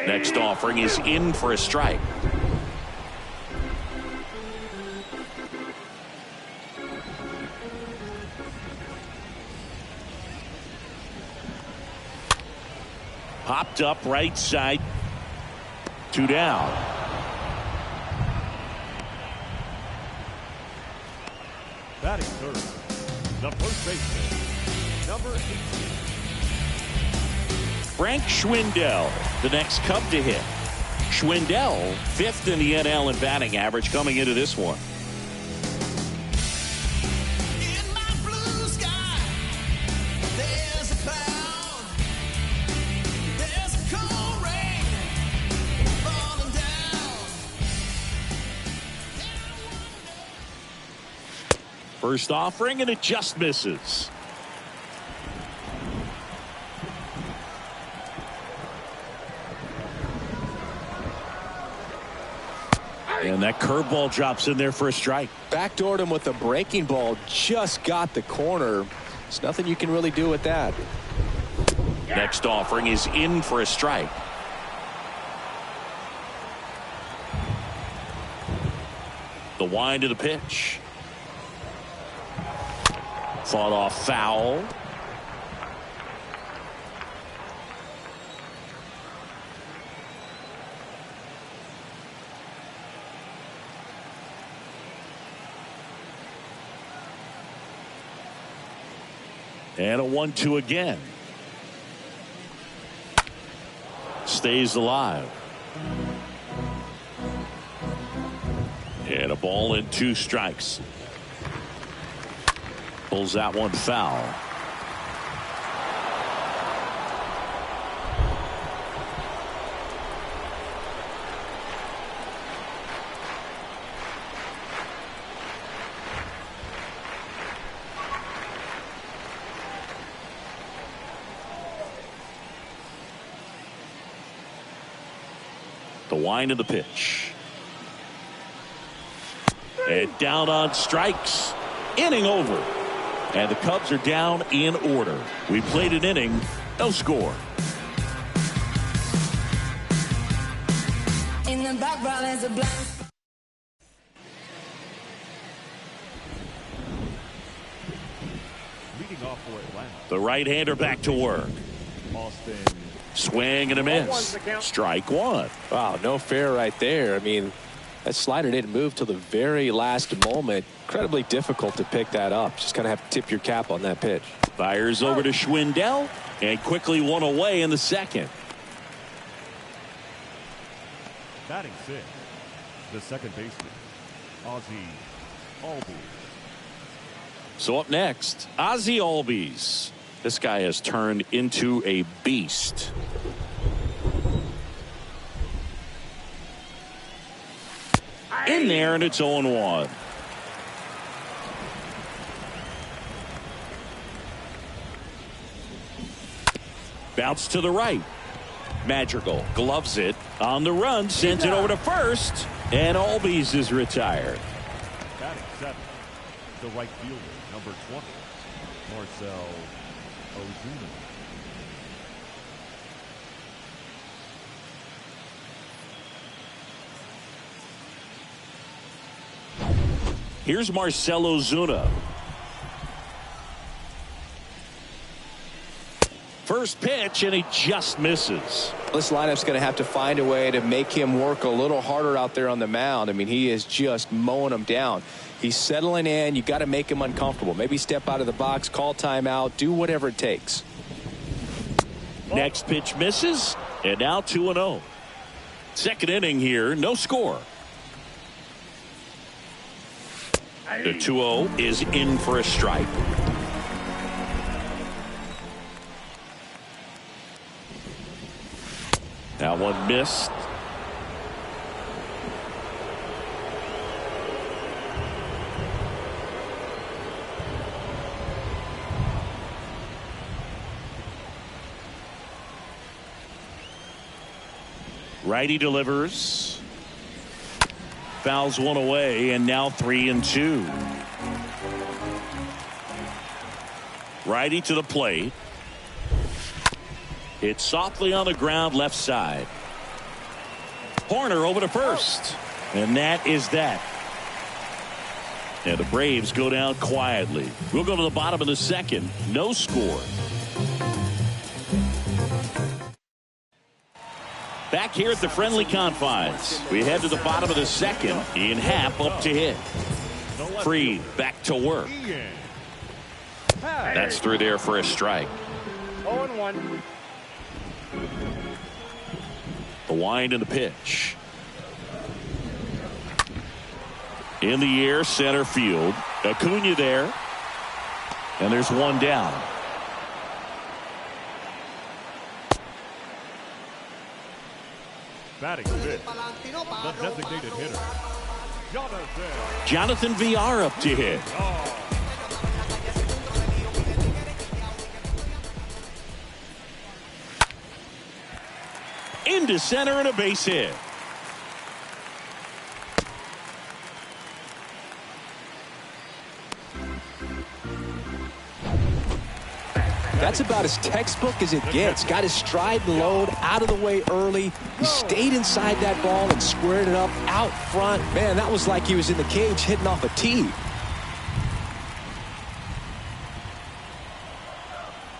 Next offering is in for a strike. Popped up right side. 2 down. Batting third, the first baseman, number 18. Frank Schwindel, the next Cub to hit. Schwindel, 5th in the NL in batting average coming into this one. First offering, and it just misses. And that curveball drops in there for a strike. Backdoored him with a breaking ball. Just got the corner. There's nothing you can really do with that. Next offering is in for a strike. The wind of the pitch. Fought off foul. And a 1-2 again. Stays alive. And a ball and 2 strikes. Pulls that one foul. The wind of the pitch. And down on strikes. Inning over. And the Cubs are down in order. We played an inning, no score. In the background is a blank. Leading off for Atlanta, The right-hander back to work. Austin. Swing and a miss. Strike 1. Wow, no fair right there. I mean, that slider didn't move till the very last moment. Incredibly difficult to pick that up. Just kind of have to tip your cap on that pitch. Fires over to Schwindel and quickly one away in the second. Batting 6, the second baseman, Ozzie Albies. So up next, Ozzie Albies. This guy has turned into a beast. In there, and it's 0-1. Bounce to the right. Madrigal gloves it on the run, sends it over to first, and Albies is retired. Batting 7, the right fielder, number 20, Marcell Ozuna. Here's Marcell Ozuna. First pitch, and he just misses. This lineup's going to have to find a way to make him work a little harder out there on the mound. I mean, he is just mowing them down. He's settling in. You got to make him uncomfortable. Maybe step out of the box, call timeout, do whatever it takes. Next pitch misses, and now 2-0. Second inning here, no score. The 2-0 is in for a strike. That one missed. Righty delivers. Fouls one away, and now 3-2. Righty to the plate. Hit softly on the ground left side. Horner over to first. And that is that. And the Braves go down quietly. We'll go to the bottom of the second. No score. Back here at the friendly confines. We head to the bottom of the second. Ian Happ up to hit. Fried back to work. That's through there for a strike. 0-1. The wind and the pitch. In the air, center field. Acuna there. And there's one down. Batting fifth, the designated hitter, Jonathan Villar up to hit. Into center and a base hit. That's about as textbook as it gets. Got his stride and load out of the way early. He stayed inside that ball and squared it up out front. Man, that was like he was in the cage hitting off a tee.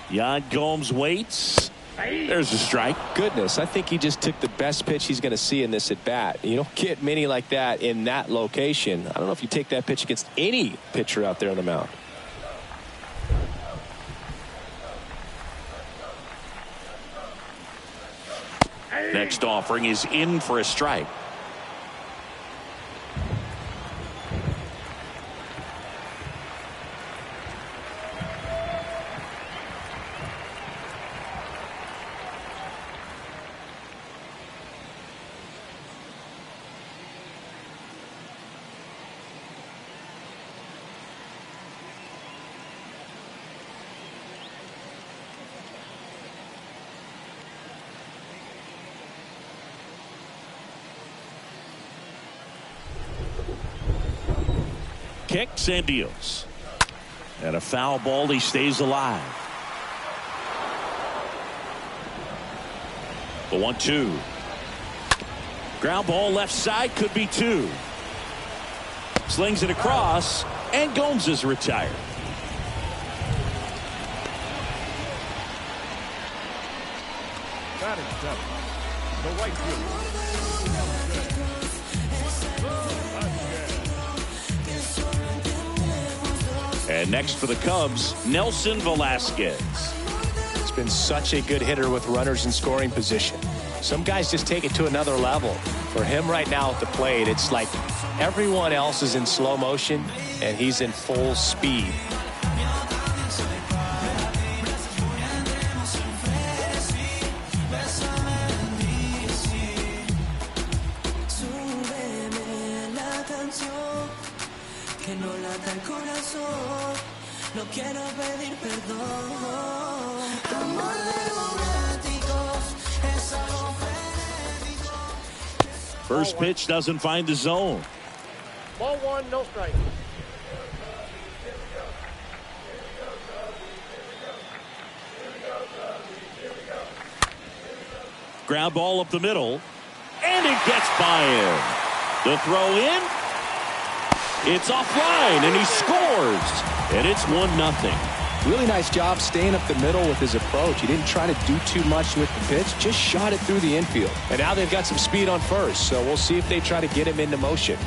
Yan Gomes waits. There's a strike. Goodness, I think he just took the best pitch he's going to see in this at bat. You don't get many like that in that location. I don't know if you take that pitch against any pitcher out there on the mound. Next offering is in for a strike. Kicks and deals. And a foul ball. He stays alive. The 1-2. Ground ball left side, could be two. Slings it across, and Gomes is retired. batting seventh, the right fielder. And next for the Cubs, Nelson Velasquez. It's been such a good hitter with runners in scoring position. Some guys just take it to another level. For him right now at the plate, it's like everyone else is in slow motion and he's in full speed. First pitch doesn't find the zone. Ball one, no strike. Ground ball up the middle, and it gets by him. The throw in, it's offline, and he scores, and it's 1-0. Really nice job staying up the middle with his approach. He didn't try to do too much with the pitch, just shot it through the infield. And now they've got some speed on first, so we'll see if they try to get him into motion.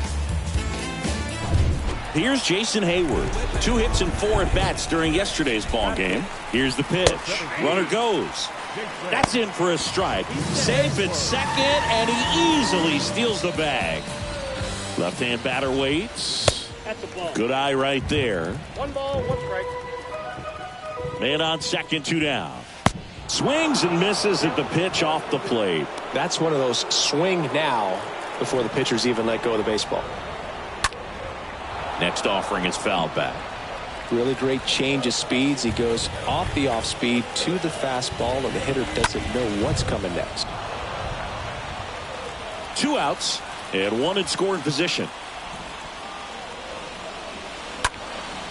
Here's Jason Hayward. 2 hits and 4 at-bats during yesterday's ball game. Here's the pitch. Runner goes. That's in for a strike. Safe at second, and he easily steals the bag. Left-hand batter waits. That's a ball. Good eye right there. 1 ball, 1 strike. Man on second, 2 down. Swings and misses at the pitch off the plate. That's one of those swing now before the pitchers even let go of the baseball. Next offering is fouled back. Really great change of speeds. He goes off the off speed to the fastball, and the hitter doesn't know what's coming next. 2 outs and 1 in scoring position.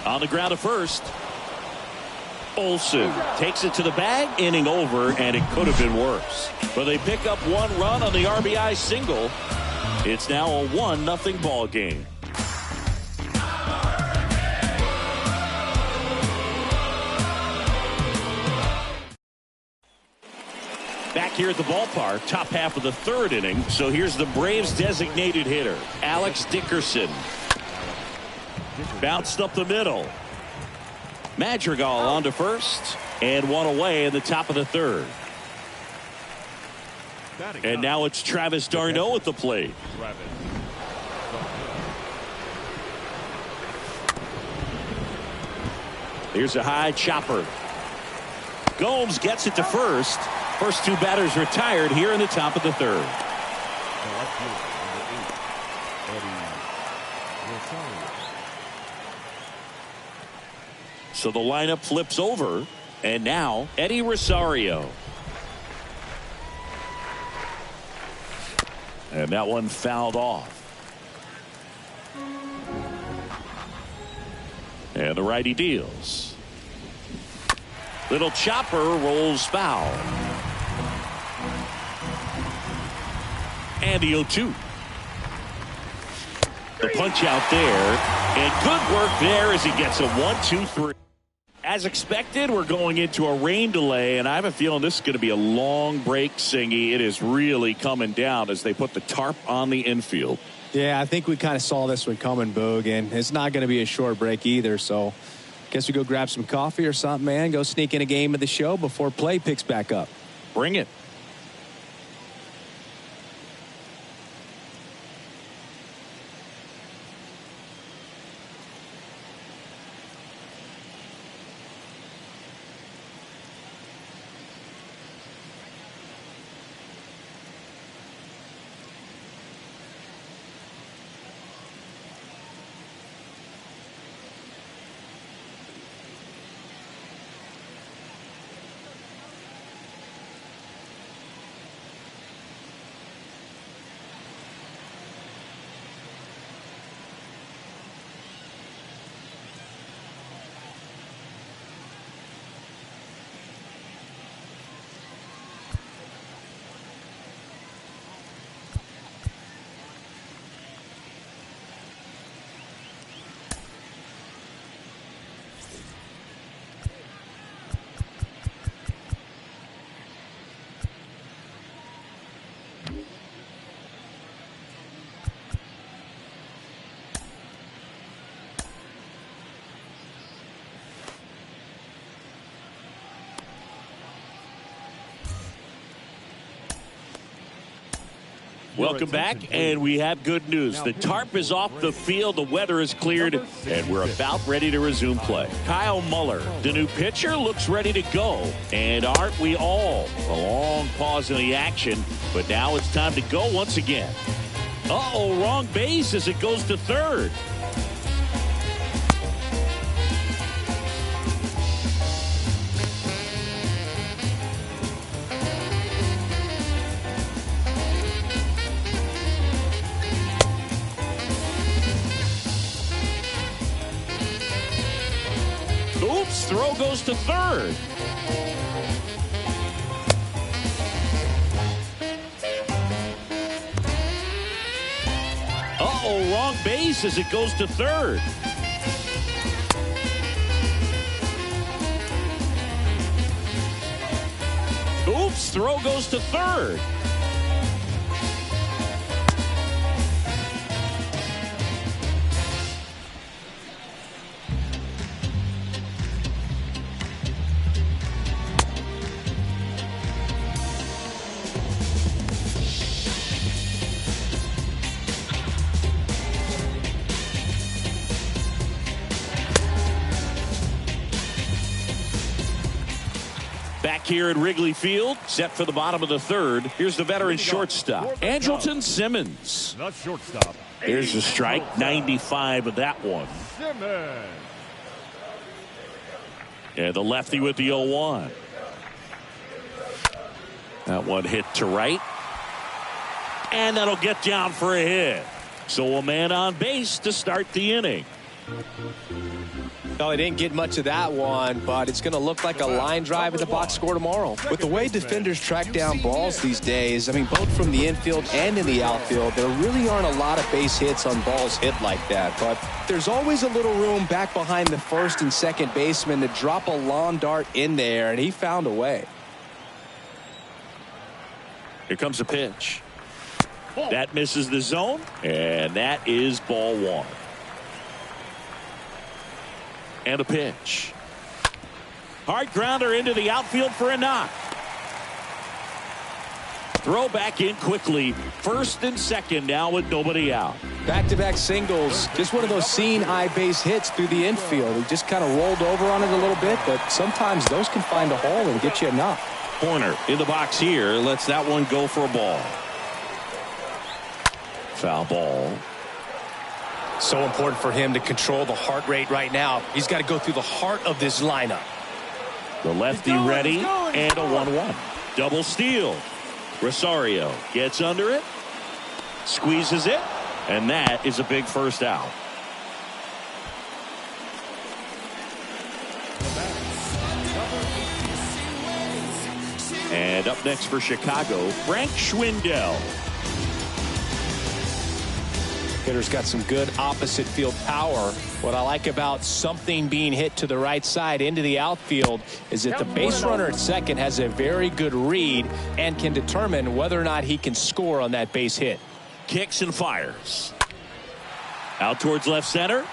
On the ground at first. Olsen takes it to the bag, inning over, and it could have been worse. But they pick up one run on the RBI single. It's now a 1-0 ball game. Back here at the ballpark, top half of the third inning. So here's the Braves designated hitter, Alex Dickerson. Bounced up the middle. Madrigal on to first, and one away in the top of the third. And now it's Travis d'Arnaud at the plate. Here's a high chopper. Gomes gets it to first. First two batters retired here in the top of the third. So the lineup flips over, and now Eddie Rosario. And that one fouled off. And the righty deals. Little chopper rolls foul. And the 0-2. The punch out there. And good work there as he gets a 1-2-3. As expected, we're going into a rain delay, and I have a feeling this is going to be a long break, Singy. It is really coming down as they put the tarp on the infield. Yeah, I think we kind of saw this one coming, Boog, and it's not going to be a short break either, so guess we go grab some coffee or something, man. Go sneak in a game of the show before play picks back up. Bring it. Welcome back, and we have good news. The tarp is off the field, the weather is cleared, and we're about ready to resume play. Kyle Muller, the new pitcher, looks ready to go. And aren't we all? A long pause in the action, but now it's time to go once again. Uh-oh, wrong base as it goes to third. Throw goes to third. Uh-oh, wrong base as it goes to third. Oops, throw goes to third. Back here at Wrigley Field, set for the bottom of the third. Here's the veteran shortstop, Andrelton Simmons. The shortstop. Here's the strike, 95 of that one. Simmons. And the lefty with the 0-1. That one hit to right. And that'll get down for a hit. So a man on base to start the inning. No, he didn't get much of that one, but it's going to look like a line drive in the box score tomorrow. With the way defenders track down balls these days, I mean, both from the infield and in the outfield, there really aren't a lot of base hits on balls hit like that. But there's always a little room back behind the first and second baseman to drop a lawn dart in there, and he found a way. Here comes a pitch. That misses the zone, and that is ball one. And a pitch. Hard grounder into the outfield for a knock. Throw back in quickly. First and second now with nobody out. Back-to-back singles. Just one of those seeing eye base hits through the infield. He just kind of rolled over on it a little bit, but sometimes those can find a hole and get you a knock. Corner in the box here. Lets that one go for a ball. Foul ball. So important for him to control the heart rate right now. He's got to go through the heart of this lineup. The lefty ready and a 1-1. Double steal. Rosario gets under it, squeezes it, and that is a big first out. And up next for Chicago, Frank Schwindel. Hitter's got some good opposite field power. What I like about something being hit to the right side into the outfield is that the base runner at second has a very good read and can determine whether or not he can score on that base hit. Kicks and fires. Out towards left center.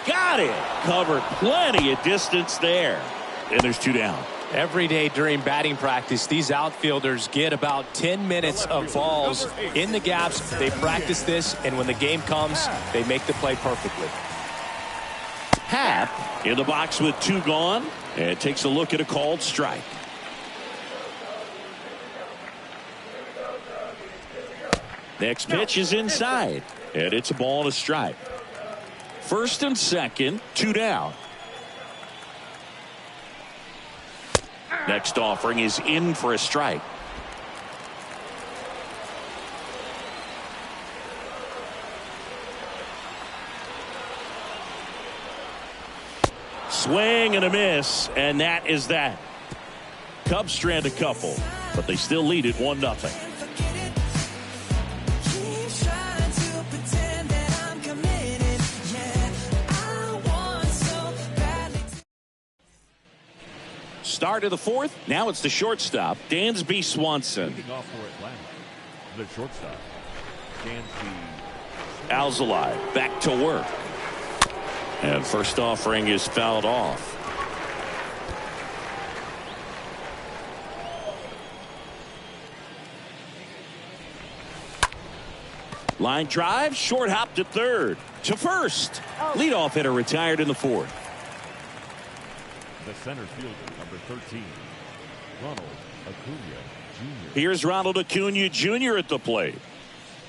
Got it. Covered plenty of distance there. And there's two down. Every day during batting practice, these outfielders get about 10 minutes of balls in the gaps. They practice this, and when the game comes, they make the play perfectly. Happ in the box with two gone, and takes a look at a called strike. Next pitch is inside, and it's a ball and a strike. First and second, two down. Next offering is in for a strike. Swing and a miss, and that is that. Cubs strand a couple, but they still lead it 1-0. Start of the fourth. Now it's the shortstop, Dansby Swanson. Leading off for Atlanta, the shortstop, Dansby. Alzolay back to work. And first offering is fouled off. Line drive, short hop to third. To first. Leadoff hitter retired in the fourth. The center fielder, number 13, Ronald Acuna Jr. Here's Ronald Acuna Jr. at the plate.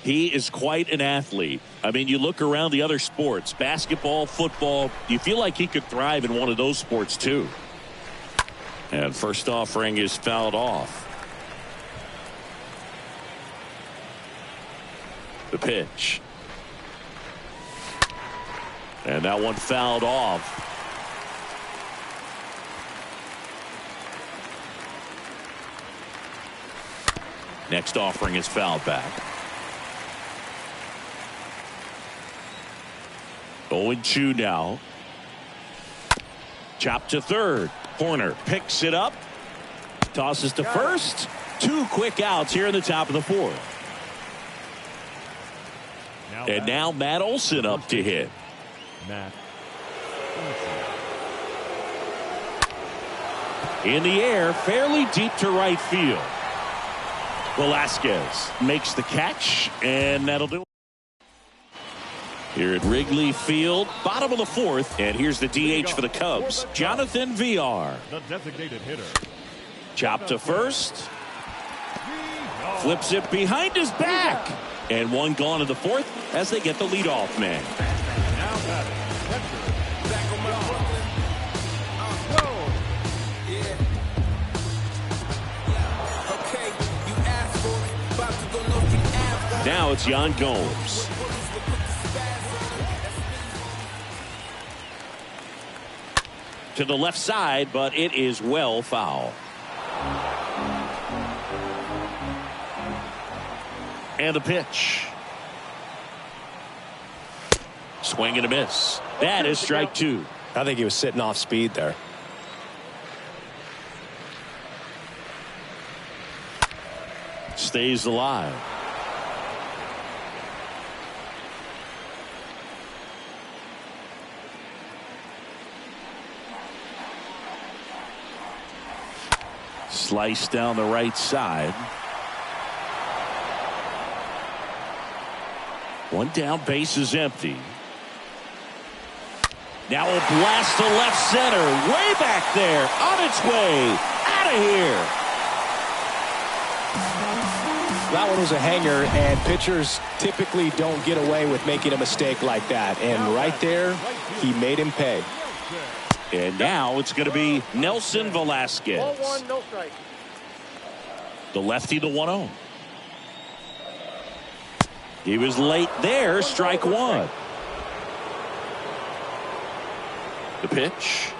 He is quite an athlete. I mean, you look around the other sports, basketball, football, you feel like he could thrive in one of those sports too. And first offering is fouled off. The pitch. And that one fouled off. Next offering is fouled back. 0-2 now. Chop to third. Horner picks it up. Tosses to first. Two quick outs here in the top of the fourth. And now Matt Olson up to hit. Matt Olson. In the air, fairly deep to right field. Velasquez makes the catch, and that'll do it. Here at Wrigley Field, bottom of the fourth, and here's the DH for the Cubs, Jonathan Villar. The designated hitter. Chop to first. Flips it behind his back. And one gone in the fourth as they get the leadoff man. Now batting, Now it's Yan Gomes. to the left side, but it is well foul. And the pitch. Swing and a miss. That is strike two. I think he was sitting off speed there. Stays alive. Slice down the right side. One down, base is empty. Now a blast to left center. Way back there. On its way. Out of here. That one was a hanger, and pitchers typically don't get away with making a mistake like that. And right there, he made him pay. And now it's going to be Nelson Velasquez. Ball one, no strike. The lefty, the 1-0. He was late there. Strike one. The pitch.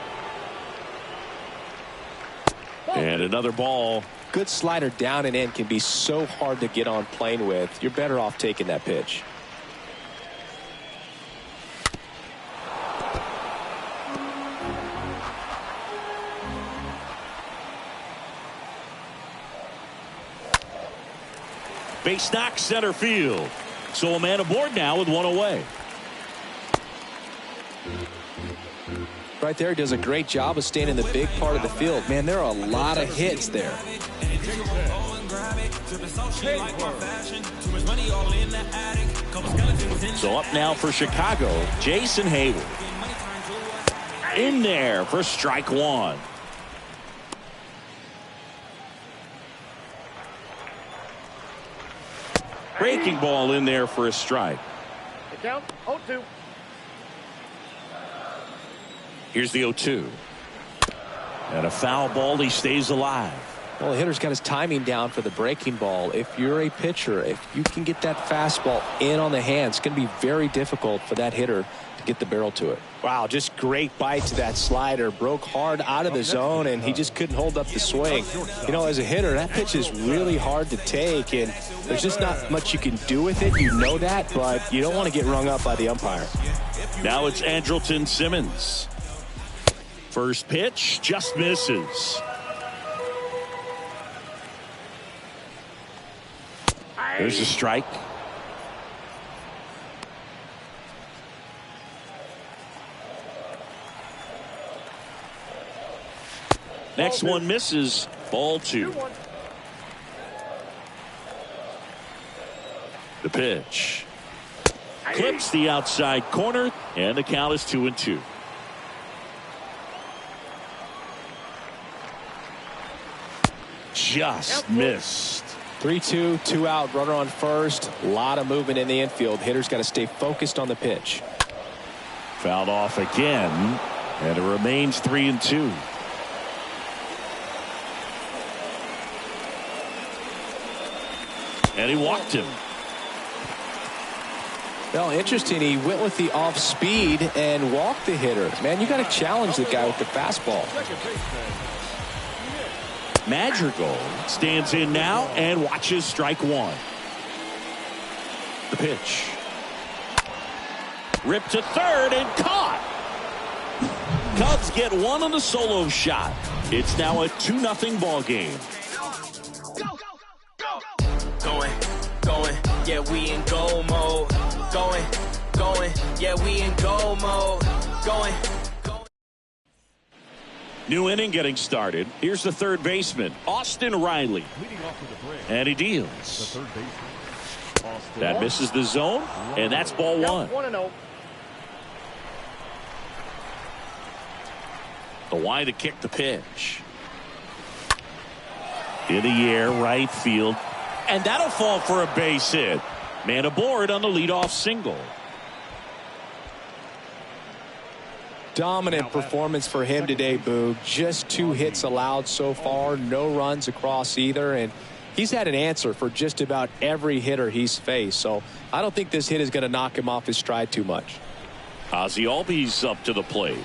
And another ball. Good slider down and in can be so hard to get on plane with. You're better off taking that pitch. Base knock center field. So a man aboard now with one away. Right there, he does a great job of staying in the big part of the field. Man, there are a lot of hits there. So up now for Chicago, Jason Hayward. In there for strike one. Breaking ball in there for a strike. The count, 0-2. Here's the 0-2. And a foul ball. He stays alive. Well, the hitter's got his timing down for the breaking ball. If you're a pitcher, if you can get that fastball in on the hand, it's going to be very difficult for that hitter to get the barrel to it. Wow, just great bite to that slider. Broke hard out of the zone, and he just couldn't hold up the swing. You know, as a hitter, that pitch is really hard to take, and there's just not much you can do with it. You know that, but you don't want to get rung up by the umpire. Now it's Andrelton Simmons. First pitch just misses. There's a strike. Next one misses. Ball two. The pitch. Clips the outside corner, and the count is 2-2. Just missed. 3-2, 2 out, runner on first. A lot of movement in the infield. Hitter's got to stay focused on the pitch. Fouled off again, and it remains 3-2. And he walked him. Well, interesting. He went with the off speed and walked the hitter. Man, you got to challenge the guy with the fastball. Madrigal stands in now and watches strike one. The pitch. Ripped to third and caught. Cubs get one on the solo shot. It's now a 2-0 ball game. Going, yeah, we in goal mode. Going, yeah, we in goal mode. Going. New inning getting started. Here's the third baseman, Austin Riley. And he deals. That misses the zone, and that's ball one. 1-0. The wide to kick the pitch. In the air, right field. And that'll fall for a base hit. Man aboard on the leadoff single. Dominant performance for him today, Boog. Just 2 hits allowed so far. No runs across either. And he's had an answer for just about every hitter he's faced. So I don't think this hit is going to knock him off his stride too much. Ozzie Albies up to the plate.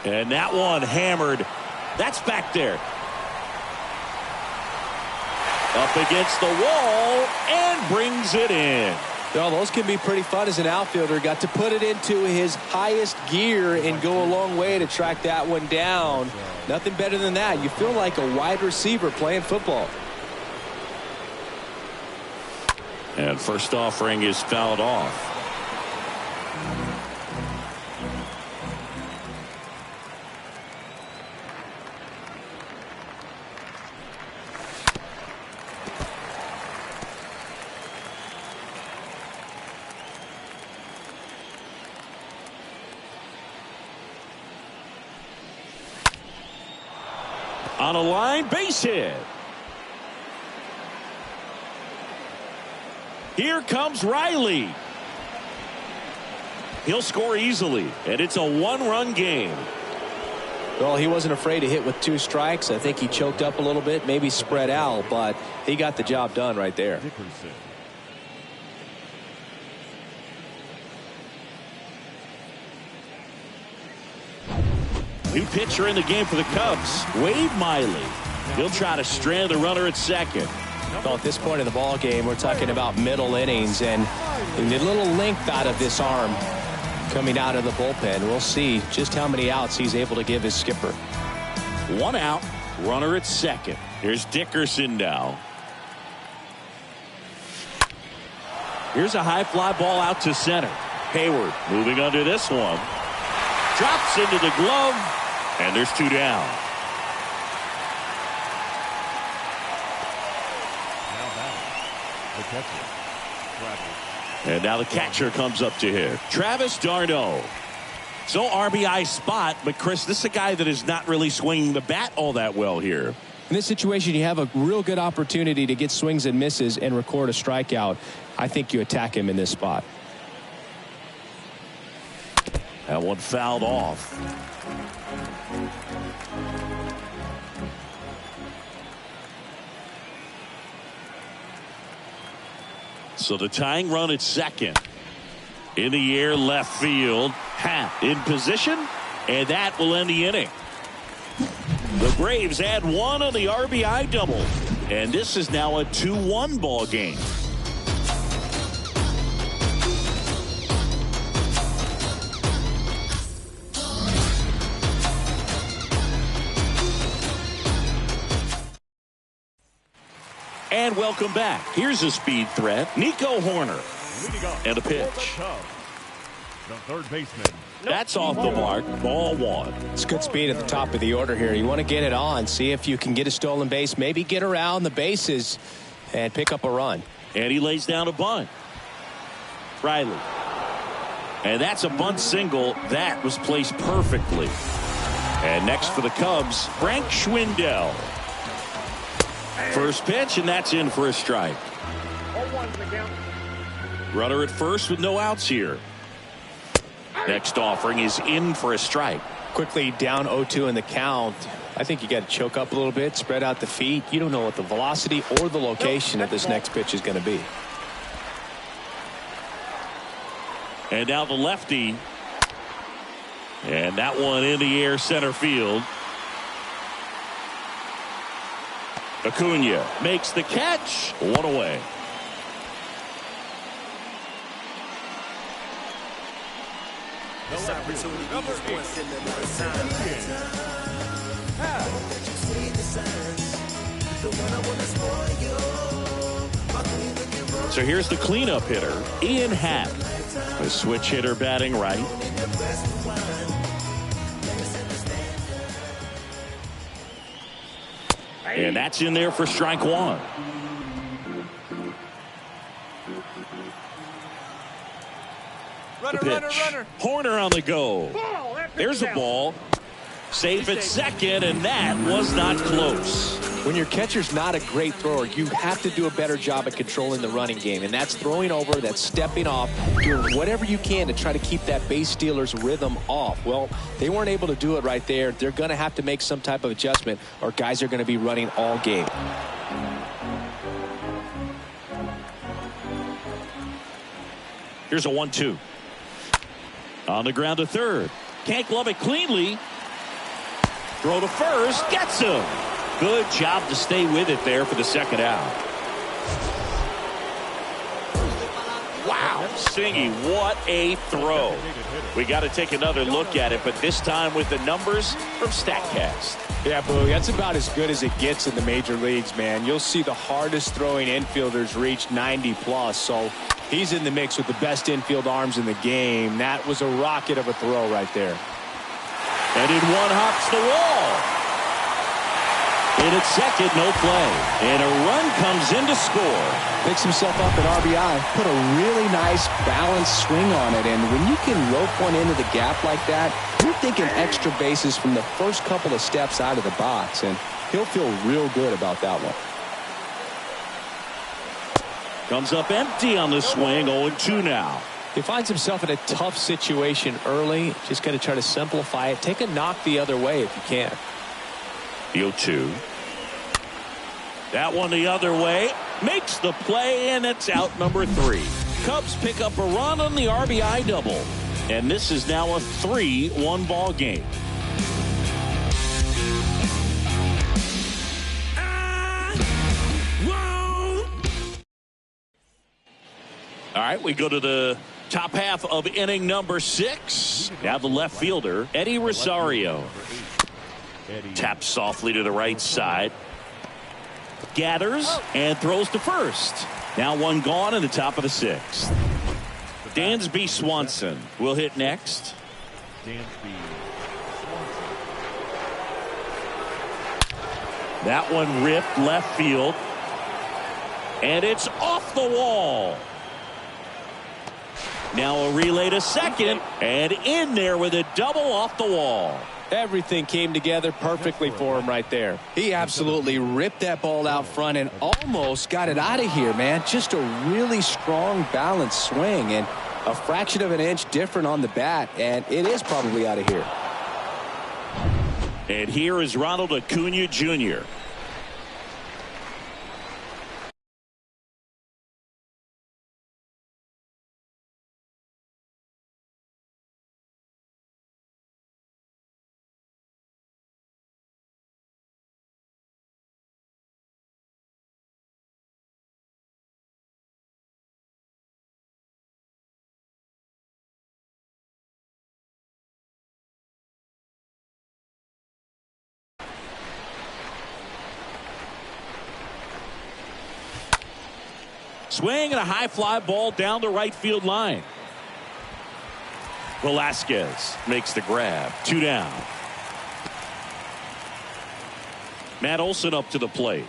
And that one hammered. That's back there. Up against the wall and brings it in. Well, those can be pretty fun as an outfielder. Got to put it into his highest gear and go a long way to track that one down. Nothing better than that. You feel like a wide receiver playing football. And first offering is fouled off. On a line, base hit. Here comes Riley. He'll score easily, and it's a one-run game. Well, he wasn't afraid to hit with 2 strikes. I think he choked up a little bit, maybe spread out, but he got the job done right there. Dickerson. New pitcher in the game for the Cubs, Wade Miley. He'll try to strand the runner at second. Well, at this point in the ball game, we're talking about middle innings, and the little length out of this arm coming out of the bullpen. We'll see just how many outs he's able to give his skipper. 1 out, runner at second. Here's Dickerson now. Here's a high fly ball out to center. Hayward moving under this one. Drops into the glove, and there's 2 down. And now the catcher comes up to hit. Travis d'Arnaud. So RBI spot, but Chris, this is a guy that is not really swinging the bat all that well here. In this situation, you have a real good opportunity to get swings and misses and record a strikeout. I think you attack him in this spot. That one fouled off. So the tying run at second. In the air, left field. Happ in position, and that will end the inning. The Braves add 1 on the RBI double, and this is now a 2-1 ball game. And welcome back. Here's a speed threat, Nico Hoerner. And a pitch. The third baseman. That's off the mark. Ball 1. It's good speed at the top of the order here. You want to get it on, see if you can get a stolen base, maybe get around the bases and pick up a run. And he lays down a bunt. Riley. And that's a bunt single. That was placed perfectly. And next for the Cubs, Frank Schwindel. First pitch, and that's in for a strike. 0-1 to the count. Runner at first with no outs here. Next offering is in for a strike. Quickly down 0-2 in the count. I think you got to choke up a little bit, spread out the feet. You don't know what the velocity or the location of this next pitch is going to be. And now the lefty. And that one in the air, center field. Acuna makes the catch. 1 away. This opportunity is once in a lifetime. So here's the cleanup hitter, Ian Happ. A switch hitter batting right. And that's in there for strike 1. The pitch. Hoerner on the go. There's a ball. Safe at second, and that was not close. When your catcher's not a great thrower, you have to do a better job at controlling the running game, and that's throwing over, that's stepping off, doing whatever you can to try to keep that base stealer's rhythm off. Well, they weren't able to do it right there. They're going to have to make some type of adjustment, or guys are going to be running all game. Here's a 1-2. On the ground to third. Can't glove it cleanly. Throw to first. Gets him. Good job to stay with it there for the second out. Wow, Singy, what a throw. We got to take another look at it, but this time with the numbers from StatCast. Yeah, Boo, that's about as good as it gets in the major leagues, man. You'll see the hardest throwing infielders reach 90+, so he's in the mix with the best infield arms in the game. That was a rocket of a throw right there. And in one hops the wall. In at second, no play. And a run comes in to score. Picks himself up at RBI. Put a really nice balanced swing on it. And when you can rope one into the gap like that, you're thinking extra bases from the first couple of steps out of the box. And he'll feel real good about that one. Comes up empty on the swing. 0-2 now. He finds himself in a tough situation early. Just got to try to simplify it. Take a knock the other way if you can. The 0-2. That one the other way. Makes the play, and it's out number 3. Cubs pick up a run on the RBI double. And this is now a 3-1 ball game. All right, we go to the top half of inning number 6. Now the left fielder, Eddie Rosario. Taps softly to the right side. Gathers and throws to first. Now one gone in the top of the 6th. Dansby Swanson will hit next. That one ripped left field. And it's off the wall. Now a relay to second. And in there with a double off the wall. Everything came together perfectly for him right there. He absolutely ripped that ball out front and almost got it out of here, man. Just a really strong, balanced swing and a fraction of an inch different on the bat, and it is probably out of here. And here is Ronald Acuna Jr. Swing and a high fly ball down the right field line. Velasquez makes the grab. 2 down. Matt Olson up to the plate.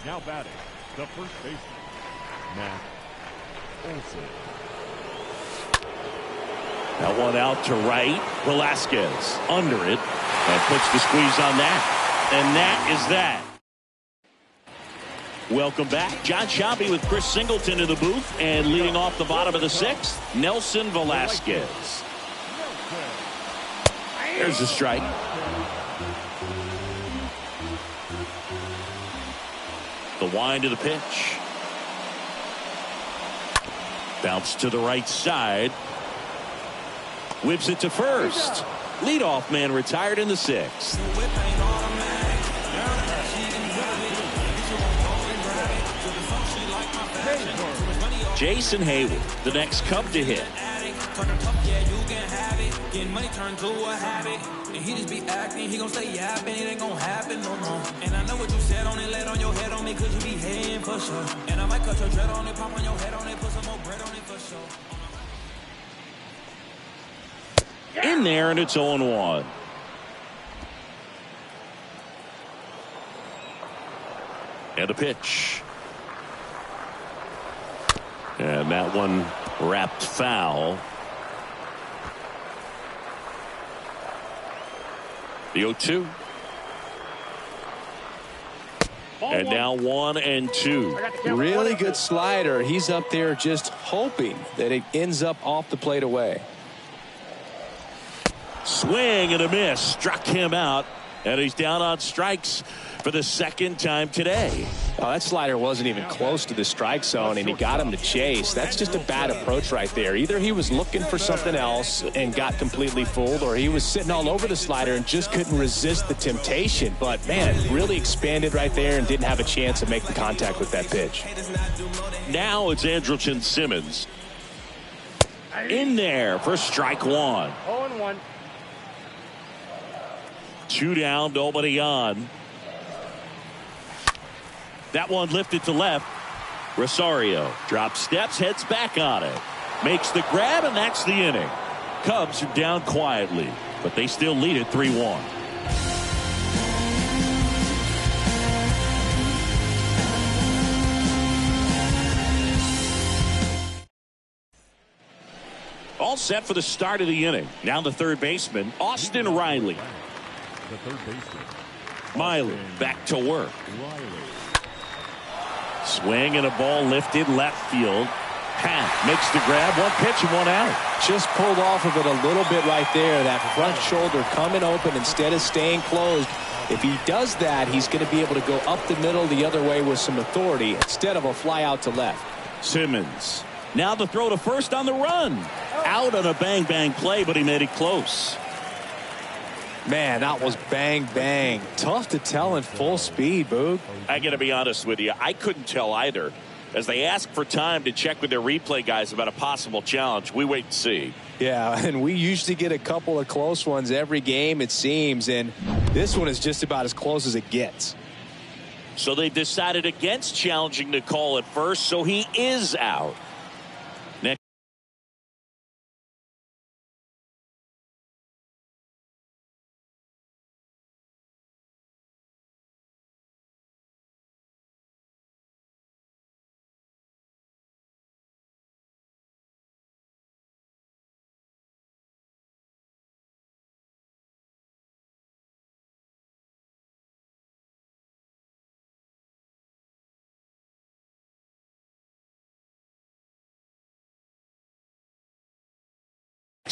Now batting, the first baseman, Matt Olson. That one out to right. Velasquez under it and puts the squeeze on that. And that is that. Welcome back. John Sciambi with Chris Singleton in the booth, and leading off the bottom of the 6th, Nelson Velasquez. There's a strike. The wind of the pitch. Bounce to the right side. Whips it to first. Leadoff man retired in the 6th. Jason Hayward, the next Cub to hit. Money turned to a habit, and he just be acting. He gon' stay yapping. It ain't gon' happen no more. And I know what you said on it, let on your head on me, 'cause you be hating for sure. And I might cut your dread on it, pop on your head on it, put some more bread on it for sure. In there, and it's 0-1. And a pitch. And that one wrapped foul. The 0-2. And now 1-2. Really good slider. He's up there just hoping that it ends up off the plate away. Swing and a miss. Struck him out. And he's down on strikes for the second time today. Oh, that slider wasn't even close to the strike zone, and he got him to chase. That's just a bad approach right there. Either he was looking for something else and got completely fooled, or he was sitting all over the slider and just couldn't resist the temptation. But, man, it really expanded right there and didn't have a chance of making contact with that pitch. Now it's Andrelton Simmons. In there for strike one. 0-1. 2 down, nobody on. That one lifted to left. Rosario drops steps, heads back on it. Makes the grab, and that's the inning. Cubs are down quietly, but they still lead it 3-1. All set for the start of the inning. Now the third baseman, Austin Riley. The third baseman. Miley back to work. Swing and a ball lifted left field. Pat makes the grab. One pitch and one out. Just pulled off of it a little bit right there. That front shoulder coming open instead of staying closed. If he does that, he's going to be able to go up the middle the other way with some authority instead of a fly out to left. Simmons. Now the throw to first on the run. Out on a bang-bang play, but he made it close. Man, that was bang, bang. Tough to tell in full speed, Boog. I got to be honest with you. I couldn't tell either. As they ask for time to check with their replay guys about a possible challenge, we wait and see. Yeah, and we usually get a couple of close ones every game, it seems, and this one is just about as close as it gets. So they decided against challenging the call at first, so he is out. Next.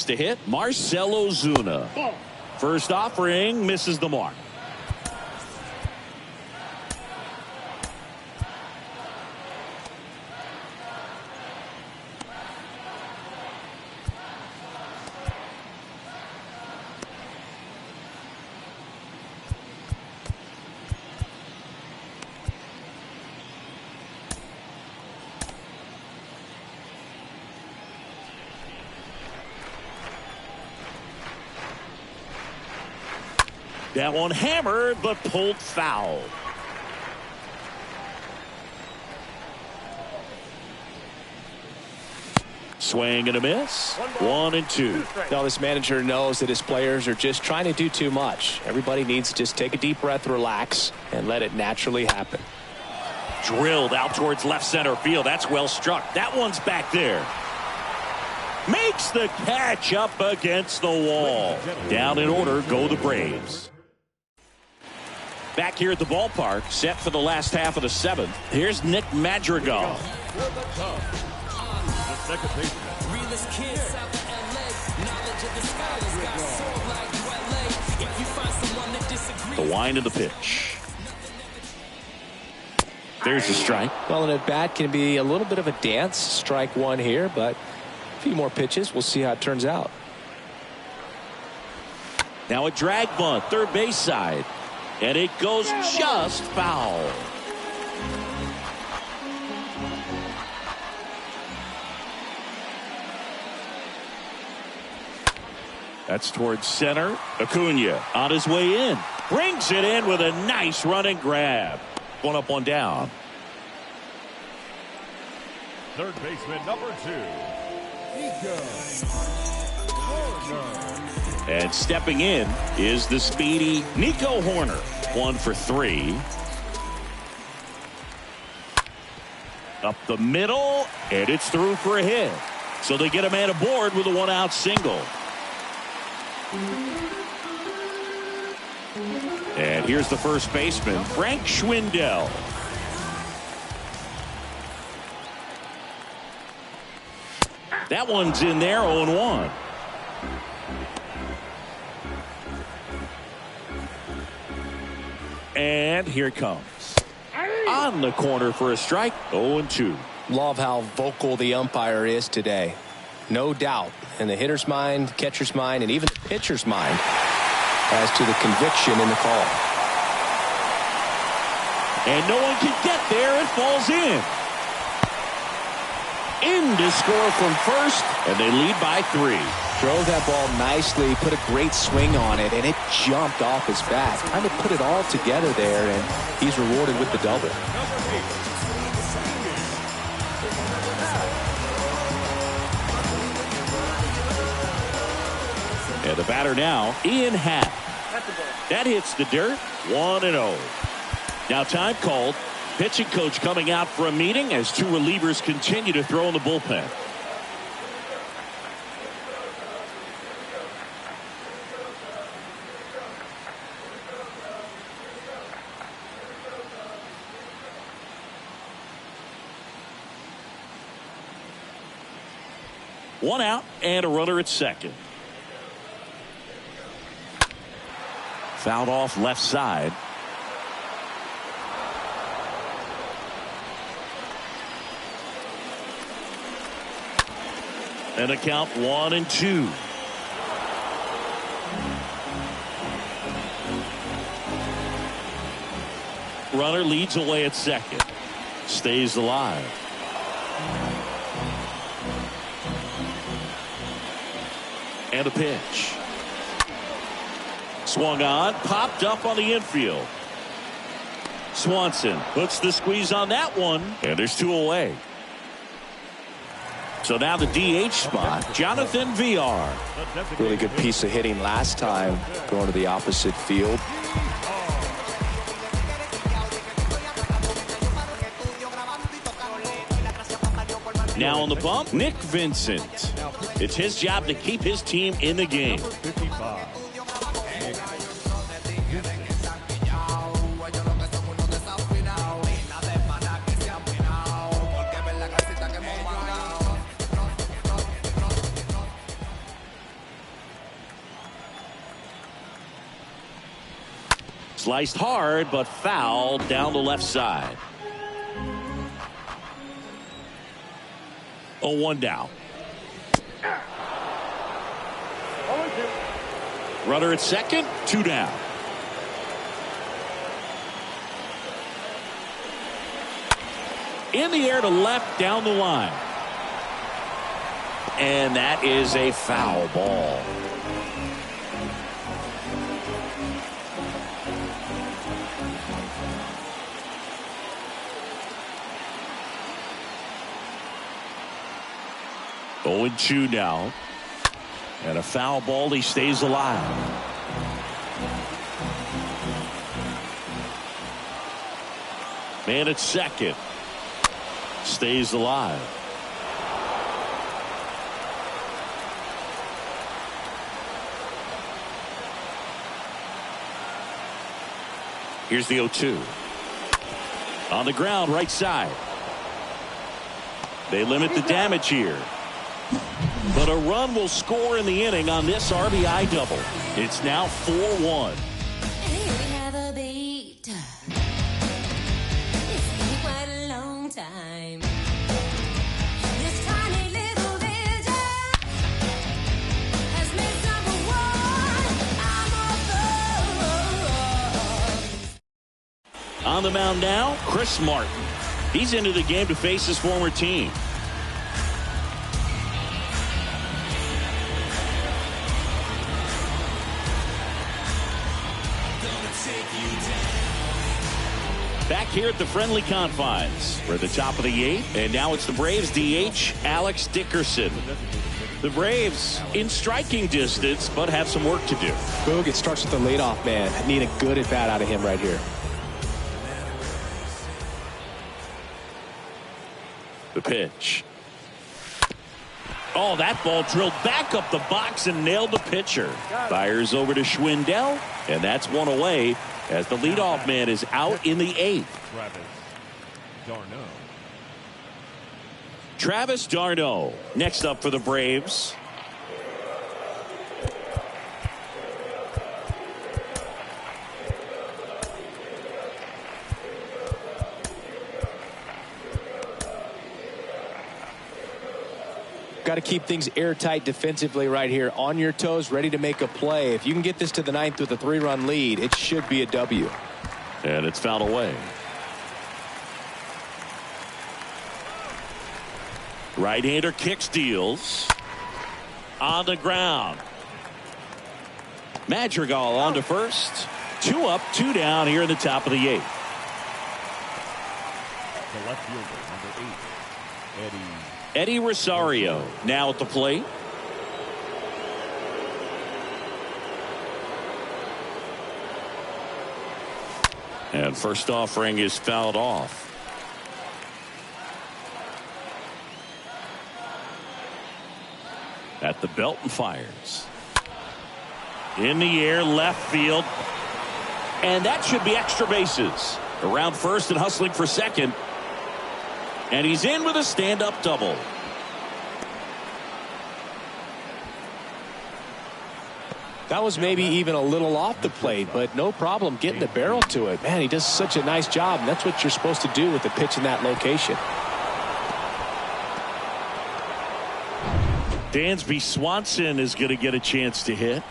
To hit, Marcell Ozuna. First offering misses the mark. That one hammered, but pulled foul. Swing and a miss. 1-2. Now this manager knows that his players are just trying to do too much. Everybody needs to just take a deep breath, relax, and let it naturally happen. Drilled out towards left center field. That's well struck. That one's back there. Makes the catch up against the wall. Down in order go the Braves. Back here at the ballpark, set for the last half of the seventh. Here's Nick Madrigal. The second baseman. The wind of the pitch. There's the strike. Well, an at-bat can be a little bit of a dance. Strike one here, but a few more pitches. We'll see how it turns out. Now a drag bunt, third base side. And it goes just foul. That's towards center. Acuna on his way in. Brings it in with a nice running grab. One up, one down. Third baseman number 2. Nico Hoerner. And stepping in is the speedy Nico Hoerner. 1 for 3. Up the middle, and it's through for a hit. So they get a man aboard with a 1-out single. And here's the first baseman, Frank Schwindel. That one's in there, 0-1. And here it comes. On the corner for a strike. 0-2. Love how vocal the umpire is today. No doubt in the hitter's mind, catcher's mind, and even the pitcher's mind as to the conviction in the call. And no one can get there. It falls in. In to score from first, and they lead by 3. Drove that ball nicely, put a great swing on it, and it jumped off his bat. Trying to put it all together there, and he's rewarded with the double. And the batter now, Ian Happ. That hits the dirt. 1-0. Now time called. Pitching coach coming out for a meeting as 2 relievers continue to throw in the bullpen. One out and a runner at second. Fouled off left side. And a count 1-2. Runner leads away at second. Stays alive. And a pitch. Swung on, popped up on the infield. Swanson puts the squeeze on that one, and there's 2 away. So now the DH spot, Jonathan Villar. Really good piece of hitting last time, going to the opposite field. Now on the bump, Nick Vincent. It's his job to keep his team in the game. 55. Sliced hard, but fouled down the left side. 0-1 down. Runner at second, 2 down. In the air to left, down the line. And that is a foul ball. Oh, 0-2 now. And a foul ball. He stays alive. Man at second. Stays alive. Here's the 0-2. On the ground, right side. They limit the damage here. But a run will score in the inning on this RBI double. It's now 4-1. On the mound now, Chris Martin. He's into the game to face his former team. Back here at the friendly confines. We're at the top of the 8th, and now it's the Braves DH, Alex Dickerson. The Braves in striking distance, but have some work to do. Boog, it starts with the leadoff man. Need a good at bat out of him right here. The pitch. Oh, that ball drilled back up the box and nailed the pitcher. Fires over to Schwindel, and that's one away as the leadoff man is out in the 8th. Travis d'Arnaud next up for the Braves. got to keep things airtight defensively right here. On your toes, ready to make a play. If you can get this to the ninth with a 3-run lead, it should be a W. And it's fouled away. Right-hander kicks, deals. On the ground. Madrigal on to first. 2 up, 2 down here in the top of the 8th. The left fielder, number 8, Eddie Rosario now at the plate. And first offering is fouled off. At the belt and fires. In the air, left field. And that should be extra bases. Around first and hustling for second. And he's in with a stand-up double. That was maybe even a little off the plate, but no problem getting the barrel to it. Man, he does such a nice job, and that's what you're supposed to do with the pitch in that location. Dansby Swanson is going to get a chance to hit.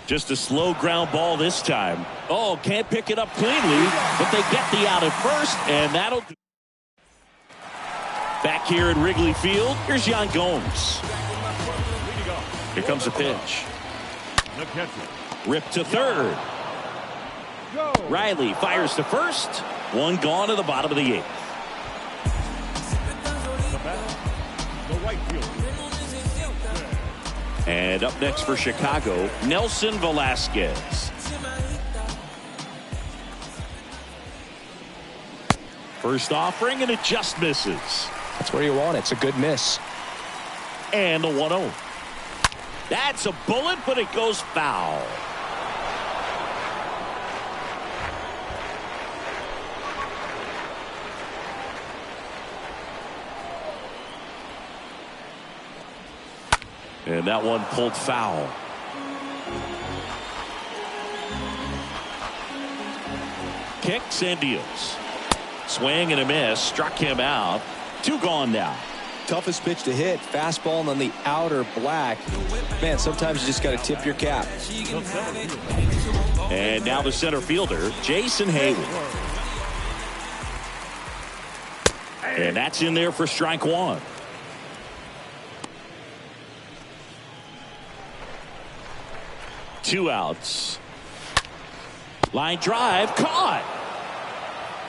Just a slow ground ball this time. Oh, can't pick it up cleanly, but they get the out at first, and that'll do. Back here at Wrigley Field, here's Yan Gomes. Here comes a pitch. Ripped to third. Riley fires to first. 1 gone to the bottom of the 8th. the right fielder. And up next for Chicago, Nelson Velasquez. First offering, and it just misses. That's where you want it. It's a good miss. And the 1-0. That's a bullet, but it goes foul. And that one pulled foul. Kicks and deals. Swing and a miss. Struck him out. 2 gone now. Toughest pitch to hit. Fastball on the outer black. Man, sometimes you just got to tip your cap. And now the center fielder, Jason Hayward. And that's in there for strike 1. Two outs. Line drive caught.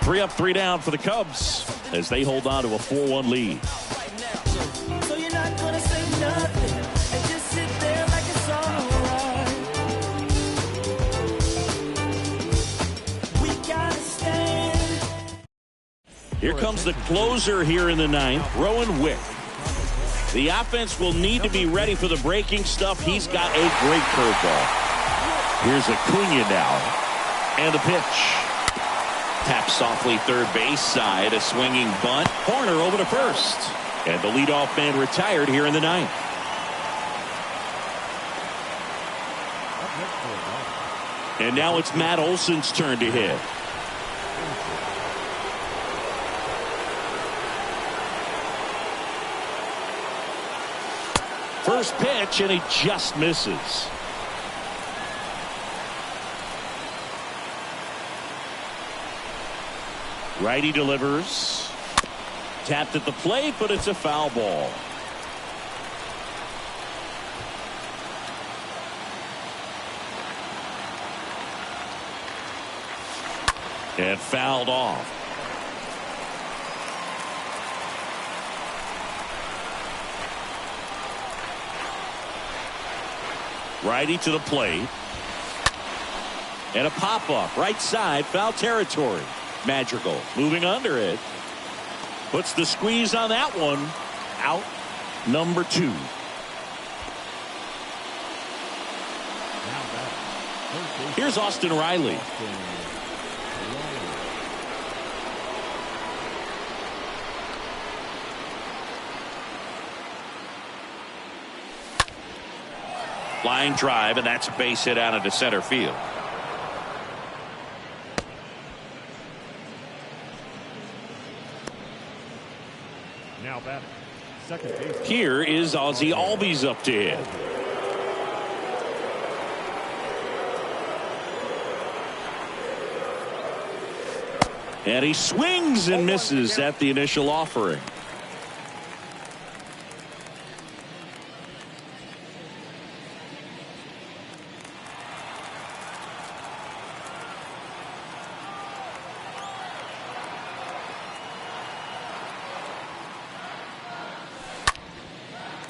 3 up, 3 down for the Cubs as they hold on to a 4-1 lead. So you're not gonna say nothing and just sit there like it's alright. We gotta stand. Here comes the closer here in the 9th, Rowan Wick. The offense will need to be ready for the breaking stuff. He's got a great curveball. Here's Acuna now. And the pitch. Tap softly third base side. A swinging bunt. Corner over to first. And the leadoff man retired here in the 9th. And now it's Matt Olson's turn to hit. First pitch, and he just misses. Righty delivers. Tapped at the plate, but it's a foul ball. And fouled off. Righty to the plate. And a pop-up. Right side, foul territory. Madrigal moving under it. Puts the squeeze on that one. Out number 2. Here's Austin Riley. Line drive, and that's a base hit out into center field. Now batting, second base. Here is Ozzie Albies up to hit. And he swings and misses at the initial offering.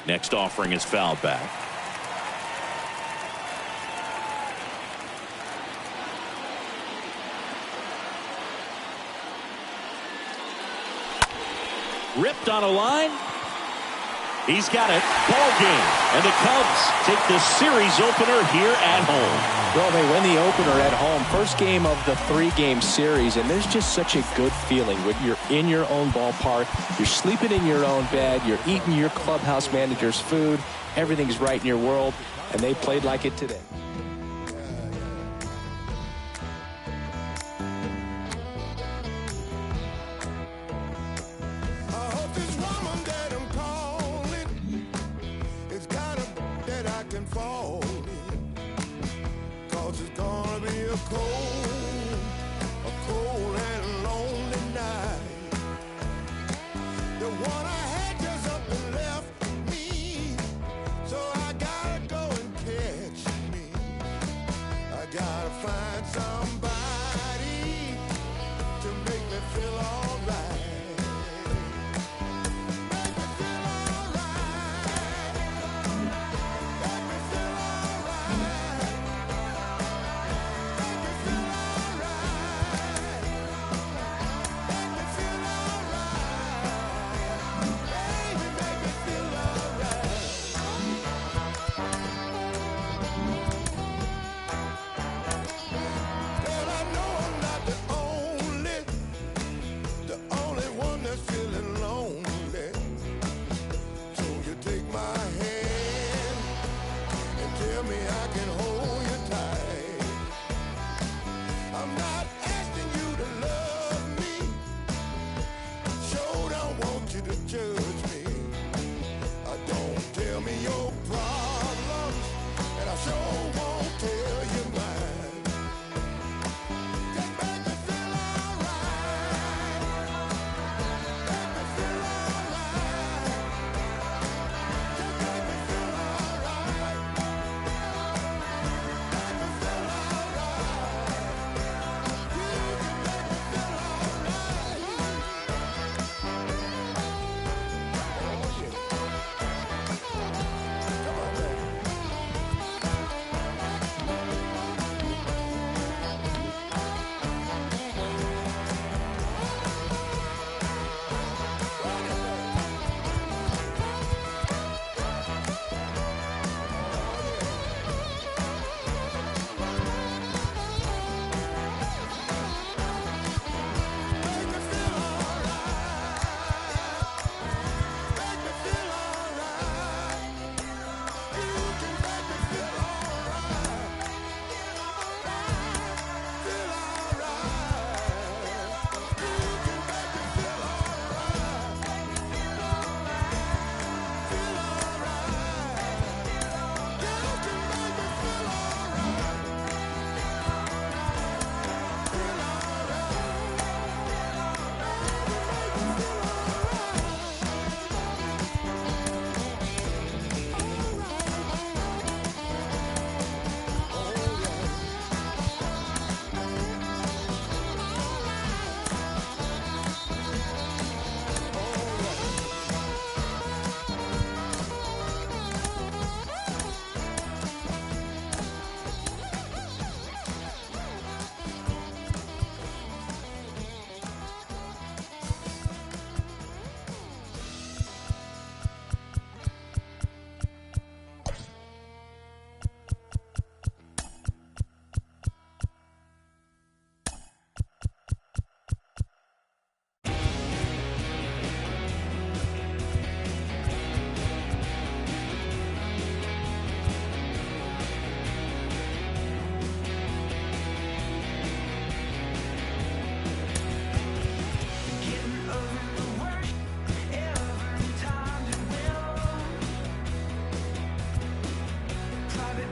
Next offering is fouled back. Ripped on a line. He's got it. Ball game. And the Cubs take the series opener here at home. Well, they win the opener at home. First game of the 3-game series, and there's just such a good feeling when you're in your own ballpark. You're sleeping in your own bed. You're eating your clubhouse manager's food. Everything's right in your world, and they played like it today.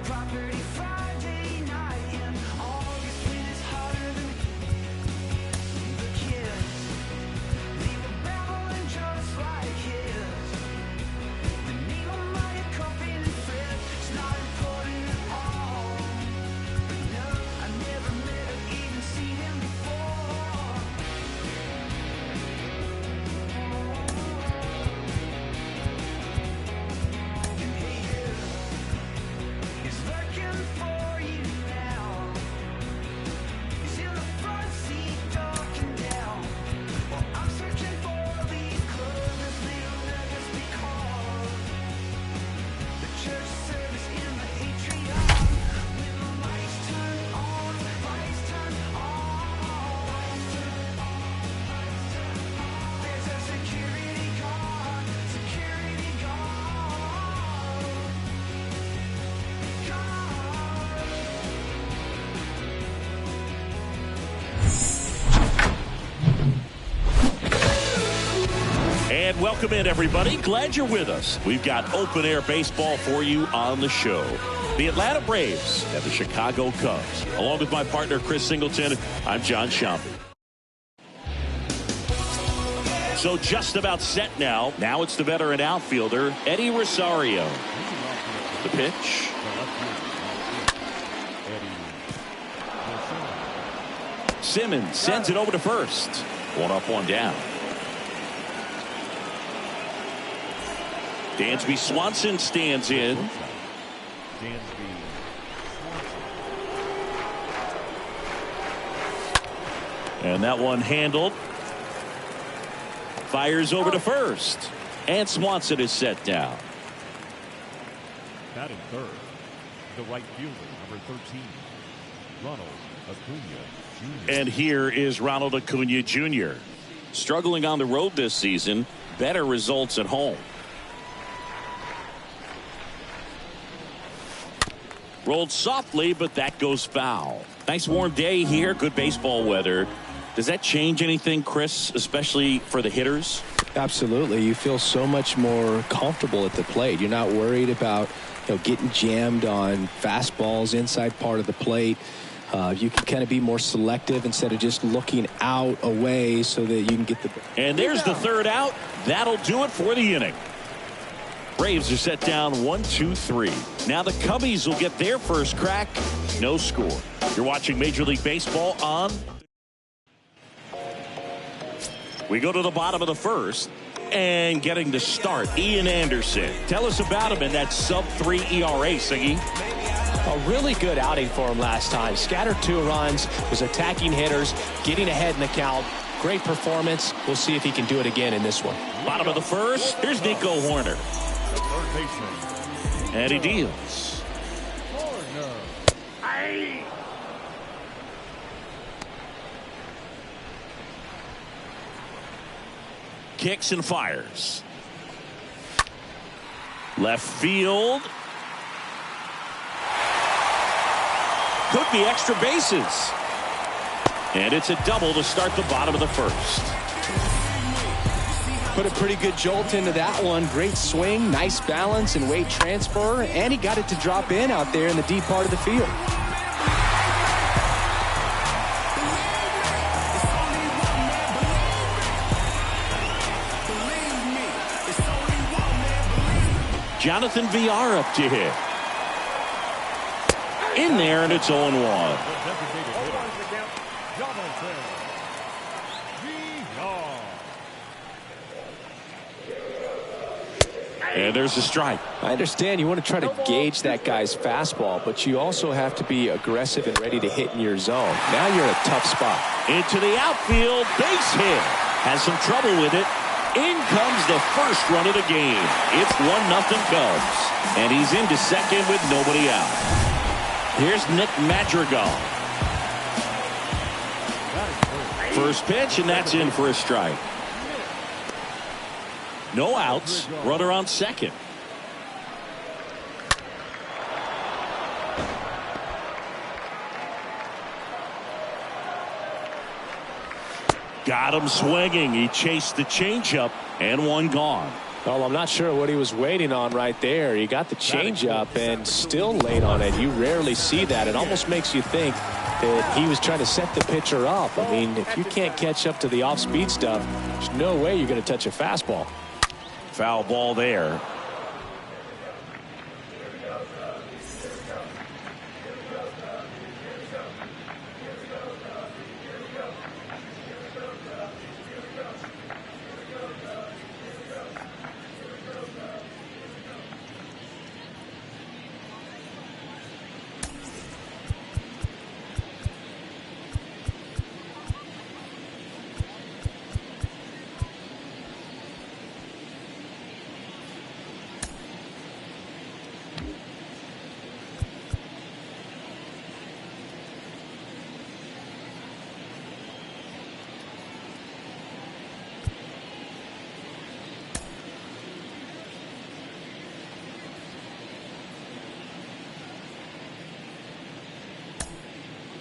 property Friday night in August when it's hotter than the kids. They were babbling just like kids. The name of my coffin and Fred, it's not important at all. But no, I never met or even seen him before. And he is looking for you now. He's in the front seat talking down. Well, I'm searching for these clothes they'll never be called. The church service in the atrium. When the lights turn on, lights turn on. There's a security guard, security guard. And welcome in, everybody. Glad you're with us. We've got open air baseball for you on the show. The Atlanta Braves and the Chicago Cubs. Along with my partner, Chris Singleton, I'm John Schaumburg. So just about set now. Now it's the veteran outfielder, Eddie Rosario. The pitch. Simmons sends it over to first. One up, one down. Dansby Swanson stands in. And that one handled. Fires over to first. And Swanson is set down. Batting third, the right fielder, number 13, Ronald Acuna Jr. And here is Ronald Acuna Jr. Struggling on the road this season. Better results at home. Rolled softly, but that goes foul. Nice warm day here. Good baseball weather. Does that change anything, Chris, especially for the hitters? Absolutely. You feel so much more comfortable at the plate. You're not worried about getting jammed on fastballs inside part of the plate. You can kind of be more selective instead of just looking out away so that you can get the. And there's the third out. That'll do it for the inning. Braves are set down 1-2-3. Now the Cubbies will get their first crack. No score. You're watching Major League Baseball on. We go to the bottom of the first. And getting the start, Ian Anderson. Tell us about him in that sub-3 ERA, Siggy. A really good outing for him last time. Scattered 2 runs, was attacking hitters, getting ahead in the count. Great performance. We'll see if he can do it again in this one. Bottom of the first. Here's Nico Horner. And he deals. Kicks and fires. Left field. Could be extra bases. And it's a double to start the bottom of the first. Put a pretty good jolt into that one. Great swing, nice balance and weight transfer, and he got it to drop in out there in the deep part of the field. Jonathan Villar up to hit. In there, and it's 0-1. And there's a strike. I understand you want to try to gauge that guy's fastball, but you also have to be aggressive and ready to hit in your zone. Now you're in a tough spot. Into the outfield, base hit. Has some trouble with it. In comes the first run of the game. It's 1-0 Cubs. And he's into second with nobody out. Here's Nick Madrigal. First pitch, and that's in for a strike. No outs. Runner on second. Got him swinging. He chased the changeup, and one gone. Well, I'm not sure what he was waiting on right there. He got the changeup and still late on it. You rarely see that. It almost makes you think that he was trying to set the pitcher up. I mean, if you can't catch up to the off-speed stuff, there's no way you're going to touch a fastball. Foul ball there.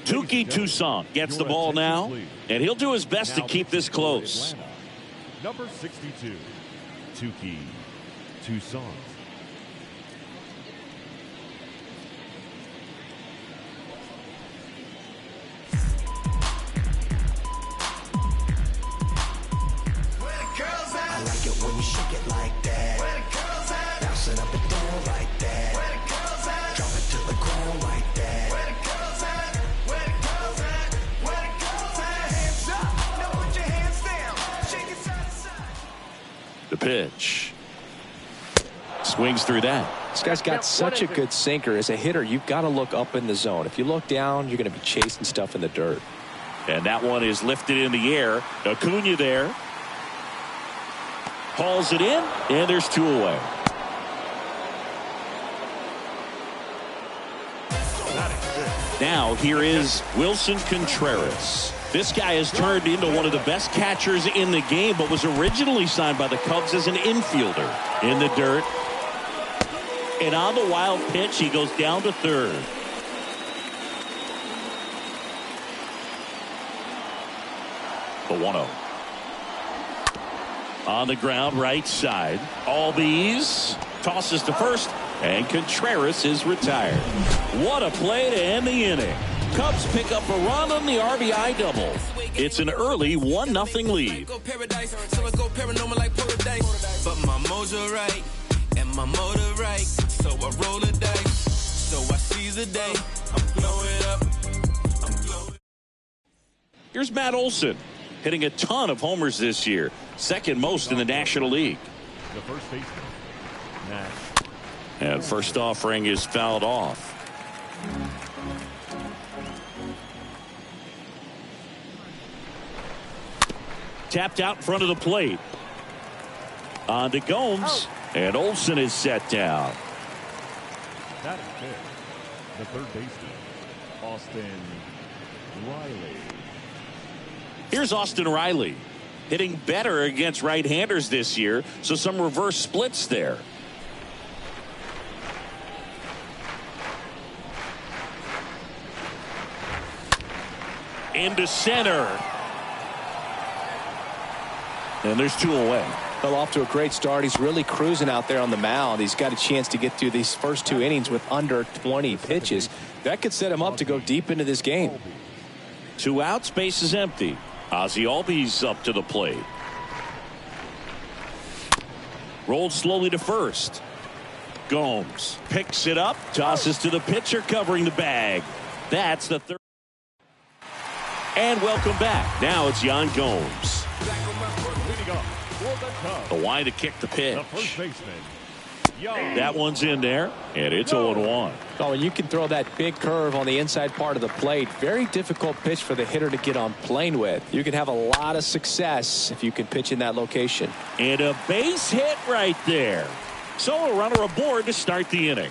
Touki Toussaint gets the ball now, and he'll do his best to keep this close. Number 62, Touki Toussaint. I like it when you shake it like that. Bounce it up and down like that. Drop it to the ground like that. Hands up, now put your hands down. Shake it side to side. The pitch. Swings through that. This guy's got such a good sinker. As a hitter, you've got to look up in the zone. If you look down, you're going to be chasing stuff in the dirt. And that one is lifted in the air. Acuna there. Hauls it in, and there's two away. Now here is Wilson Contreras. This guy has turned into one of the best catchers in the game, but was originally signed by the Cubs as an infielder. In the dirt. And on the wild pitch, he goes down to third. The 1-0. On the ground, right side. Albies tosses to first, and Contreras is retired. What a play to end the inning. Cubs pick up a run on the RBI double. It's an early 1-0 lead. But my mojo right and my motor right, so I roll the dice. So I seize the day. I'm blowing up. I'm blowing. Here's Matt Olson, hitting a ton of homers this year, second most in the National League. The first baseman, Matt. And first offering is fouled off. Tapped out in front of the plate. On to Gomes, and Olson is set down. That is good. The third baseman, Austin Riley. Here's Austin Riley, hitting better against right-handers this year, so some reverse splits there. Into center. And there's two away. Well, off to a great start. He's really cruising out there on the mound. He's got a chance to get through these first two innings with under 20 pitches. That could set him up to go deep into this game. 2 outs, base is empty. Ozzie Albies up to the plate. Rolled slowly to first. Gomes picks it up, tosses to the pitcher covering the bag. That's the third. And welcome back. Now it's Yan Gomes. Leading up for the Cubs, The line to kick the pitch. the first baseman, That one's in there, and it's 0-1. Oh, and you can throw that big curve on the inside part of the plate. Very difficult pitch for the hitter to get on plane with. You can have a lot of success if you can pitch in that location. And a base hit right there. So a runner aboard to start the inning.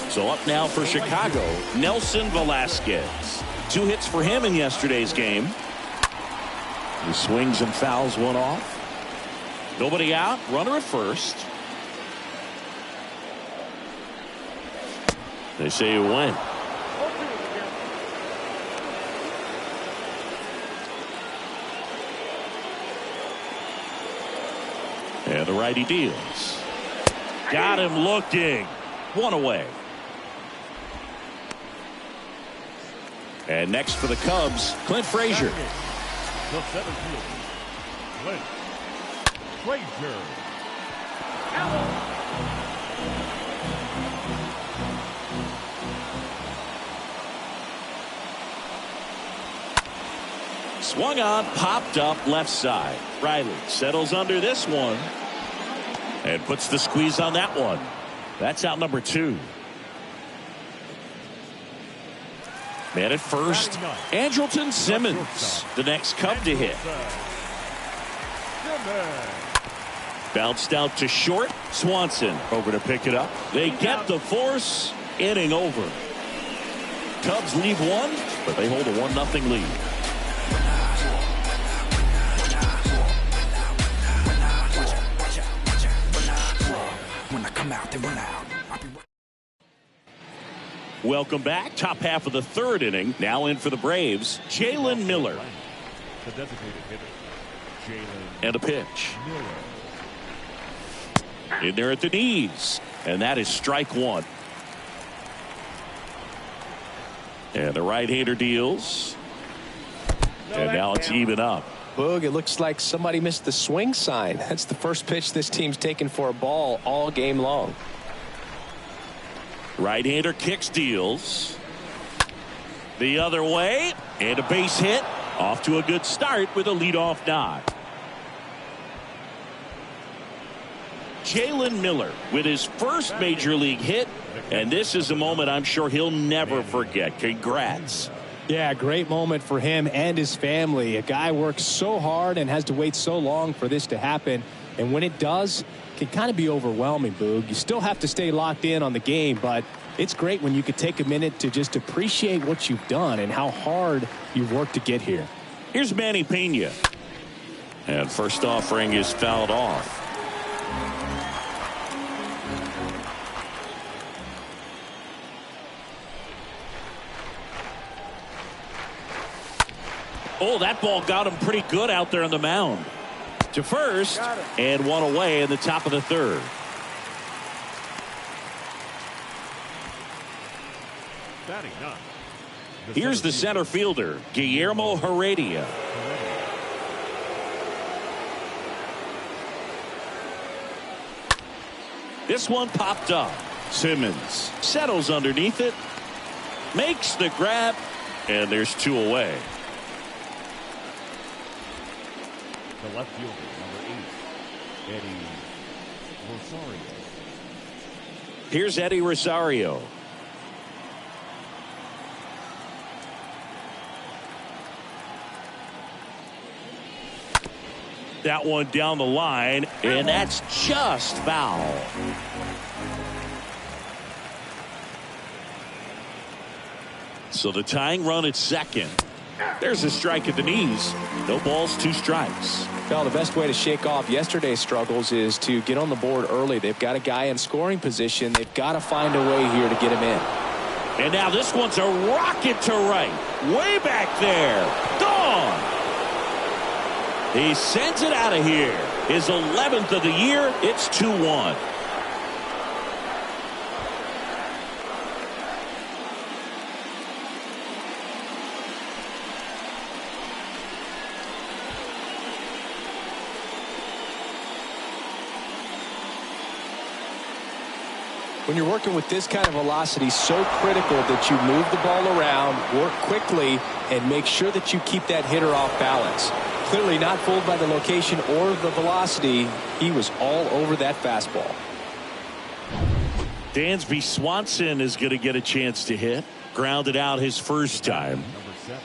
So up now for Chicago, Nelson Velasquez. 2 hits for him in yesterday's game. He swings and fouls one off. Nobody out, runner at first. They say you win. And the righty deals. Got him looking. One away. And next for the Cubs, Clint Frazier. The center fielder, Clint Frazier. Swung on, popped up left side. Riley settles under this one and puts the squeeze on that one. That's out number 2. Man at first, Andrelton Simmons, the next Cub to hit. Bounced out to short. Swanson over to pick it up. They get the force. Inning over. Cubs leave 1, but they hold a 1-0 lead. Welcome back. Top half of the 3rd inning. Now in for the Braves, Jalen Miller. The designated hitter, Jalen And a pitch. Miller. In there at the knees. And that is strike 1. And the right-hander deals. And now it's even up. Boog, it looks like somebody missed the swing sign. That's the first pitch this team's taken for a ball all game long. Right-hander kicks, deals. The other way. And a base hit. Off to a good start with a leadoff nod. Jalen Miller with his first major league hit. And this is a moment I'm sure he'll never forget. Congrats. Yeah, great moment for him and his family. A guy works so hard and has to wait so long for this to happen. And when it does, it can kind of be overwhelming, Boog. You still have to stay locked in on the game, but it's great when you could take a minute to just appreciate what you've done and how hard you've worked to get here. Here's Manny Pena. And first offering is fouled off. Oh, that ball got him pretty good out there on the mound. To first, and 1 away in the top of the 3rd. Batting 9. Here's the center fielder, Guillermo Heredia. This one popped up. Simmons settles underneath it, makes the grab, and there's 2 away. The left fielder, number 8, Eddie Rosario. Here's Eddie Rosario. That one down the line, and that's just foul. So the tying run at second. There's a strike at the knees. No balls, 2 strikes. Well, the best way to shake off yesterday's struggles is to get on the board early. They've got a guy in scoring position. They've got to find a way here to get him in. And now this one's a rocket to right. Way back there. Gone. He sends it out of here. His 11th of the year. It's 2-1. When you're working with this kind of velocity, so critical that you move the ball around, work quickly, and make sure that you keep that hitter off balance. Clearly not fooled by the location or the velocity. He was all over that fastball. Dansby Swanson is going to get a chance to hit. Grounded out his first time. Number 7,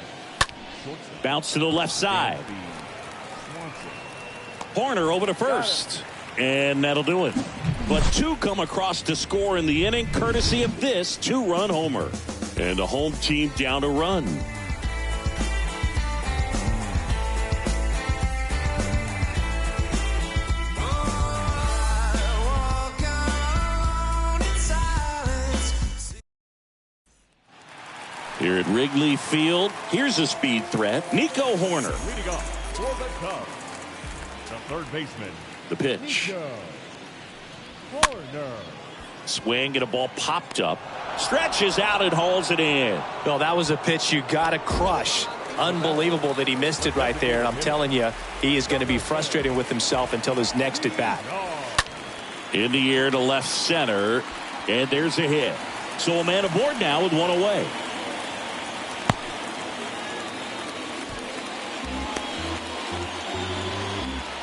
shortstop. Bounce to the left side. Swanson. Horner over to first. And that'll do it. But 2 come across to score in the inning, courtesy of this 2-run homer. And the home team down a run. Here at Wrigley Field, here's a speed threat, Nico Horner. Leading off for the Cubs, the third baseman, The pitch. Corner. Swing and a ball popped up. Stretches out and hauls it in. Well, that was a pitch you got to crush. Unbelievable that he missed it right there. And I'm telling you, he is going to be frustrated with himself until his next at bat. In the air to left center. And there's a hit. So a man aboard now with one away.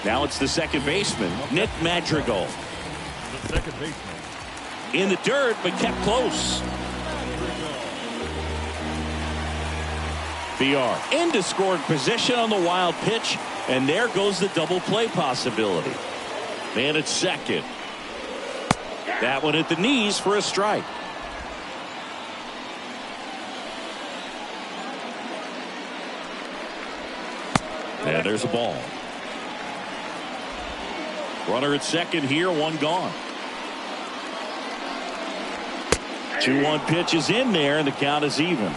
Now it's the second baseman, Nick Madrigal. The second baseman. In the dirt, but kept close. VR into scoring position on the wild pitch, and there goes the double play possibility. Man at second. That one at the knees for a strike. And there's a ball. Runner at second here, one gone. 2-1 pitch is in there, and the count is even.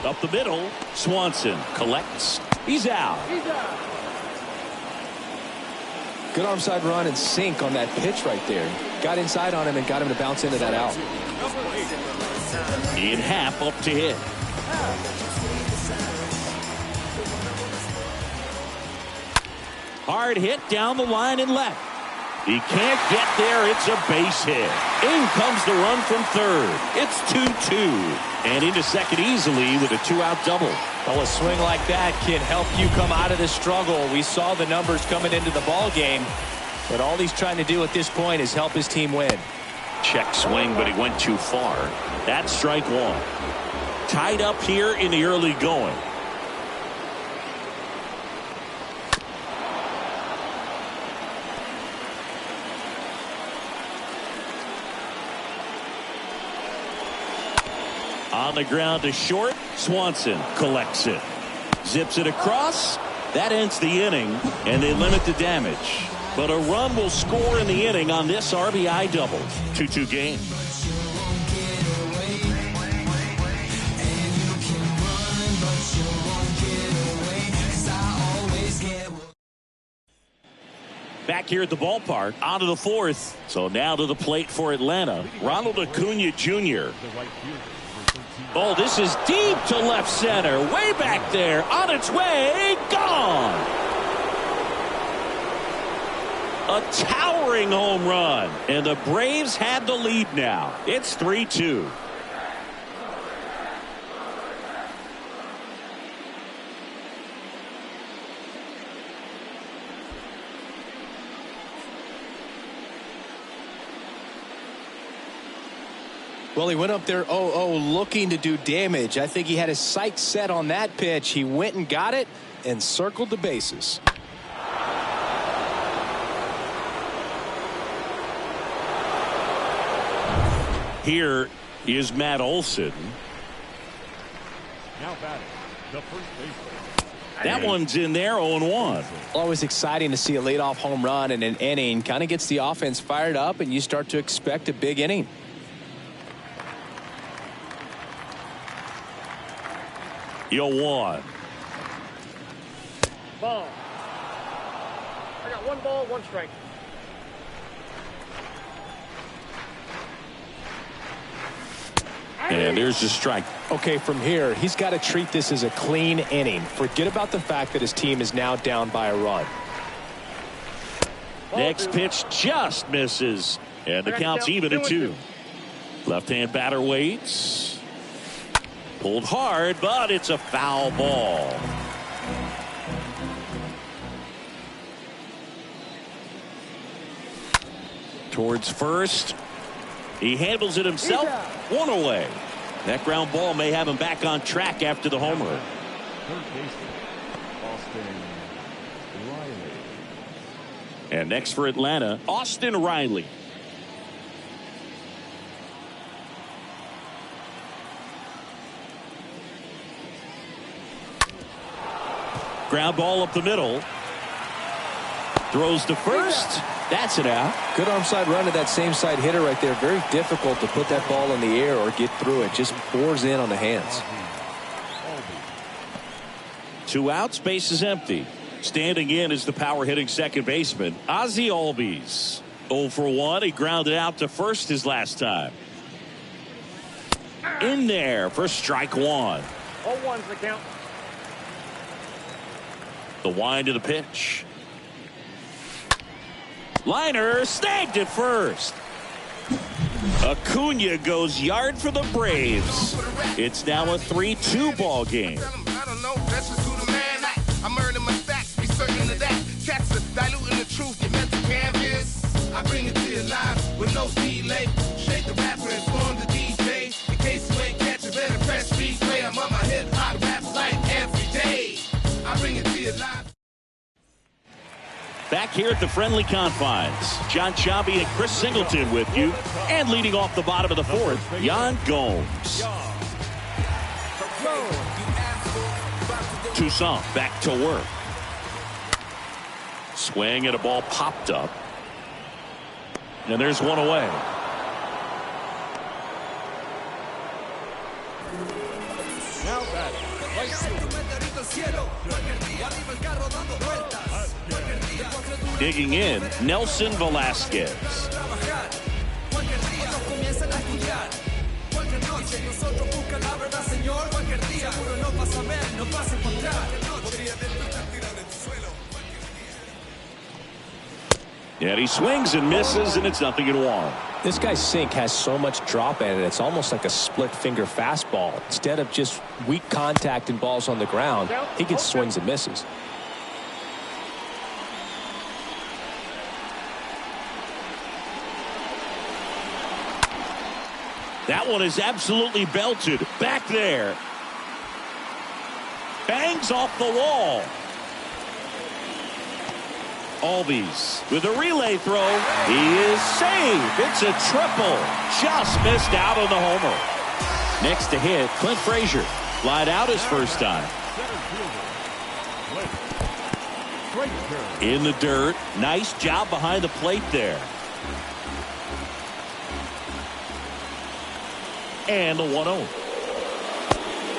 Up the middle, Swanson collects. He's out. Good arm side run and sink on that pitch right there. Got inside on him and got him to bounce into that out. In half up to hit. Hard hit down the line and left. He can't get there. It's a base hit. In comes the run from third. It's 2-2. And into second easily with a 2-out double. Well, a swing like that can help you come out of this struggle. We saw the numbers coming into the ball game, but all he's trying to do at this point is help his team win. Check swing, but he went too far. That's strike one. Tied up here in the early going. On the ground to short. Swanson collects it. Zips it across. That ends the inning, and they limit the damage. But a run will score in the inning on this RBI double. 2-2 game. Back here at the ballpark, on to the fourth. So now to the plate for Atlanta, Ronald Acuna Jr. Oh, this is deep to left center. Way back there. On its way. Gone. A towering home run. And the Braves had the lead now. It's 3-2. Well, he went up there 0-0 looking to do damage. I think he had his sights set on that pitch. He went and got it and circled the bases. Here is Matt Olson. Now batting, the first baseman. That one's in there, 0-1. Always exciting to see a leadoff home run in an inning. Kind of gets the offense fired up, and you start to expect a big inning. Yo, one. Ball. I got one ball, one strike. And there's the strike. Okay, from here, he's got to treat this as a clean inning. Forget about the fact that his team is now down by a run. Next pitch just misses. And the count's even at 2. Left-hand batter waits. Pulled hard, but it's a foul ball. Towards first. He handles it himself. One away. That ground ball may have him back on track after the homer. Third baseman, Austin Riley. And next for Atlanta, Austin Riley. Ground ball up the middle. Throws to first. That's an out. Good arm side run to that same side hitter right there. Very difficult to put that ball in the air or get through it. Just bores in on the hands. 2 outs, base is empty. Standing in is the power hitting second baseman, Ozzie Albies. 0 for 1. He grounded out to first his last time. In there for strike 1. All ones the count. The wind of the pitch. Liner snagged at first. Acuna goes yard for the Braves. It's now a 3-2 ball game. I don't know, that's just who the man at. I murder my facts, be certain of that. Cats are diluting the truth, you meant to canvas. I bring it to your live with no delay. Shake the rapper and form the DJ. In case you ain't catch it, better press replay. I'm on my hip hop rap like every day. I bring it to your live. Back here at the friendly confines, John Chabi and Chris Singleton with you. And leading off the bottom of the 4th, Yan Gomes. Toussaint back to work. Swing and a ball popped up. And there's one away. Now back. Digging in, Nelson Velasquez. And he swings and misses, and it's 0-1. This guy's sink has so much drop in it. It's almost like a split finger fastball. Instead of just weak contact and balls on the ground, he gets swings and misses. That one is absolutely belted. Back there. Bangs off the wall. Albies with a relay throw. He is safe. It's a triple. Just missed out on the homer. Next to hit, Clint Frazier. Flied out his first time. In the dirt. Nice job behind the plate there. And the 1-0.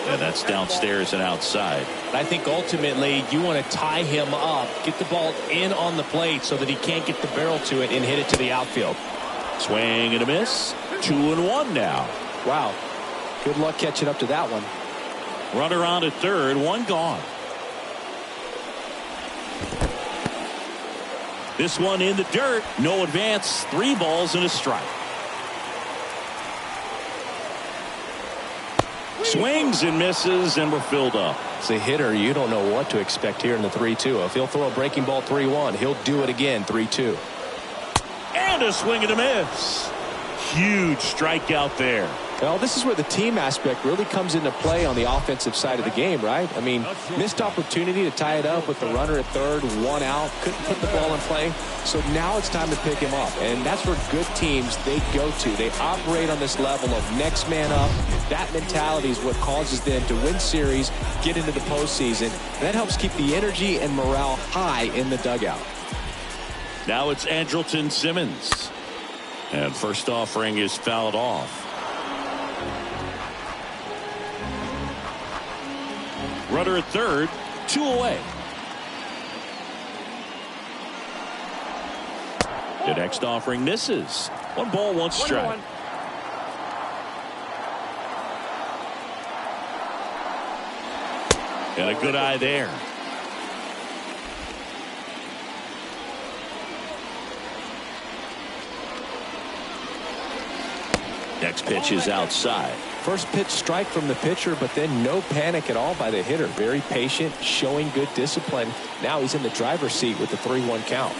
And that's downstairs and outside. I think ultimately you want to tie him up, get the ball in on the plate so that he can't get the barrel to it and hit it to the outfield. Swing and a miss. 2-1 now. Wow. Good luck catching up to that one. Runner on at third, 1 gone. This one in the dirt. No advance. 3 balls and a strike. Swings and misses, and we're filled up. As a hitter, you don't know what to expect here in the 3-2. If he'll throw a breaking ball 3-1, he'll do it again 3-2. And a swing and a miss. Huge strikeout there. Well, this is where the team aspect really comes into play on the offensive side of the game, right? I mean, missed opportunity to tie it up with the runner at third, 1 out, couldn't put the ball in play. So now it's time to pick him up. And that's where good teams, they go to. They operate on this level of next man up. That mentality is what causes them to win series, get into the postseason. And that helps keep the energy and morale high in the dugout. Now it's Andrelton Simmons. And first offering is fouled off. Runner at third, 2 away. The next offering misses. 1 ball, 1 strike. And a good eye there. Next pitch is outside. First pitch strike from the pitcher, but then no panic at all by the hitter. Very patient, showing good discipline. Now he's in the driver's seat with the 3-1 count.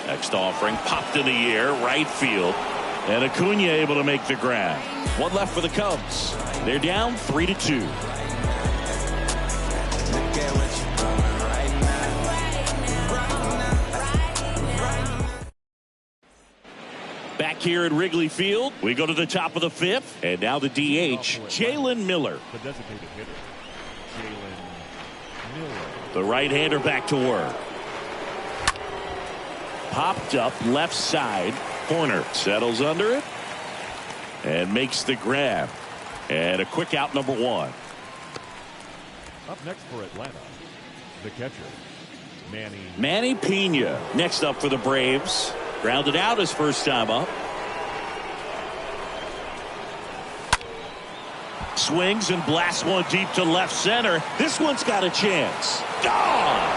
Next offering popped in the air, right field. And Acuna able to make the grab. 1 left for the Cubs. They're down 3-2. Back here at Wrigley Field, we go to the top of the fifth, and now the DH, Jalen Miller. The designated hitter, Jalen Miller. The right-hander back to work. Popped up left side. Horner settles under it and makes the grab. And a quick out, number one. Up next for Atlanta, the catcher, Manny Pena. Next up for the Braves. Grounded out his first time up. Swings and blasts one deep to left center. This one's got a chance. Gone!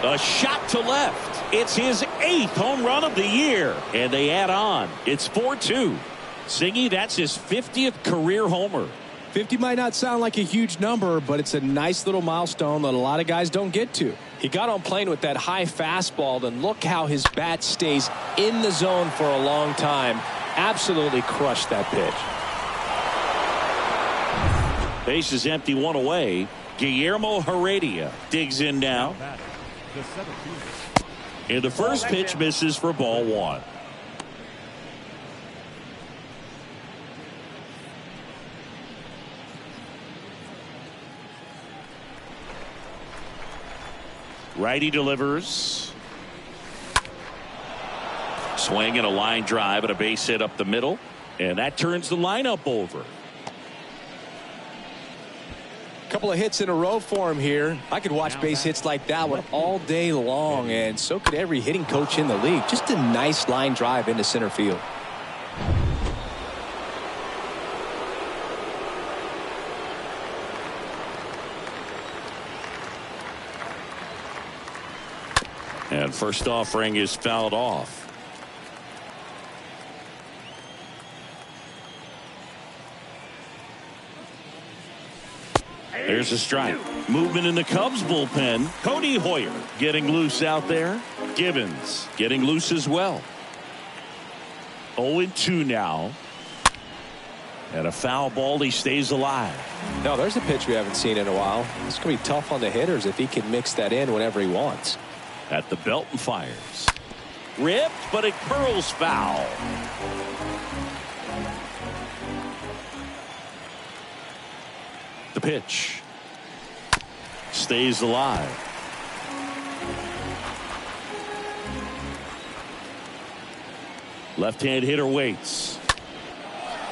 A shot to left. It's his 8th home run of the year. And they add on. It's 4-2. Singy, that's his 50th career homer. 50 might not sound like a huge number, but it's a nice little milestone that a lot of guys don't get to. He got on plane with that high fastball, and look how his bat stays in the zone for a long time. Absolutely crushed that pitch. Base is empty, one away. Guillermo Heredia digs in now. the center fielder. And the first pitch misses for ball one. Righty delivers. Swing and a line drive and a base hit up the middle. And that turns the lineup over. Couple of hits in a row for him here. I could watch base hits like that one all day long, and so could every hitting coach in the league. Just a nice line drive into center field. And first offering is fouled off. There's a strike. Movement in the Cubs bullpen. Cody Hoyer getting loose out there. Gibbons getting loose as well. 0-2 now. And a foul ball. He stays alive. No, there's a pitch we haven't seen in a while. It's going to be tough on the hitters if he can mix that in whenever he wants. At the belt and fires. Ripped, but it curls foul. The pitch. Stays alive. Left-hand hitter waits.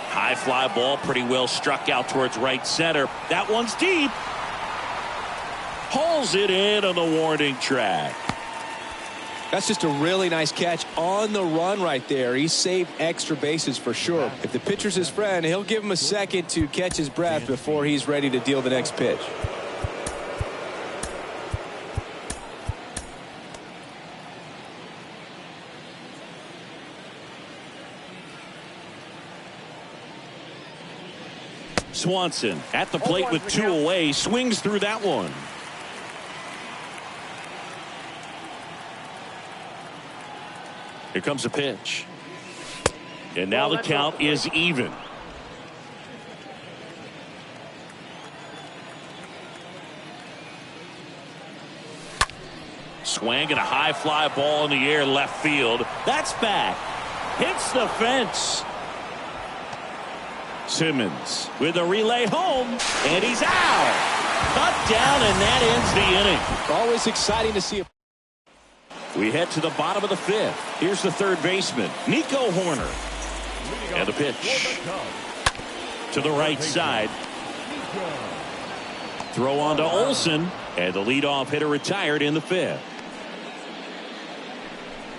High fly ball, pretty well struck out towards right center. That one's deep. Hauls it in on the warning track. That's just a really nice catch on the run right there. He saved extra bases for sure. If the pitcher's his friend, he'll give him a second to catch his breath before he's ready to deal the next pitch. Swanson at the plate with two away, swings through that one. Here comes a pitch. And now the count is even. Swing and a high fly ball in the air left field. That's back. Hits the fence. Simmons with a relay home, and he's out. Cut down, and that ends the inning. Always exciting to see. We head to the bottom of the fifth. Here's the third baseman, Nico Horner. And the pitch to the right side. Throw on to Olsen, and the leadoff hitter retired in the fifth.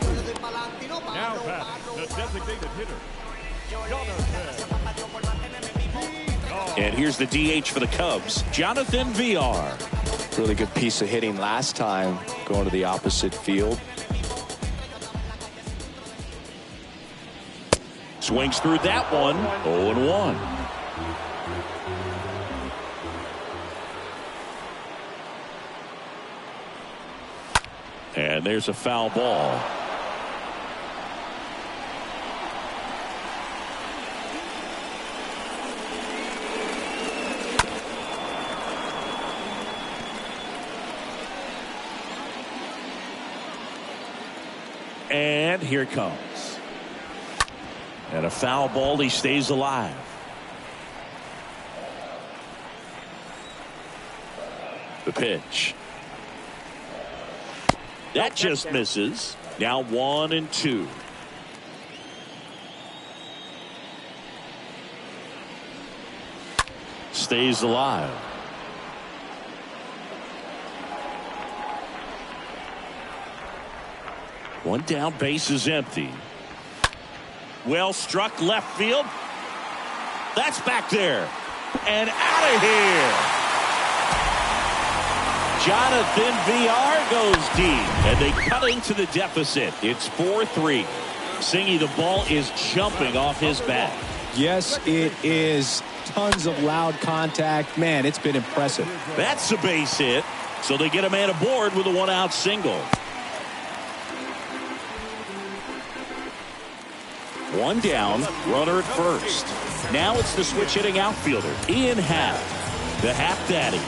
Now batting, the designated hitter, Jonathan. And here's the DH for the Cubs, Jonathan Villar. Really good piece of hitting last time, going to the opposite field. Swings through that one. 0-1. And there's a foul ball. And here it comes. And a foul ball. He stays alive. The pitch. That just misses. Now 1-2. Stays alive. One down, base is empty. Well struck left field. That's back there. And out of here. Jonathan VR goes deep. And they cut into the deficit. It's 4-3. Singy, the ball is jumping off his bat. Yes, it is. Tons of loud contact. Man, it's been impressive. That's a base hit. So they get a man aboard with a one-out single. One down, runner at first. Now it's the switch hitting outfielder, Ian Happ, the Happ Daddy.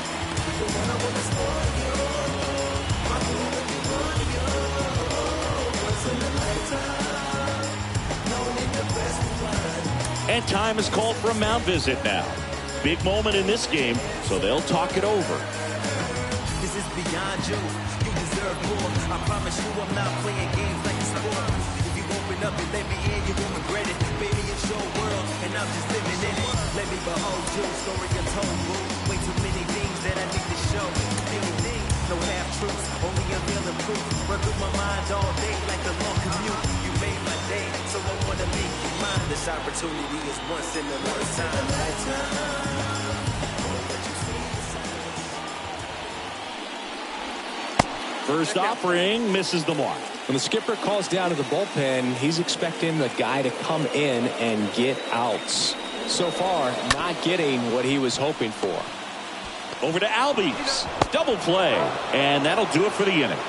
And time is called for a mound visit now. Big moment in this game, so they'll talk it over. This is beyond you. You deserve more. I promise you I'm not playing games like a sport. If you open up and let me in, you won't regret it. Baby, it's your world, and I'm just living in it. Let me behold you, story untold, boo. Way too many things that I need to show. Many things, no half truths, only a real and proof. Run through my mind all day like a long commute. You made my day, so I wanna make you mine. This opportunity is once in a lifetime. First offering misses the mark. When the skipper calls down to the bullpen, he's expecting the guy to come in and get outs. So far, not getting what he was hoping for. Over to Albies. Double play. And that'll do it for the inning.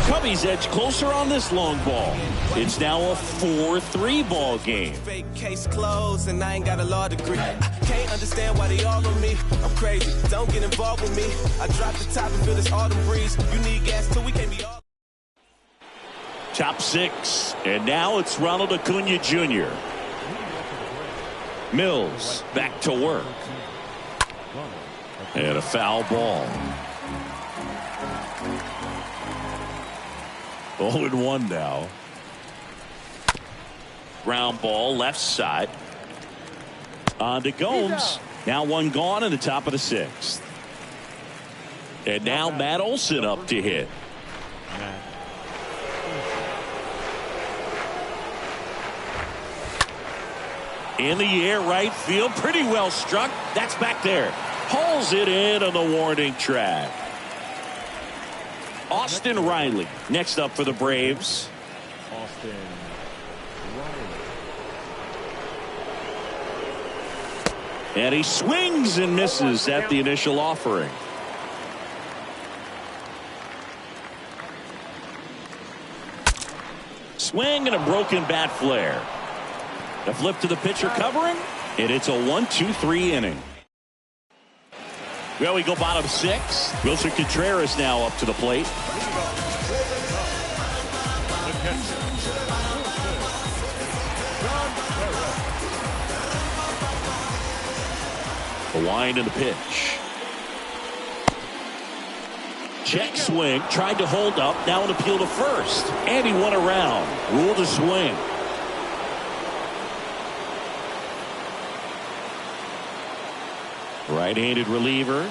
Cubbies edge closer on this long ball. It's now a 4-3 ball game. Fake case closed and I ain't got a law degree. I can't understand why they all on me. I'm crazy. Don't get involved with me. I drop the top and feel this autumn breeze. You need gas too. We can't be all. Top 6. And now it's Ronald Acuna Jr. Mills back to work. And a foul ball. 0-1 now. Ground ball left side. On to Gomes. Now one gone in the top of the 6th. And now Matt Olson up to hit. In the air, right field. Pretty well struck. That's back there. Hauls it in on the warning track. Austin Riley next up for the Braves. Austin Riley. And he swings and misses at the initial offering. Swing and a broken bat flare. The flip to the pitcher covering, and it's a 1-2-3 inning. Well, we go bottom 6. Wilson Contreras now up to the plate. The wind and the pitch. Check swing, tried to hold up, now an appeal to first. And he went around, ruled a swing. Right-handed reliever.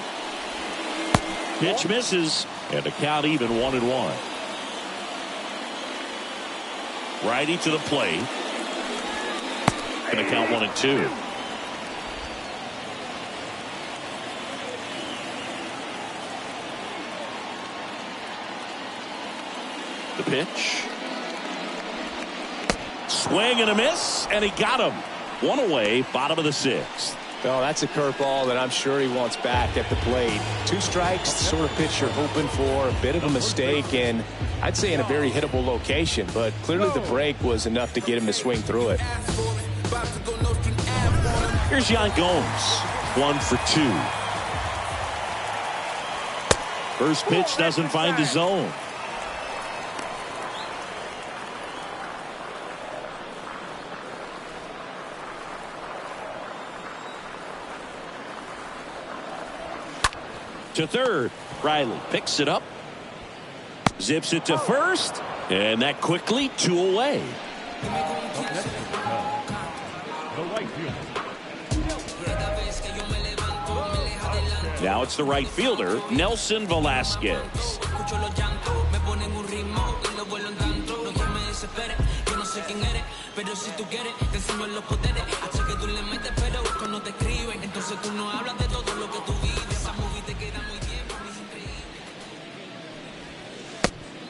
Pitch misses, and the count even 1-1. Righty to the plate. And the count 1-2. The pitch. Swing and a miss, and he got him. One away, bottom of the 6th. Oh, that's a curveball that I'm sure he wants back at the plate. 2 strikes, the sort of pitch you're hoping for. A bit of a mistake, and I'd say in a very hittable location. But clearly the break was enough to get him to swing through it. Here's Yan Gomes. 1 for 2. First pitch doesn't find the zone. to third. Riley picks it up. Zips it to first. And that quickly 2 away. Up next is the Cubs. The right fielder. Now it's the right fielder, Nelson Velasquez.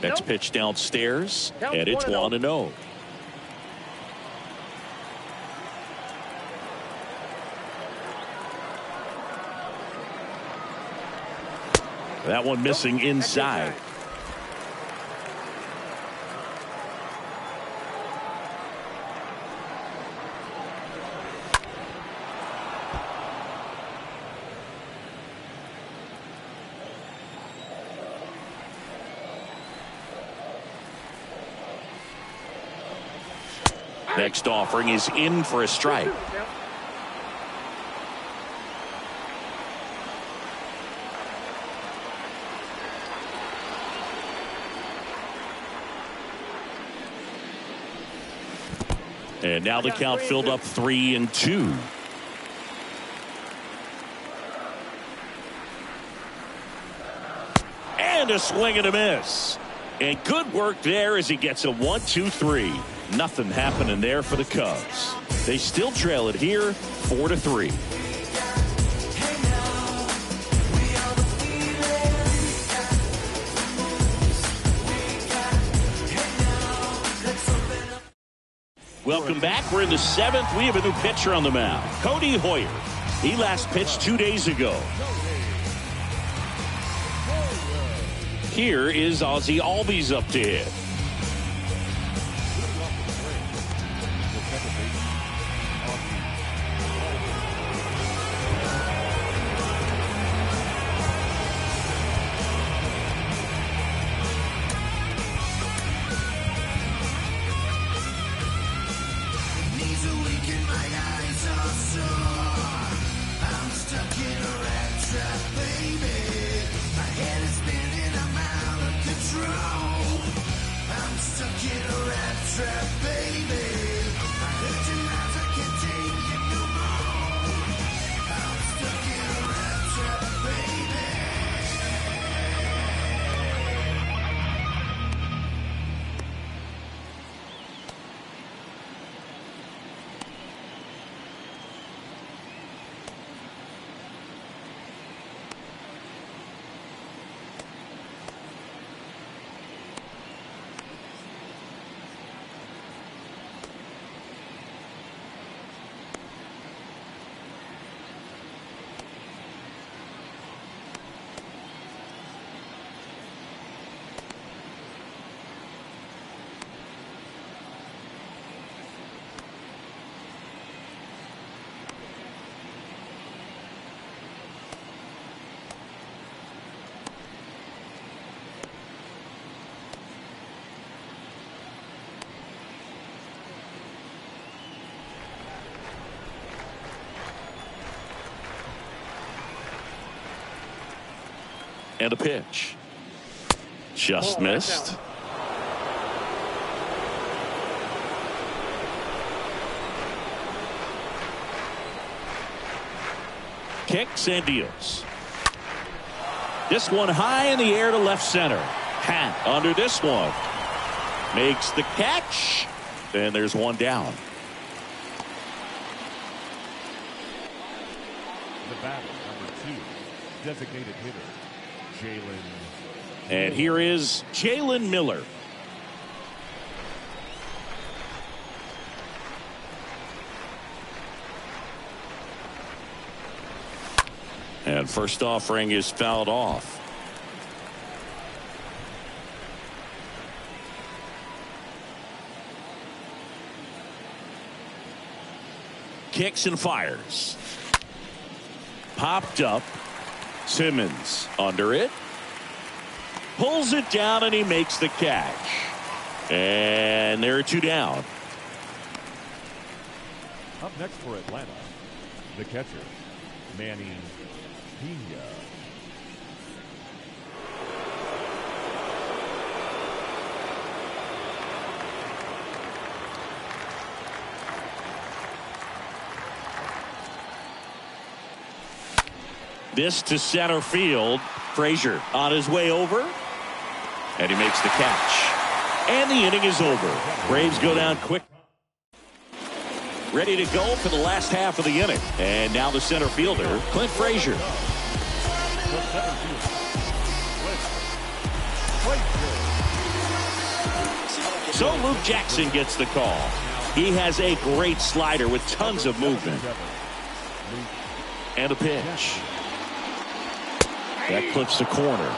Next pitch downstairs, and it's 1-0. That one missing inside. Next offering is in for a strike. And now the count filled up 3-2. And a swing and a miss. And good work there as he gets a 1-2-3. Nothing happening there for the Cubs. They still trail it here 4-3. Welcome back. We're in the 7th. We have a new pitcher on the mound, Cody Hoyer. He last pitched 2 days ago. Here is Ozzie Albies up to hit. And a pitch. Just missed. Kicks and deals. This one high in the air to left center. Hat under this one. Makes the catch. And there's one down. The batter, number 2, designated hitter, Jalen. And here is Jalen Miller. And first offering is fouled off. Kicks and fires. Popped up. Simmons under it. Pulls it down and he makes the catch. And there are 2 down. Up next for Atlanta, the catcher, Manny Pena. This to center field. Frazier on his way over. And he makes the catch. And the inning is over. Braves go down quick. Ready to go for the last half of the inning. And now the center fielder, Clint Frazier. So Luke Jackson gets the call. He has a great slider with tons of movement. And a pitch. That clips the corner.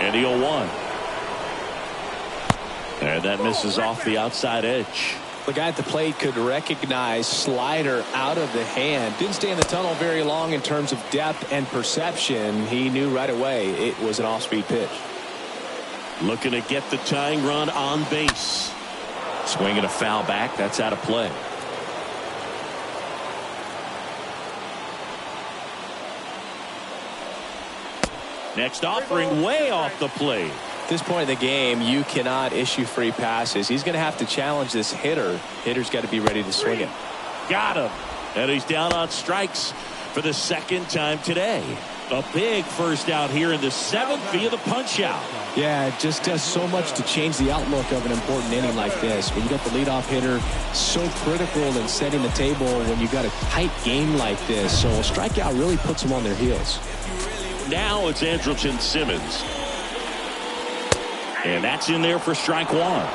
And the 0-1. And that misses off the outside edge. The guy at the plate could recognize slider out of the hand. Didn't stay in the tunnel very long in terms of depth and perception. He knew right away it was an off-speed pitch. Looking to get the tying run on base. Swinging a foul back. That's out of play. Next offering way off the plate. At this point in the game, you cannot issue free passes. He's going to have to challenge this hitter. Hitter's got to be ready to swing it. Got him. And he's down on strikes for the second time today. A big first out here in the 7th via the punch out. Yeah, it just does so much to change the outlook of an important inning like this. When you got the leadoff hitter, so critical in setting the table when you got a tight game like this. So a strikeout really puts them on their heels. Now it's Andrelton Simmons. And that's in there for strike one.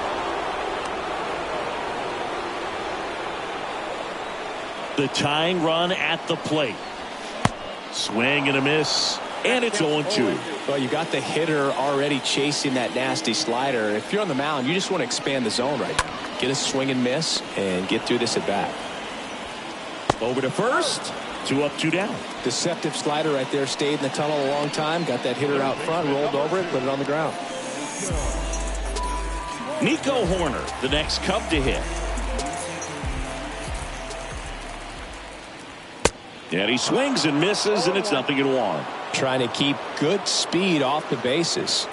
The tying run at the plate. Swing and a miss. And it's 0-2. Well, you got the hitter already chasing that nasty slider. If you're on the mound, you just want to expand the zone right now. Get a swing and miss and get through this at bat. Over to first. 2 up, 2 down. Deceptive slider right there. Stayed in the tunnel a long time. Got that hitter out front. Rolled over it. Put it on the ground. Nico Hoerner, the next Cub to hit. And he swings and misses, and it's 0-1. Trying to keep good speed off the bases.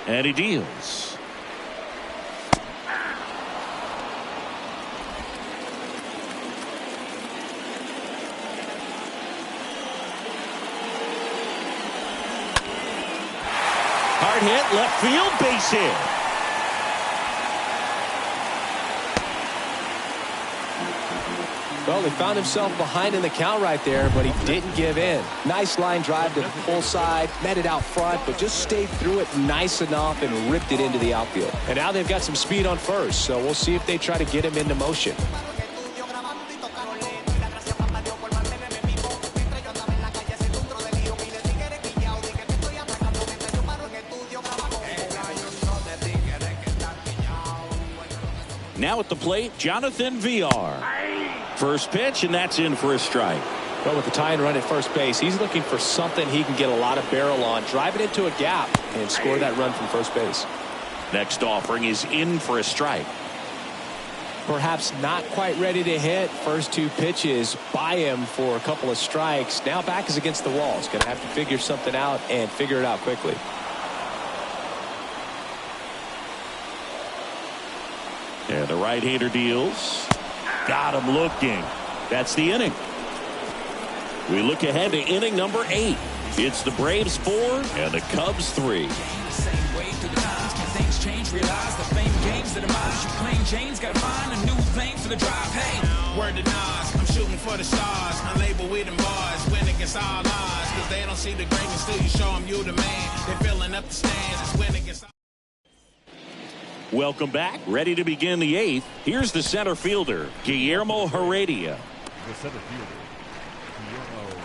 And he deals. Hard hit, left field, base hit. Well, he found himself behind in the count right there, but he didn't give in. Nice line drive to the pull side, met it out front, but just stayed through it nice enough and ripped it into the outfield. And now they've got some speed on first, so we'll see if they try to get him into motion. Now at the plate, Jonathan Villar. First pitch, and that's in for a strike. Well, with the tying run at first base, he's looking for something he can get a lot of barrel on, drive it into a gap, and score that run from first base. Next offering is in for a strike. Perhaps not quite ready to hit. First 2 pitches by him for a couple of strikes. Now back is against the wall. He's going to have to figure something out and figure it out quickly. And the right-hander deals. Got him looking. That's the inning. We look ahead to inning number 8. It's the Braves 4 and the Cubs 3. Things change, realize the fame games that are mine. You plain Jane's got to find a new thing for the drive. Hey, word to Nas, I'm shooting for the stars. My label with them bars, win against all odds. Cause they don't see the greatness till you show them you the man. They're filling up the stands, it's win against all. Welcome back. Ready to begin the 8th. Here's the center fielder, Guillermo Heredia. The center fielder, Guillermo Heredia.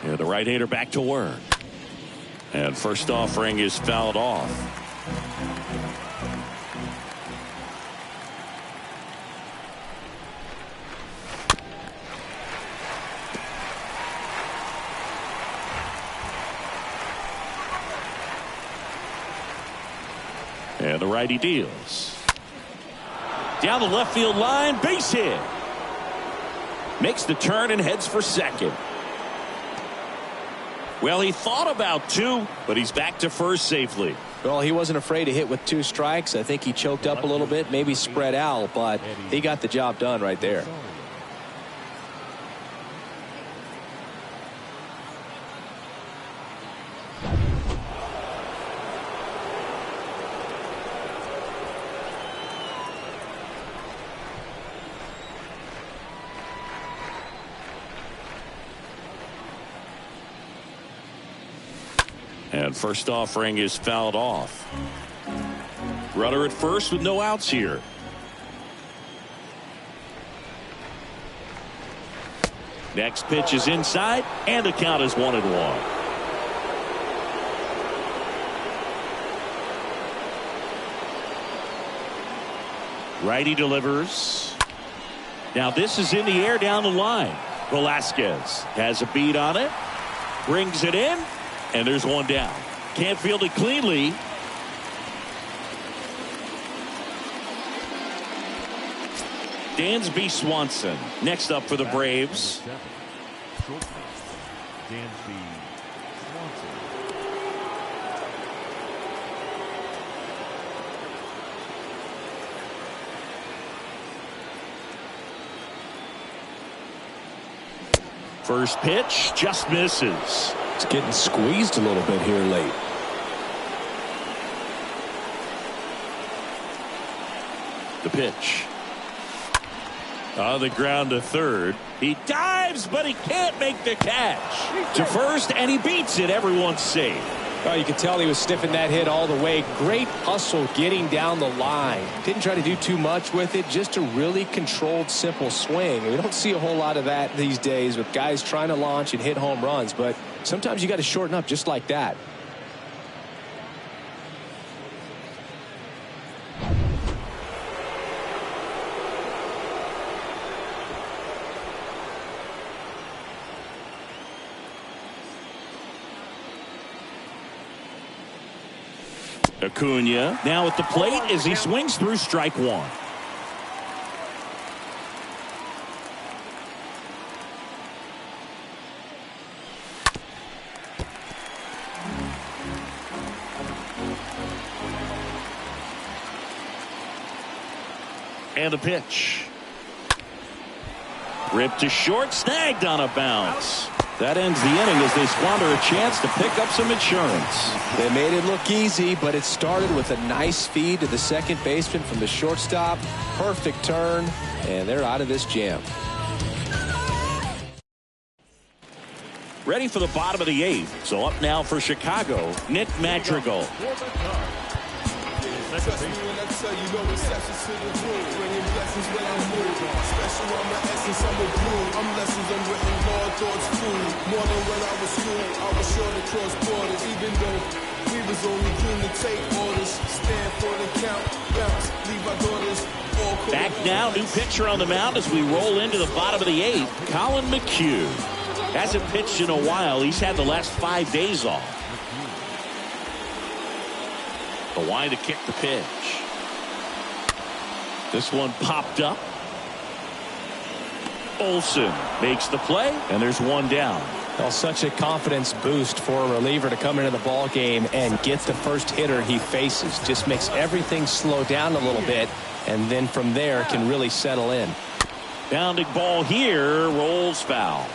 Yeah, the right-hander back to work. And first offering is fouled off. And the righty deals. Down the left field line, base hit. Makes the turn and heads for second. Well, he thought about two, but he's back to first safely. Well, he wasn't afraid to hit with 2 strikes. I think he choked up a little bit, maybe spread out, but he got the job done right there. And first offering is fouled off. Runner at first with no outs here. Next pitch is inside, and the count is 1-1. Righty delivers. Now this is in the air down the line. Velasquez has a beat on it. Brings it in. And there's one down. Can't field it cleanly. Dansby Swanson next up for the Braves. Dansby Swanson. First pitch just misses. It's getting squeezed a little bit here late. The pitch. On the ground to third. He dives, but he can't make the catch. To first, and he beats it. Everyone's safe. Oh, you could tell he was sniffing that hit all the way. Great hustle getting down the line. Didn't try to do too much with it. Just a really controlled, simple swing. We don't see a whole lot of that these days with guys trying to launch and hit home runs. But sometimes you got to shorten up just like that. Acuna now at the plate as he swings through strike one. And the pitch. Ripped to short, snagged on a bounce. That ends the inning as they squander a chance to pick up some insurance. They made it look easy, but it started with a nice feed to the second baseman from the shortstop. Perfect turn, and they're out of this jam. Ready for the bottom of the eighth. So up now for Chicago, Nick Madrigal. Trust me when I tell you, no exceptions to the rule. Bringing blessings when I move. Special, I'm the essence, I'm a blue. I'm lessons, I'm written hard thoughts too. More than when I was school, I was sure to cross borders. Even though we was only keen to take orders. Stand for the count, bounce, leave our daughters. Back now, new pitcher on the mound as we roll into the bottom of the eighth. Colin McHugh. Hasn't pitched in a while. He's had the last 5 days off. Why to kick the pitch. This one popped up. Olsen makes the play, and there's one down. Well, such a confidence boost for a reliever to come into the ball game and get the first hitter he faces. Just makes everything slow down a little bit, and then from there can really settle in. Bounding ball here, rolls foul.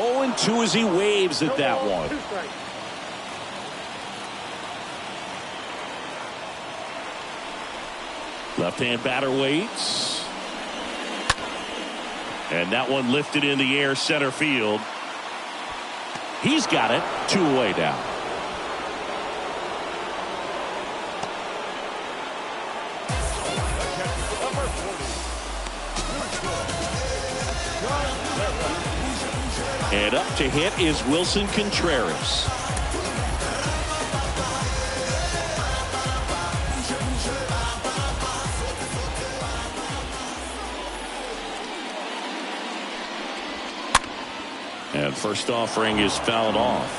Oh, and 2 as he waves at that one. Left-hand batter waits. And that one lifted in the air center field. He's got it. 2 away down. And up to hit is Wilson Contreras. And first offering is fouled off.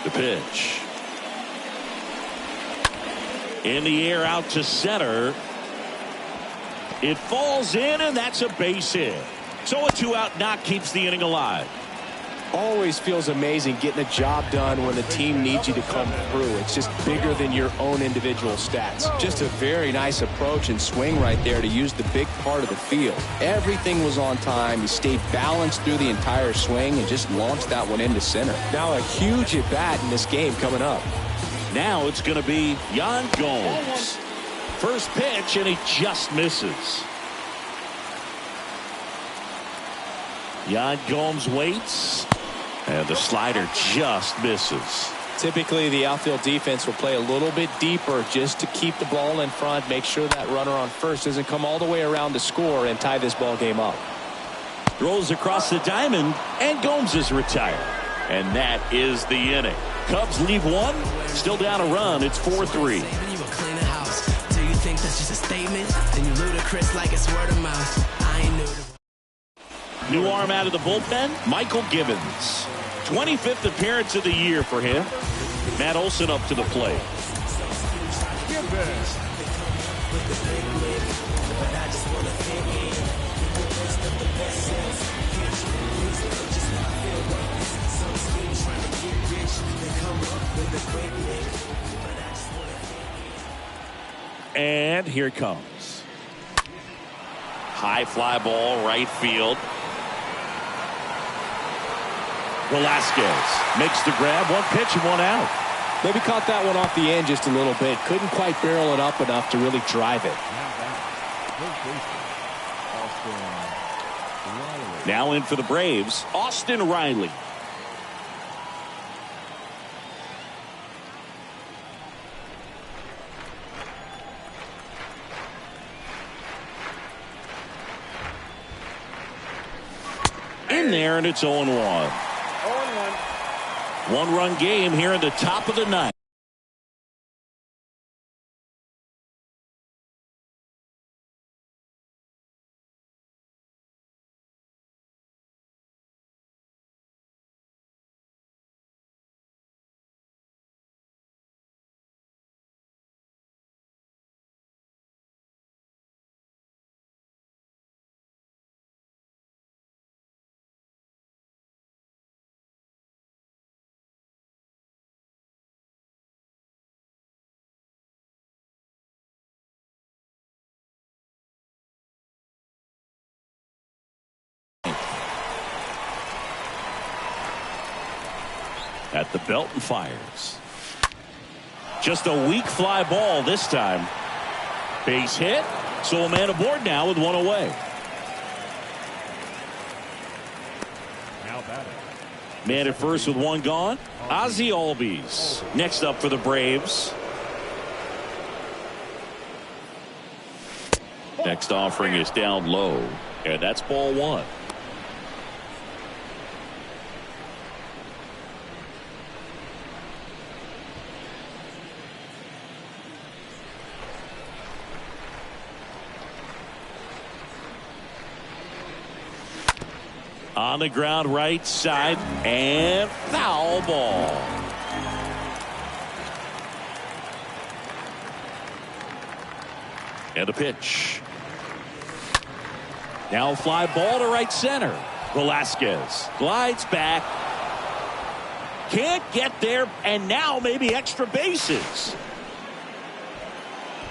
The pitch. In the air out to center. It falls in, and that's a base hit. So a 2-out knock keeps the inning alive. Always feels amazing getting a job done when the team needs you to come through. It's just bigger than your own individual stats. Just a very nice approach and swing right there to use the big part of the field. Everything was on time. He stayed balanced through the entire swing and just launched that one into center. Now a huge at-bat in this game coming up. Now it's going to be Yan Gomes. First pitch, and he just misses. Yan Gomes waits, and the slider just misses. Typically, the outfield defense will play a little bit deeper just to keep the ball in front, make sure that runner on first doesn't come all the way around to score and tie this ball game up. Throws across the diamond, and Gomes is retired. And that is the inning. Cubs leave one, still down a run. It's 4-3. Think that's just a statement, then you ludicrous like it's word of mouth. I ain't new. New arm out of the bullpen, Michael Givens. 25th appearance of the year for him. Matt Olson up to the plate. And here it comes. High fly ball, right field. Velasquez makes the grab. One pitch and one out. Maybe caught that one off the end just a little bit. Couldn't quite barrel it up enough to really drive it. Now in for the Braves, Austin Riley. In there, and it's 0-1. 0-1. One-run game here in the top of the ninth. At the belt and fires. Just a weak fly ball this time. Base hit. So a man aboard now with one away. Now batting. Man at first with one gone. Ozzie Albies next up for the Braves. Next offering is down low, and that's ball one. On the ground right side, and foul ball. And a pitch. Now a fly ball to right center. Velasquez glides back. Can't get there, and now maybe extra bases.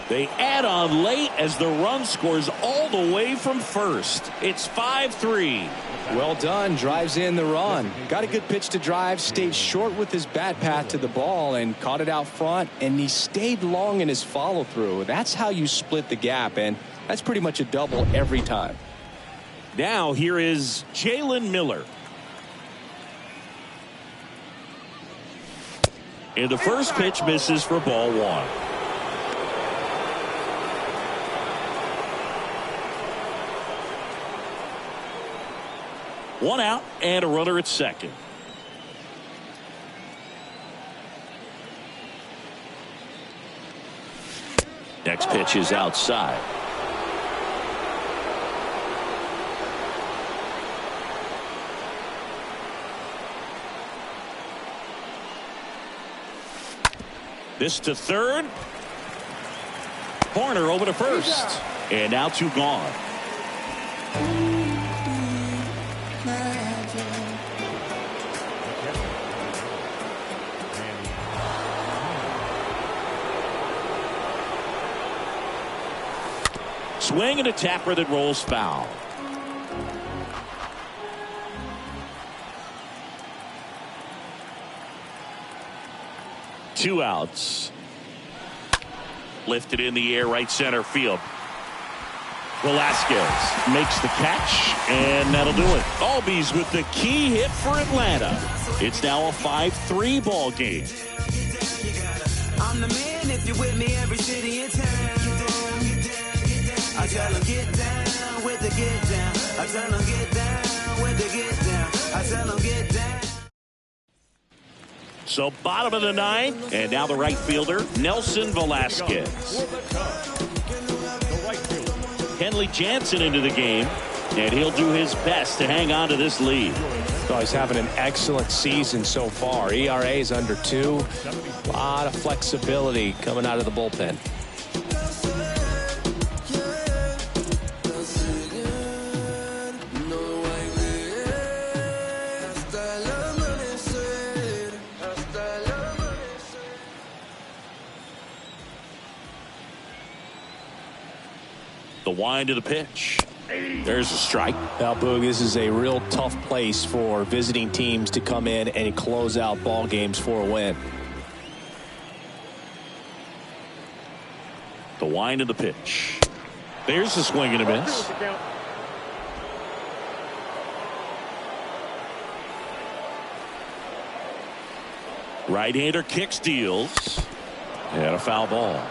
They add on late as the run scores all the way from first. It's 5-3. Well done. Drives in the run. Got a good pitch to drive. Stayed short with his bat path to the ball and caught it out front. And he stayed long in his follow through. That's how you split the gap. And that's pretty much a double every time. Now here is Jalen Miller. And the first pitch misses for ball one. One out and a runner at second. Next pitch is outside. This to third. Horner over to first. And now 2 gone. Swing and a tapper that rolls foul. Two outs. Lifted in the air, right center field. Velasquez makes the catch, and that'll do it. Albies with the key hit for Atlanta. It's now a 5-3 ball game. I'm the man if you're with me, every city in town. I tell them get down with the get down. I tell them get down with the get down. I tell them get down. So bottom of the 9th, and now the right fielder, Nelson Velasquez. Kenley Jansen into the game, and he'll do his best to hang on to this lead. So he's having an excellent season so far. ERA is under 2. A lot of flexibility coming out of the bullpen. The wind of the pitch. There's a strike. Now, Boog, this is a real tough place for visiting teams to come in and close out ball games for a win. The wind of the pitch. There's the swing and a miss. Right-hander kicks, deals, and a foul ball.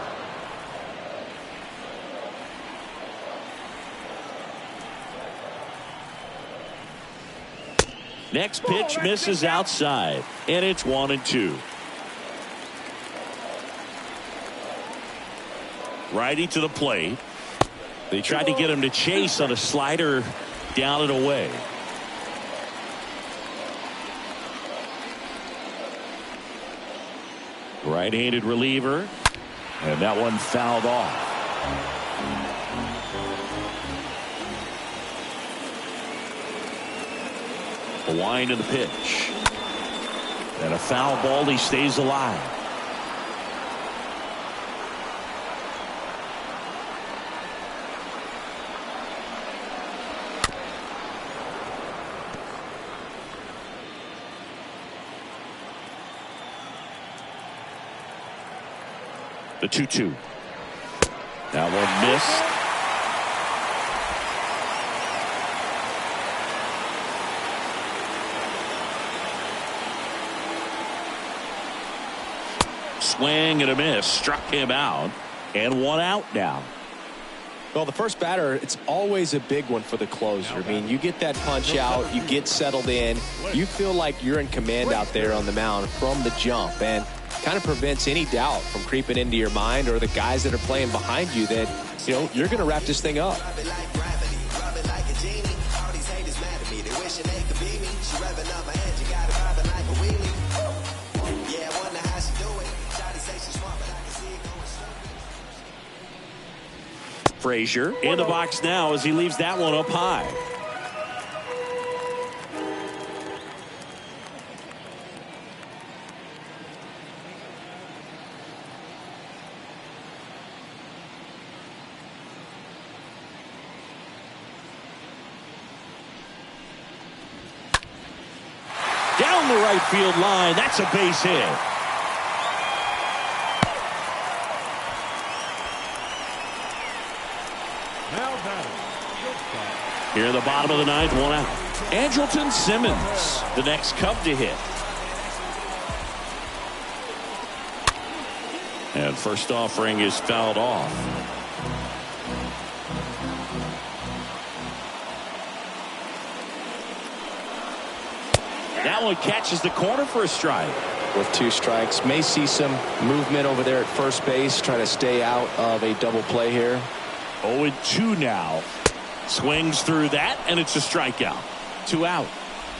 Next pitch misses outside, and it's 1-2. Righty to the plate. They tried to get him to chase on a slider down and away. Right-handed reliever, and that one fouled off. The wind of the pitch. And a foul ball. He stays alive. The 2-2. That one missed. Swing and a miss, struck him out, and 1 out now. Well, the first batter, it's always a big one for the closer. I mean, you get that punch out, you get settled in, you feel like you're in command out there on the mound from the jump, and kind of prevents any doubt from creeping into your mind or the guys that are playing behind you that, you know, you're going to wrap this thing up. Frazier in the box now as he leaves that one up high. Down the right field line. That's a base hit. Here in the bottom of the 9th, 1 out. Andrelton Simmons, the next Cub to hit. And first offering is fouled off. That one catches the corner for a strike. With 2 strikes, may see some movement over there at first base, try to stay out of a double play here. 0-2 now. Swings through that, and it's a strikeout. 2 out.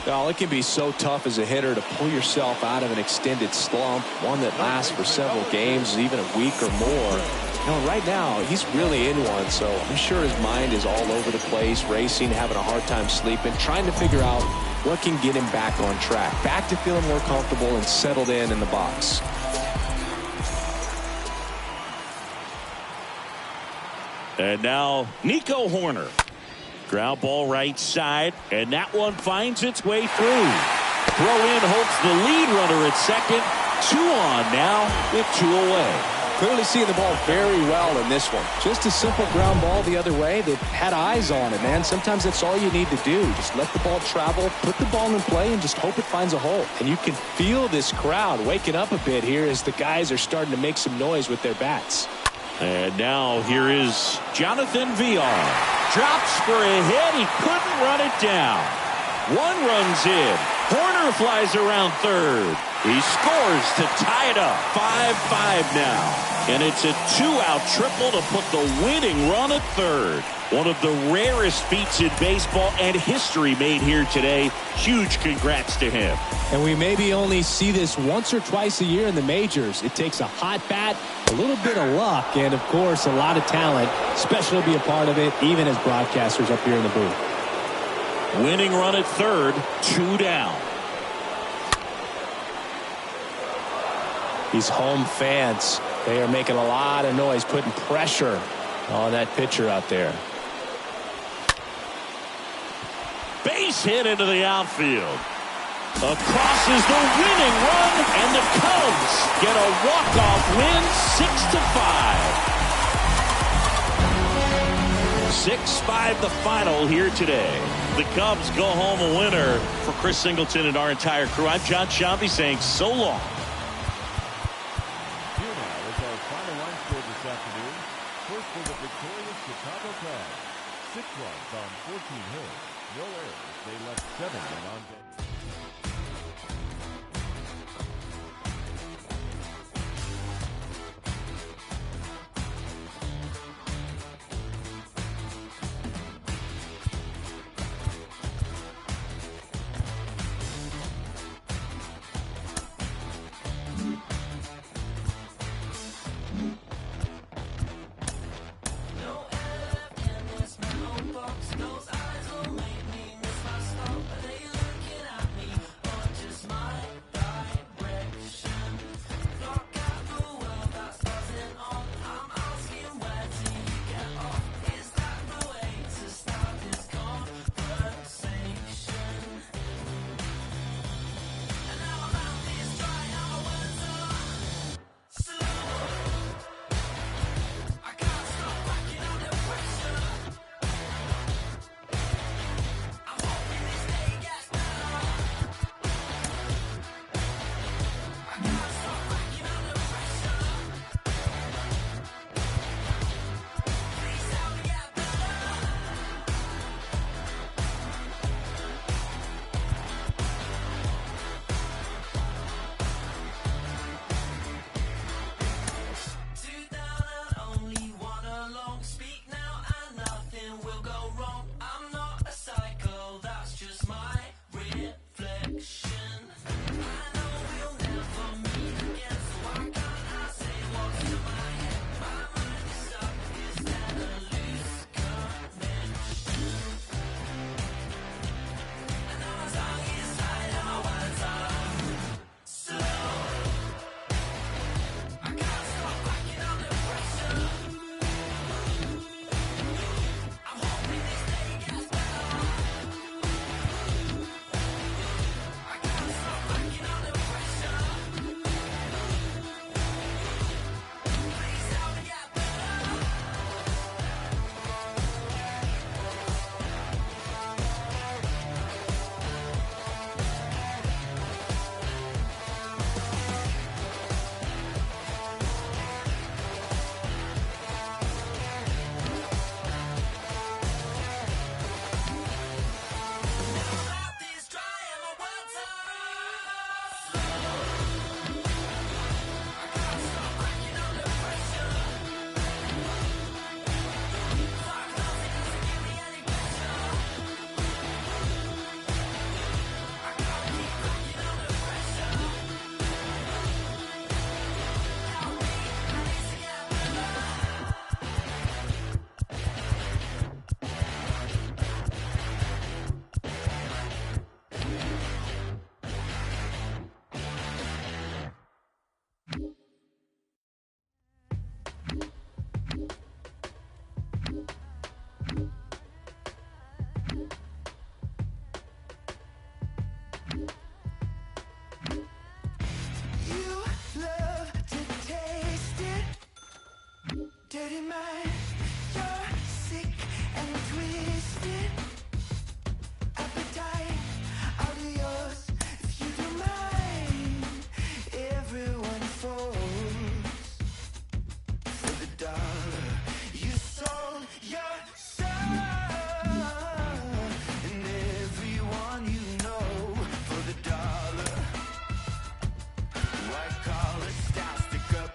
Well, it can be so tough as a hitter to pull yourself out of an extended slump, one that lasts for several games, even a week or more. Right now, he's really in one, so I'm sure his mind is all over the place, racing, having a hard time sleeping, trying to figure out what can get him back on track, back to feeling more comfortable and settled in the box. And now Nico Hoerner. Ground ball right side, and that one finds its way through. Throw in hopes the lead runner at second. 2 on now with 2 away. Clearly seeing the ball very well in this one. Just a simple ground ball the other way that had eyes on it, man. Sometimes that's all you need to do. Just let the ball travel, put the ball in play, and just hope it finds a hole. And you can feel this crowd waking up a bit here as the guys are starting to make some noise with their bats. And now here is Jonathan Villar. Drops for a hit. He couldn't run it down. 1 runs in. Hoerner flies around third. He scores to tie it up. 5-5 now. And it's a 2-out triple to put the winning run at third. One of the rarest feats in baseball and history made here today. Huge congrats to him. And we maybe only see this once or twice a year in the majors. It takes a hot bat, a little bit of luck, and of course a lot of talent. Special to be a part of it, even as broadcasters up here in the booth. Winning run at third, 2 down. These home fans, they are making a lot of noise, putting pressure on that pitcher out there. Base hit into the outfield. Across is the winning run, and the Cubs get a walk-off win, 6-5. 6-5 the final here today. The Cubs go home a winner. For Chris Singleton and our entire crew, I'm John Sciambi saying so long. Here now is our final line score this afternoon. First for the victorious Chicago Cubs. 6 runs on 14 hits. No errors. They left 7 men on base. dirty mind. You're sick and twisted. Appetite, I'll do yours if you do mine. Everyone falls for the dollar. You sold your soul, and everyone you know for the dollar. White collar style, stick up.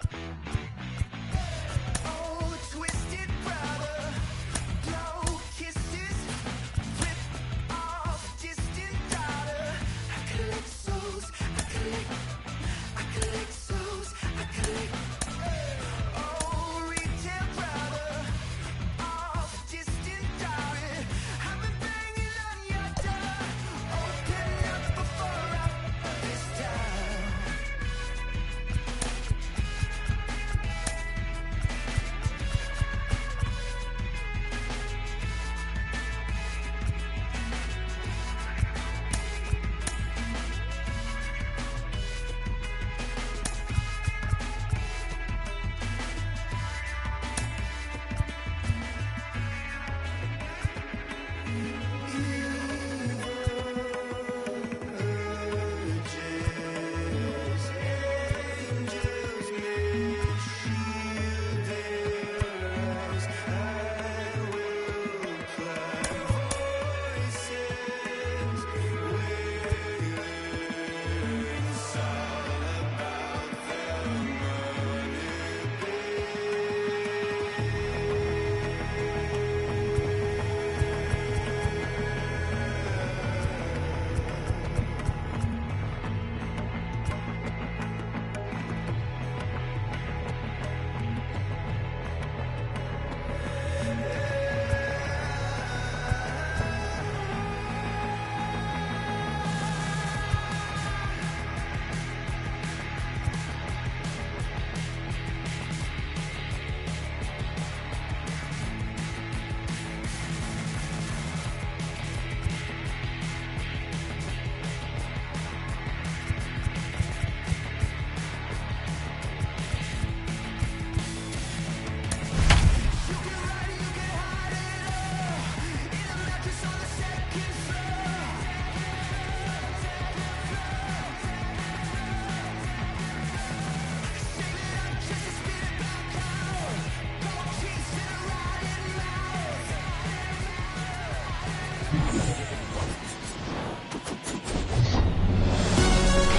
Oh, twisted brother, blow kisses, rip off distant daughter. I collect souls, I collect souls, I collect. Oh, retail brother, off distant daughter. I've been banging on your door. Open up before this time.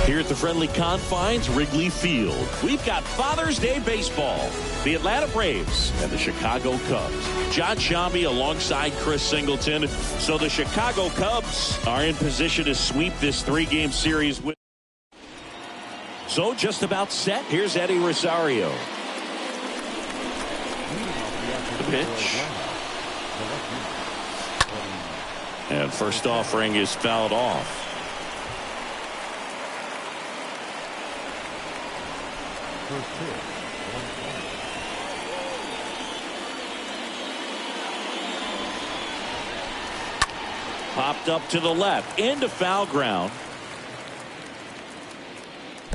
Here at the friendly confines, Wrigley Field, we've got Father's Day baseball. The Atlanta Braves and the Chicago Cubs. John Sciambi alongside Chris Singleton. So the Chicago Cubs are in position to sweep this three-game series. So just about set. Here's Eddie Rosario. The pitch. And first offering is fouled off. Popped up to the left into foul ground.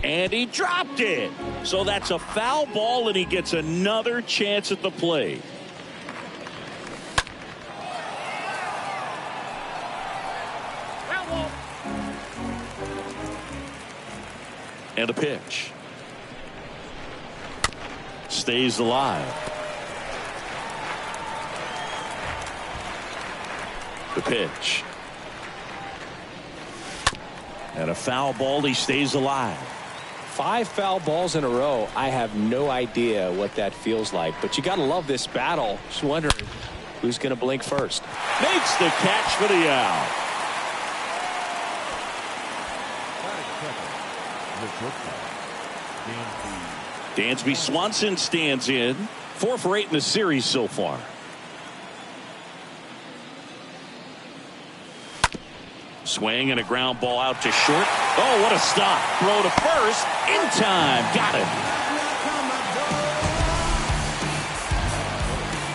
And he dropped it. So that's a foul ball, and he gets another chance at the plate. And a pitch. Stays alive. The pitch. And a foul ball. He stays alive. 5 foul balls in a row. I have no idea what that feels like, but you got to love this battle. Just wondering who's going to blink first. Makes the catch for the out. Dansby Swanson stands in. 4 for 8 in the series so far. Swing and a ground ball out to short. Oh, what a stop. Throw to first. In time. Got it.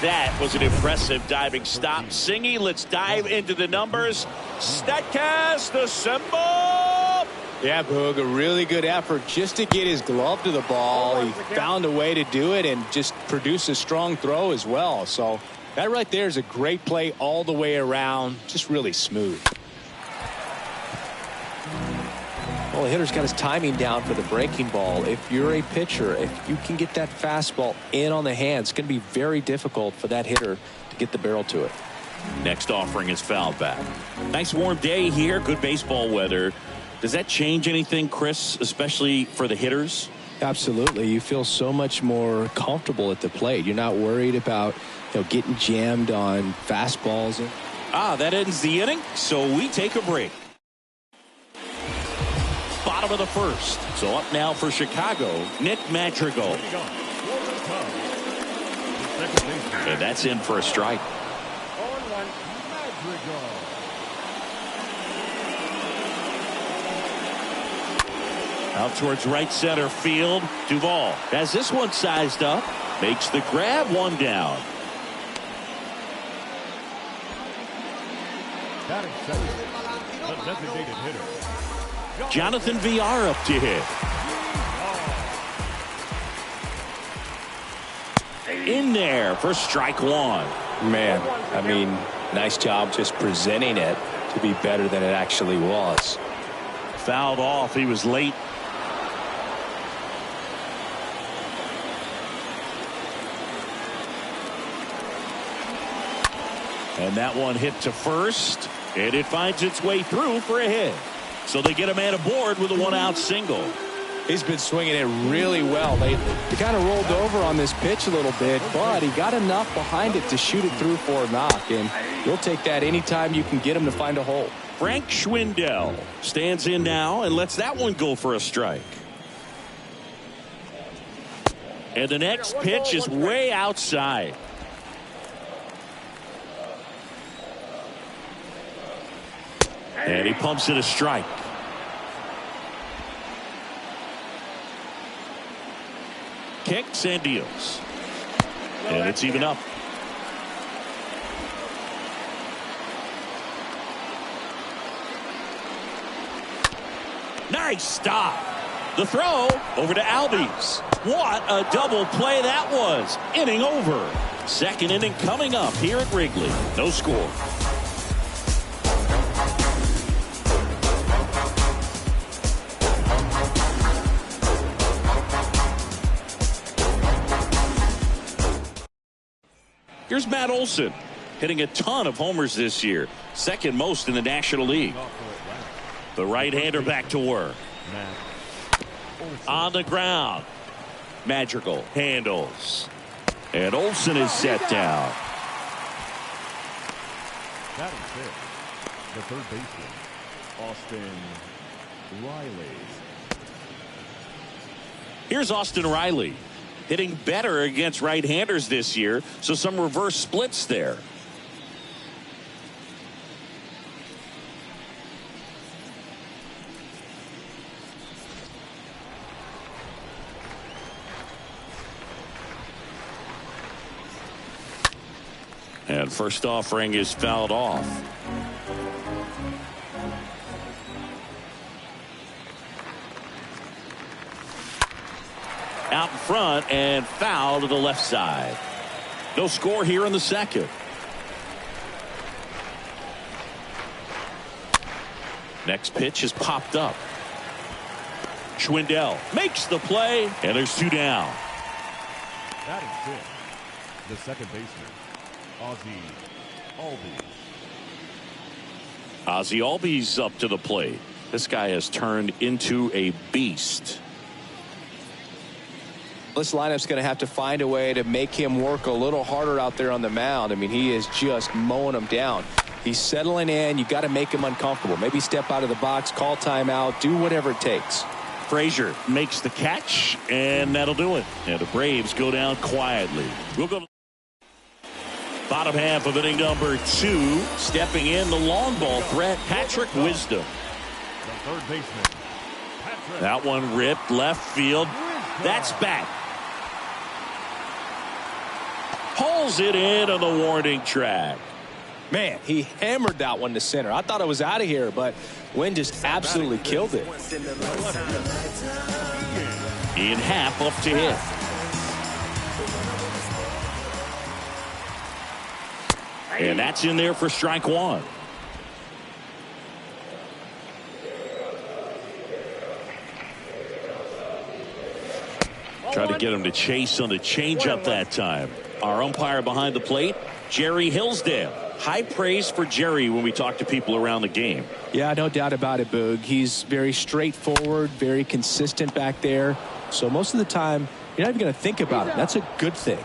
That was an impressive diving stop. Singy, let's dive into the numbers. Statcast assemble. Yeah, Boog, a really good effort just to get his glove to the ball. He found a way to do it and just produce a strong throw as well. So that right there is a great play all the way around. Just really smooth. Well, the hitter's got his timing down for the breaking ball. If you're a pitcher, if you can get that fastball in on the hands, it's going to be very difficult for that hitter to get the barrel to it. Next offering is fouled back. Nice warm day here. Good baseball weather. Does that change anything, Chris, especially for the hitters? Absolutely. You feel so much more comfortable at the plate. You're not worried about getting jammed on fastballs. That ends the inning, so we take a break. Bottom of the first. So up now for Chicago, Nick Madrigal. And that's in for a strike. Out towards right center field. Duvall has this one sized up. Makes the grab, one down. Batting second, the designated hitter, Jonathan Villar up to hit. In there for strike one. Man, I mean, nice job just presenting it to be better than it actually was. Fouled off. He was late. And that one hit to first, and it finds its way through for a hit. So they get a man aboard with a one-out single. He's been swinging it really well. They kind of rolled over on this pitch a little bit, but he got enough behind it to shoot it through for a knock, and you'll take that anytime you can get him to find a hole. Frank Schwindel stands in now and lets that one go for a strike. And the next pitch is way outside. And he pumps it a strike. Kicks and deals. And it's even up. Nice stop. The throw over to Albies. What a double play that was. Inning over. Second inning coming up here at Wrigley. No score. Here's Matt Olson, hitting a ton of homers this year, second most in the National League. The right-hander back to work. On the ground. Madrigal handles. And Olson is set down. batting fifth, the third baseman, Austin Riley. Here's Austin Riley, hitting better against right-handers this year, so some reverse splits there. And first offering is fouled off. Out in front and foul to the left side. No score here in the second. Next pitch is popped up. Schwindel makes the play, and there's two down. Batting fifth, the second baseman, Ozzie Albies. Ozzie Albies up to the plate. This guy has turned into a beast. This lineup's going to have to find a way to make him work a little harder out there on the mound. I mean, he is just mowing them down. He's settling in. You got to make him uncomfortable. Maybe step out of the box, call timeout, do whatever it takes. Frazier makes the catch, and that'll do it. And the Braves go down quietly. We'll go to bottom half of inning number 2. Stepping in the long ball threat, Patrick Wisdom. The third baseman, Patrick. That one ripped left field. That's back. Pulls it in on the warning track. Man, he hammered that one to center. I thought it was out of here, but Wynn just absolutely killed it. Ian Happ up to hit. And that's in there for strike one. Tried to get him to chase on the changeup that time. Our umpire behind the plate, Jerry Hillsdale. High praise for Jerry when we talk to people around the game. Yeah, no doubt about it, Boog. He's very straightforward, very consistent back there. So most of the time, you're not even going to think about it. That's a good thing.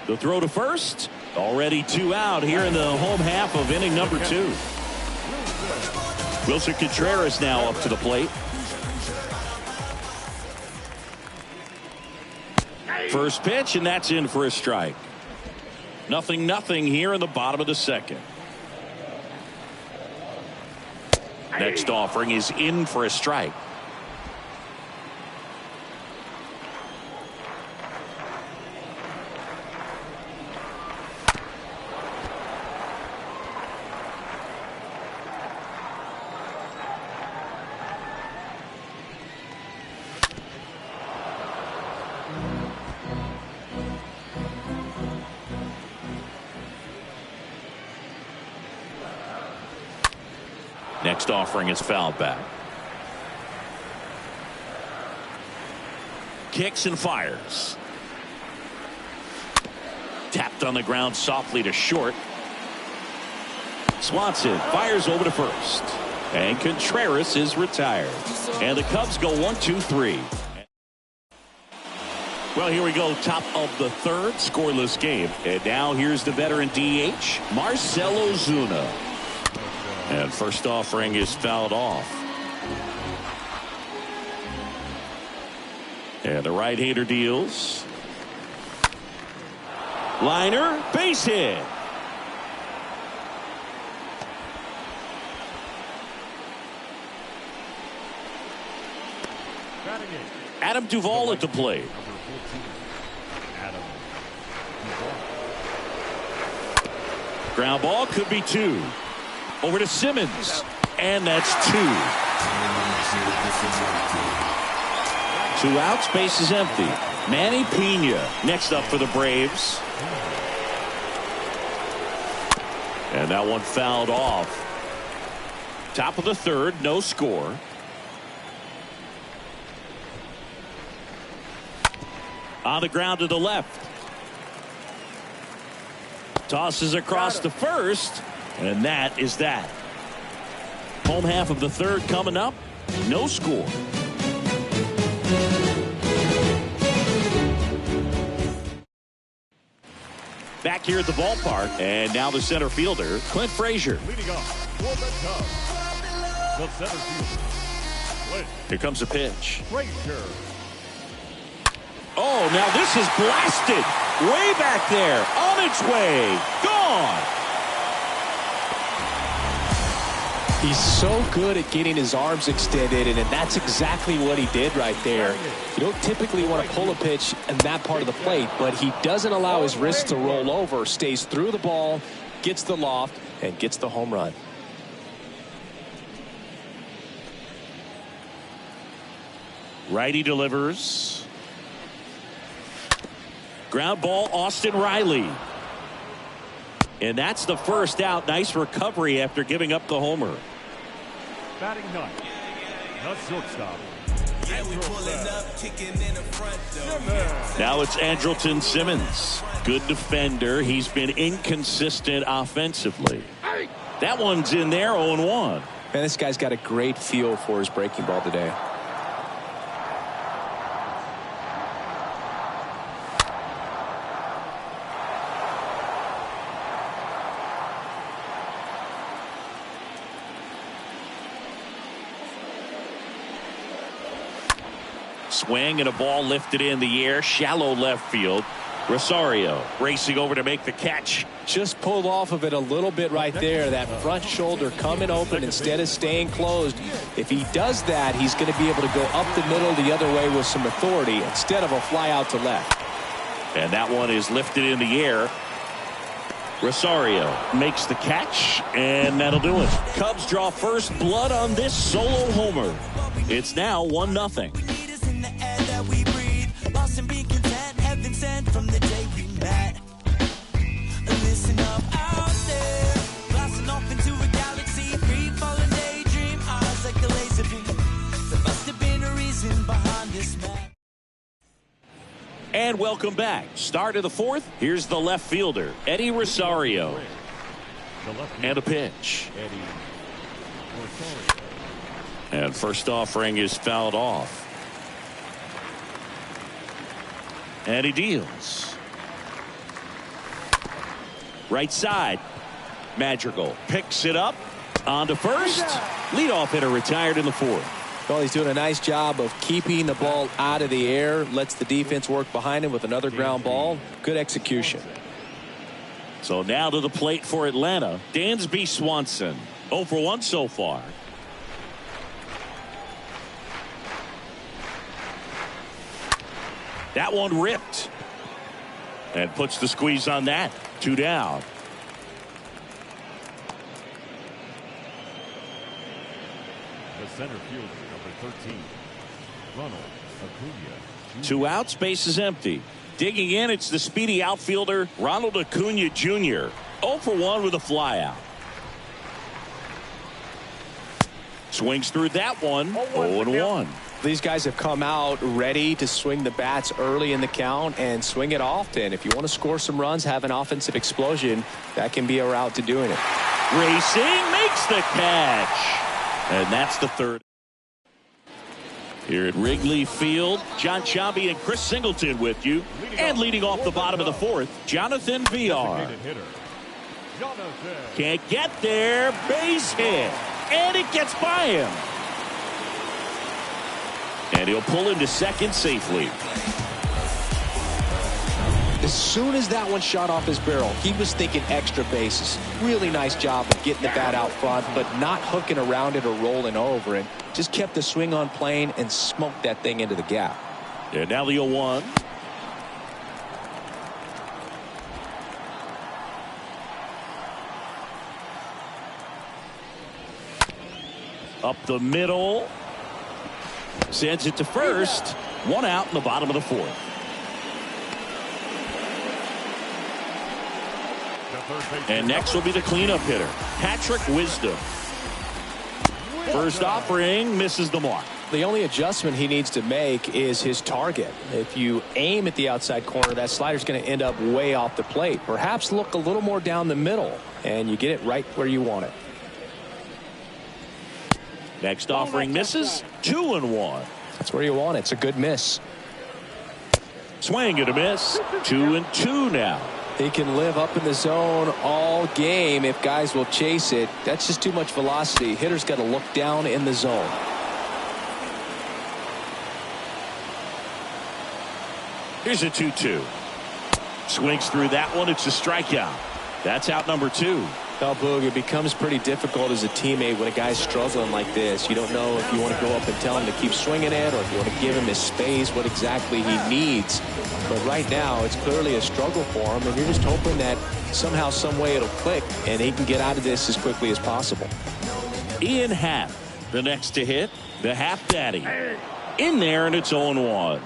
The throw to first. Already 2 out here in the home half of inning number 2. Wilson Contreras now up to the plate. First pitch, and that's in for a strike. 0-0 here in the bottom of the second. Next offering is in for a strike. Next offering is fouled back. Kicks and fires. Tapped on the ground softly to short. Swanson fires over to first. And Contreras is retired. And the Cubs go 1-2-3. Well, here we go. Top of the third. Scoreless game. And now here's the veteran DH, Marcell Ozuna. And first offering is fouled off. And the right-hander deals. Liner, base hit. Adam Duvall at the plate. Ground ball could be 2. Over to Simmons, and that's 2. 2 outs, base is empty. Manny Pena next up for the Braves. And that one fouled off. Top of the third, no score. On the ground to the left. Tosses across to first. And that is that. Home half of the third coming up. No score. Back here at the ballpark. And now the center fielder, Clint Frazier. Leading off for the Cubs, the center fielder, Clint. Here comes a pitch. Frazier. Oh, now this is blasted. Way back there. On its way. Gone. He's so good at getting his arms extended, and that's exactly what he did right there. You don't typically want to pull a pitch in that part of the plate, but he doesn't allow his wrists to roll over, stays through the ball, gets the loft, and gets the home run. Righty delivers. Ground ball, Austin Riley. And that's the first out. Nice recovery after giving up the homer. Batting ninth, the shortstop. Now it's Andrelton Simmons. Good defender. He's been inconsistent offensively. That one's in there, 0-1. Man, this guy's got a great feel for his breaking ball today. Swing and a ball lifted in the air, shallow left field. Rosario racing over to make the catch. Just pulled off of it a little bit right there. That front shoulder coming open instead of staying closed. If he does that, he's going to be able to go up the middle the other way with some authority instead of a fly out to left. And that one is lifted in the air. Rosario makes the catch, and that'll do it. Cubs draw first blood on this solo homer. It's now 1-0. Listen up out there, blasting off into a galaxy, free falling daydream, eyes like a laser beam. There must have been a reason behind this map. And welcome back. Start of the fourth. Here's the left fielder, Eddie Rosario. And a pitch. And first offering is fouled off. And he deals. Right side. Madrigal picks it up. On to first. Leadoff hitter retired in the fourth. Well, he's doing a nice job of keeping the ball out of the air. Lets the defense work behind him with another ground ball. Good execution. So now to the plate for Atlanta, Dansby Swanson. 0 for 1 so far. That one ripped. And puts the squeeze on that. 2 down. The center fielder, number 13, Ronald Acuna. 2 outs, base is empty. Digging in, it's the speedy outfielder, Ronald Acuna Jr. 0 for 1 with a flyout. Swings through that one. 0-1. These guys have come out ready to swing the bats early in the count and swing it often. If you want to score some runs, have an offensive explosion, that can be a route to doing it. Racing makes the catch. And that's the third. Here at Wrigley Field, John Sciambi and Chris Singleton with you. And leading off the bottom of the fourth, Jonathan Villar. Can't get there. Base hit. And it gets by him. And he'll pull into second safely. As soon as that one shot off his barrel, he was thinking extra bases. Really nice job of getting the bat out front, but not hooking around it or rolling over it. Just kept the swing on plane and smoked that thing into the gap. And now the 0-1. Up the middle. Sends it to first. 1 out in the bottom of the fourth. And next will be the cleanup hitter, Patrick Wisdom. First offering misses the mark. The only adjustment he needs to make is his target. If you aim at the outside corner, that slider's going to end up way off the plate. Perhaps look a little more down the middle, and you get it right where you want it. Next offering misses. 2-1. That's where you want it. It's a good miss. Swing and a miss. 2-2 now. He can live up in the zone all game if guys will chase it. That's just too much velocity. Hitter's got to look down in the zone. Here's a 2-2. Swings through that one. It's a strikeout. That's out number 2. Well, Boog, it becomes pretty difficult as a teammate when a guy's struggling like this. You don't know if you want to go up and tell him to keep swinging it or if you want to give him his space, what exactly he needs. But right now, it's clearly a struggle for him, and you're just hoping that somehow, some way it'll click, and he can get out of this as quickly as possible. Ian Happ, the next to hit, the Happ Daddy. In there, and it's 0-1.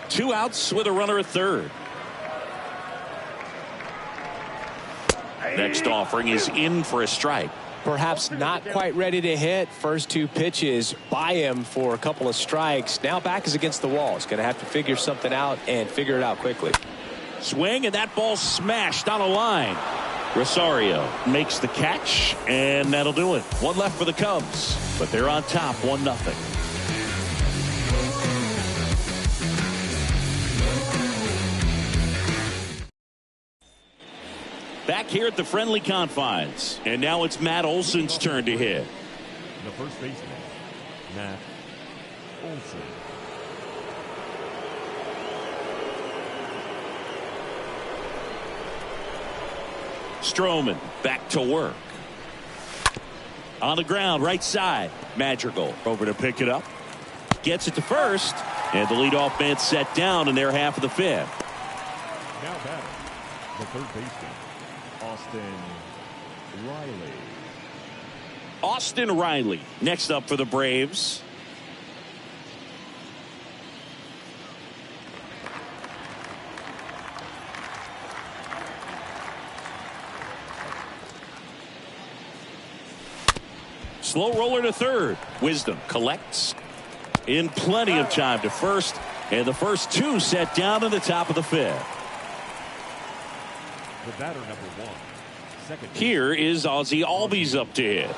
2 outs with a runner at third. Next offering is in for a strike. Perhaps not quite ready to hit. First 2 pitches by him for a couple of strikes. Now back is against the wall. He's going to have to figure something out and figure it out quickly. Swing, and that ball smashed on a line. Rosario makes the catch, and that'll do it. 1 left for the Cubs, but they're on top 1-0. Back here at the friendly confines. And now it's Matt Olson's turn to hit. The first baseman, Matt Olson. Stroman back to work. On the ground, right side. Madrigal over to pick it up. Gets it to first. And the leadoff man set down in their half of the fifth. Now batting, the third baseman, Austin Riley. Austin Riley next up for the Braves. Slow roller to third. Wisdom collects in plenty of time to first, and the first two set down in the top of the fifth. The batter, number 1. Second. Here is Ozzie Albies up to hit.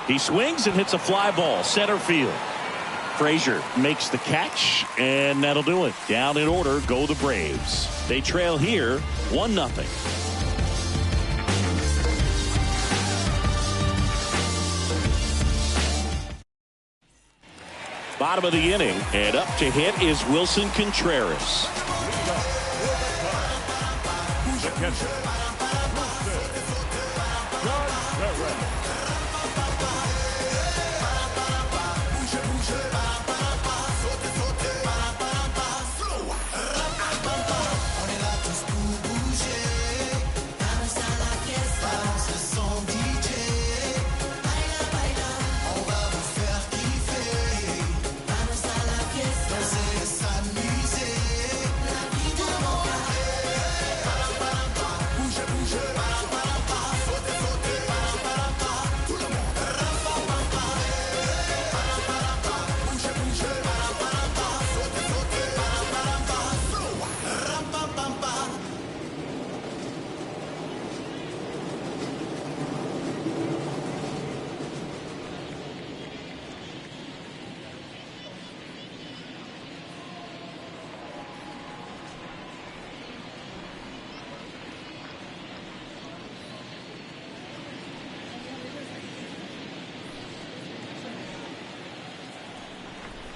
He swings and hits a fly ball center field. Frazier makes the catch, and that'll do it. Down in order go the Braves. They trail here 1-0. Bottom of the inning, and up to hit is Wilson Contreras. The catcher, Wilson Contreras.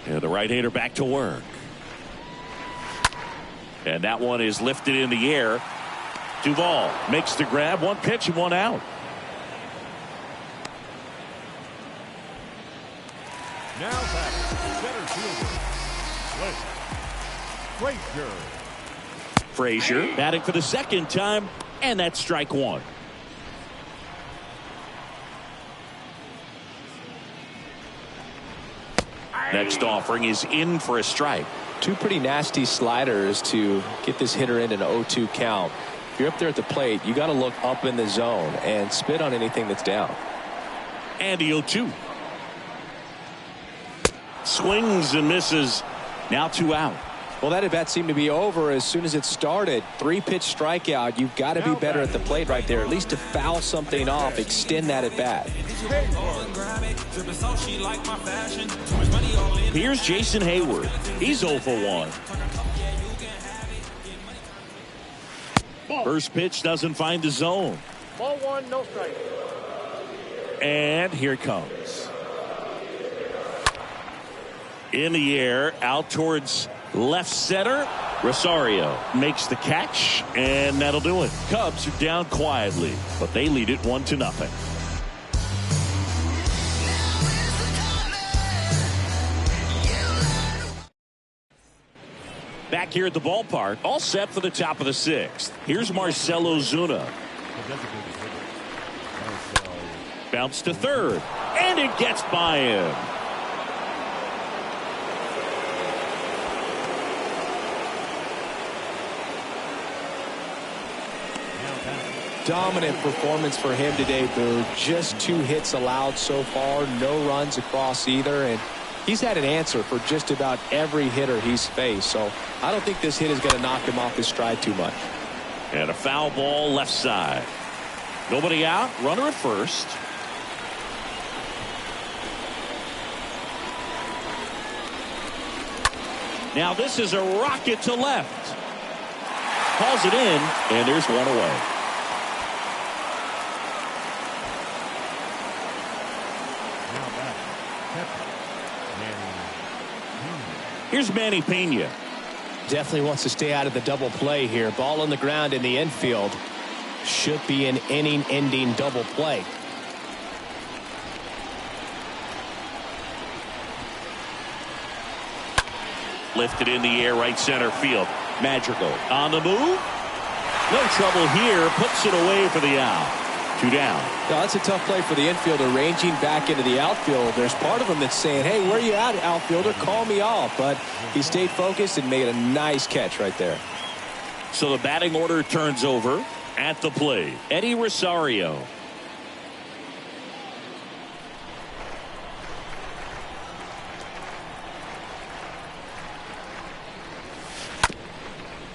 And the right-hander back to work. And that one is lifted in the air. Duvall makes the grab. One pitch and one out. Now back, center fielder, Frazier. Frazier batting for the second time, and that's strike one. Next offering is in for a strike. Two pretty nasty sliders to get this hitter in an 0-2 count. If you're up there at the plate, you got to look up in the zone and spit on anything that's down. And the 0-2. Swings and misses. Now 2 out. Well, that at bat seemed to be over as soon as it started. 3-pitch strikeout. You've got to be better at the plate right there, at least to foul something off, extend that at bat. Here's Jason Hayward. He's 0 for 1. First pitch doesn't find the zone. Ball 1, no strike. And here it comes. In the air, out towards left center. Rosario makes the catch, and that'll do it. Cubs are down quietly, but they lead it 1-0. Back here at the ballpark, all set for the top of the 6th. Here's Marcell Ozuna. Bounce to third, and it gets by him. Dominant performance for him today, Boo. Just 2 hits allowed so far, no runs across either, and he's had an answer for just about every hitter he's faced, so I don't think this hit is going to knock him off his stride too much. And a foul ball left side. Nobody out, runner at first. Now this is a rocket to left. Calls it in, and there's one away. Here's Manny Pena. Definitely wants to stay out of the double play here. Ball on the ground in the infield. Should be an inning-ending double play. Lifted in the air, right center field. Madrigal on the move. No trouble here. Puts it away for the out. 2 down. Now, that's a tough play for the infielder, ranging back into the outfield. There's part of him that's saying, hey, where you at, outfielder? Call me off. But he stayed focused and made a nice catch right there. So the batting order turns over. At the plate, Eddie Rosario.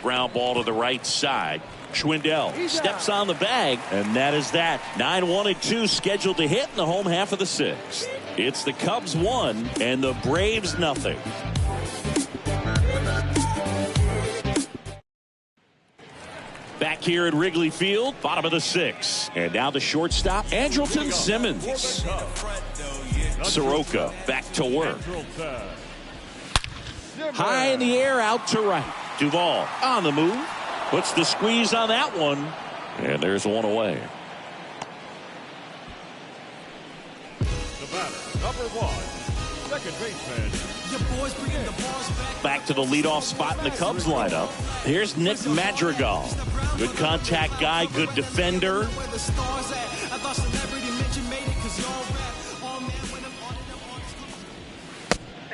Ground ball to the right side. Schwindel steps on the bag, and that is that. 9-1-2 scheduled to hit in the home half of the 6th. It's the Cubs 1 and the Braves nothing. Back here at Wrigley Field, bottom of the 6th. And now the shortstop, Andrelton Simmons. Soroka back to work. High in the air, out to right. Duvall on the move. Puts the squeeze on that one. And there's one away. The batter, number 1, second baseman. Back to the leadoff spot in the Cubs lineup. Here's Nick Madrigal. Good contact guy, good defender.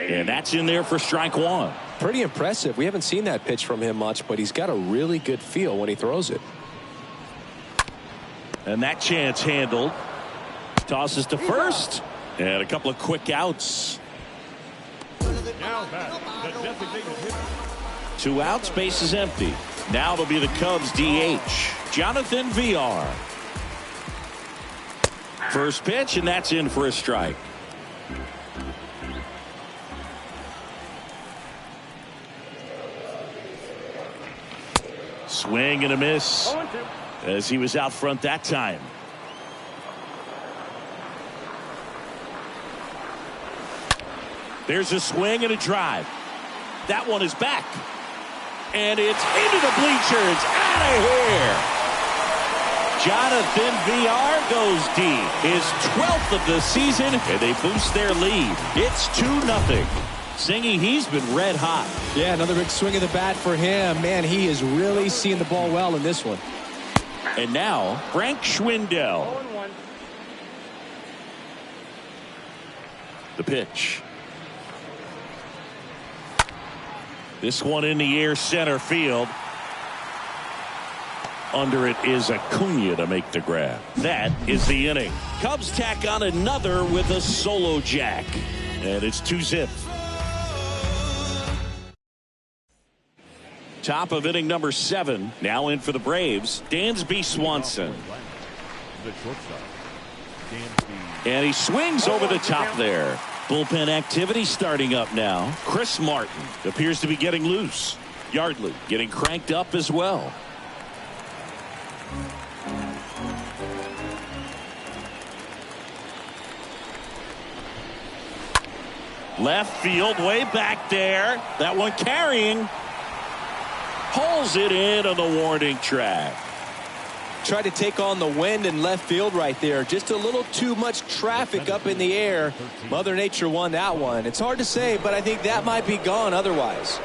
And that's in there for strike 1. Pretty impressive. We haven't seen that pitch from him much, but he's got a really good feel when he throws it. And that chance handled. Tosses to first. And a couple of quick outs. Now back, the designated hitter. 2 outs, base is empty. Now it'll be the Cubs DH, Jonathan VR. First pitch, and that's in for a strike. Swing and a miss as he was out front that time. There's a swing and a drive. That one is back. And it's into the bleachers. Out of here. Jonathan VR goes deep. His 12th of the season, and they boost their lead. It's 2-0. Singy, he's been red hot. Yeah, another big swing of the bat for him. Man, he is really seeing the ball well in this one. And now, Frank Schwindel. The pitch. This one in the air, center field. Under it is Acuna to make the grab. That is the inning. Cubs tack on another with a solo jack. And it's 2-0. Top of inning number 7. Now in for the Braves, Dansby Swanson. The shortstop, Dansby. And he swings over the top there. Bullpen activity starting up now. Chris Martin appears to be getting loose. Yardley getting cranked up as well. Left field, way back there. That one carrying. Pulls it in on the warning track. Tried to take on the wind in left field right there. Just a little too much traffic up in the air. Mother Nature won that one. It's hard to say, but I think that might be gone otherwise.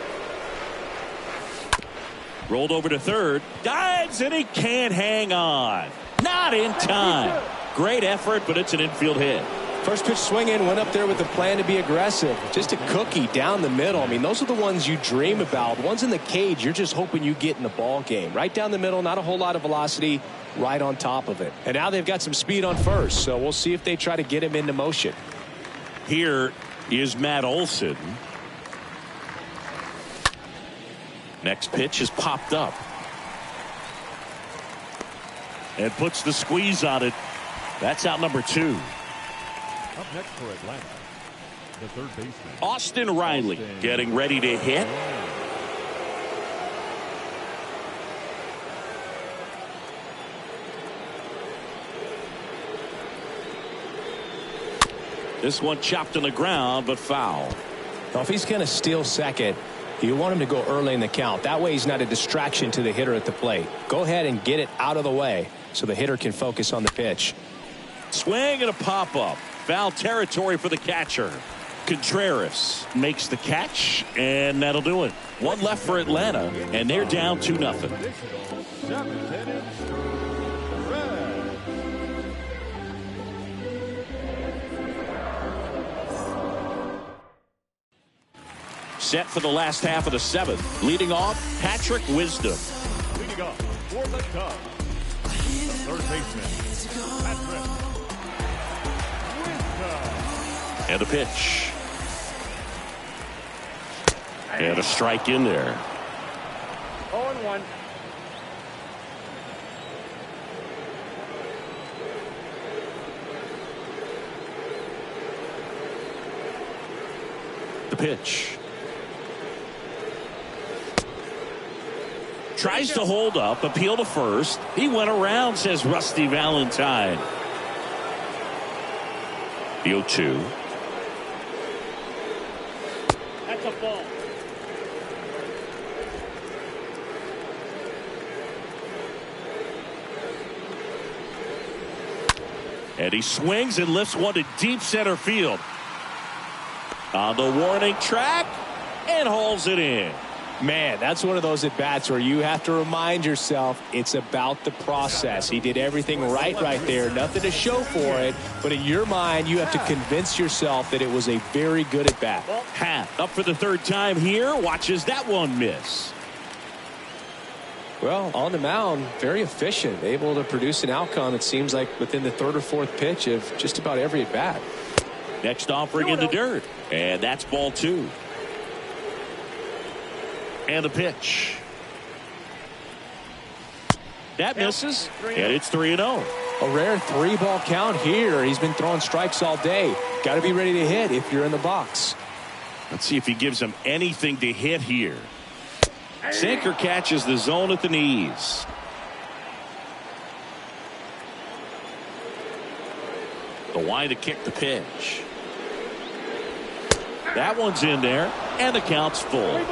Rolled over to third. Dives, and he can't hang on. Not in time. Great effort, but it's an infield hit. First pitch swinging, went up there with the plan to be aggressive. Just a cookie down the middle. I mean, those are the ones you dream about. Ones in the cage, you're just hoping you get in the ball game. Right down the middle, not a whole lot of velocity, right on top of it. And now they've got some speed on first, so we'll see if they try to get him into motion. Here is Matt Olson. Next pitch is popped up. And puts the squeeze on it. That's out number 2. Up next for Atlanta, the third baseman, Austin Riley getting ready to hit. This one chopped on the ground, but foul. Now, if he's going to steal second, you want him to go early in the count. That way he's not a distraction to the hitter at the plate. Go ahead and get it out of the way so the hitter can focus on the pitch. Swing and a pop-up. Foul territory for the catcher. Contreras makes the catch, and that'll do it. One left for Atlanta, and they're down 2-0. Seventh inning. Red. Set for the last half of the seventh. Leading off, Patrick Wisdom. Leading off for the Cubs, the third baseman, Patrick Wisdom. And a pitch. And a strike in there. 0-1. The pitch. Tries to hold up, appeal to first. He went around, says Rusty Valentine. The 0-2. That's a ball. And he swings and lifts one to deep center field. On the warning track and hauls it in. Man, that's one of those at-bats where you have to remind yourself it's about the process. He did everything right there. Nothing to show for it. But in your mind, you have to convince yourself that it was a very good at-bat. Happ up for the third time here. Watches that one miss. Well, on the mound, very efficient. Able to produce an outcome, it seems like, within the third or fourth pitch of just about every at-bat. Next offering in the dirt. And that's ball 2. And the pitch. That misses. And it's 3-0. A rare 3-ball count here. He's been throwing strikes all day. Got to be ready to hit if you're in the box. Let's see if he gives him anything to hit here. Sinker catches the zone at the knees. The wind to kick the pitch. That one's in there, and the count's full.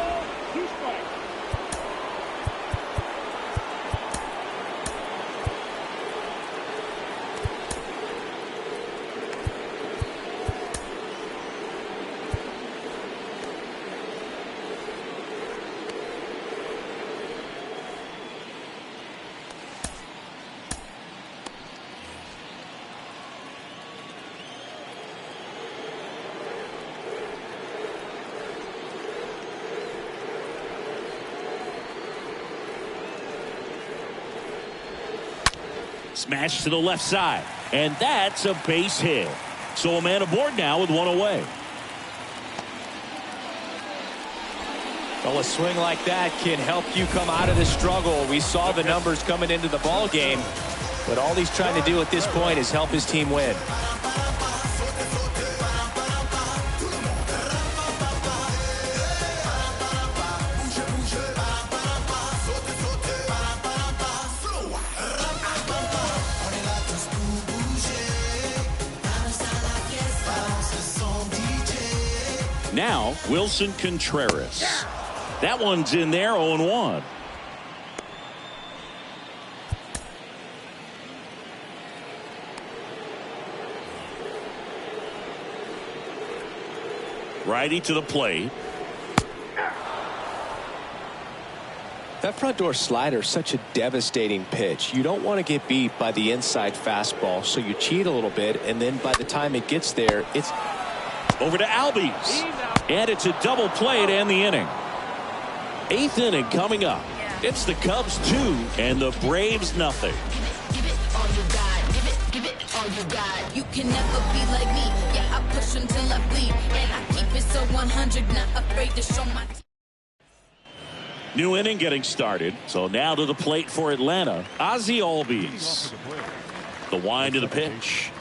Smash to the left side, and that's a base hit. So a man aboard now with one away. Well, a swing like that can help you come out of the struggle. We saw the numbers coming into the ball game, but all he's trying to do at this point is help his team win. Now, Wilson Contreras. That one's in there, 0-1. Righty to the plate. That front door slider is such a devastating pitch. You don't want to get beat by the inside fastball, so you cheat a little bit, and then by the time it gets there, it's over to Albies. And it's a double play to end the inning. 8th inning coming up. It's the Cubs 2 and the Braves nothing. Give it all you got. Give it all you got. You can never be like me. Yeah, I push until I bleed. And I keep it so 100, not afraid to show my. New inning getting started. So now to the plate for Atlanta. Ozzie Albies. The wind of the pitch.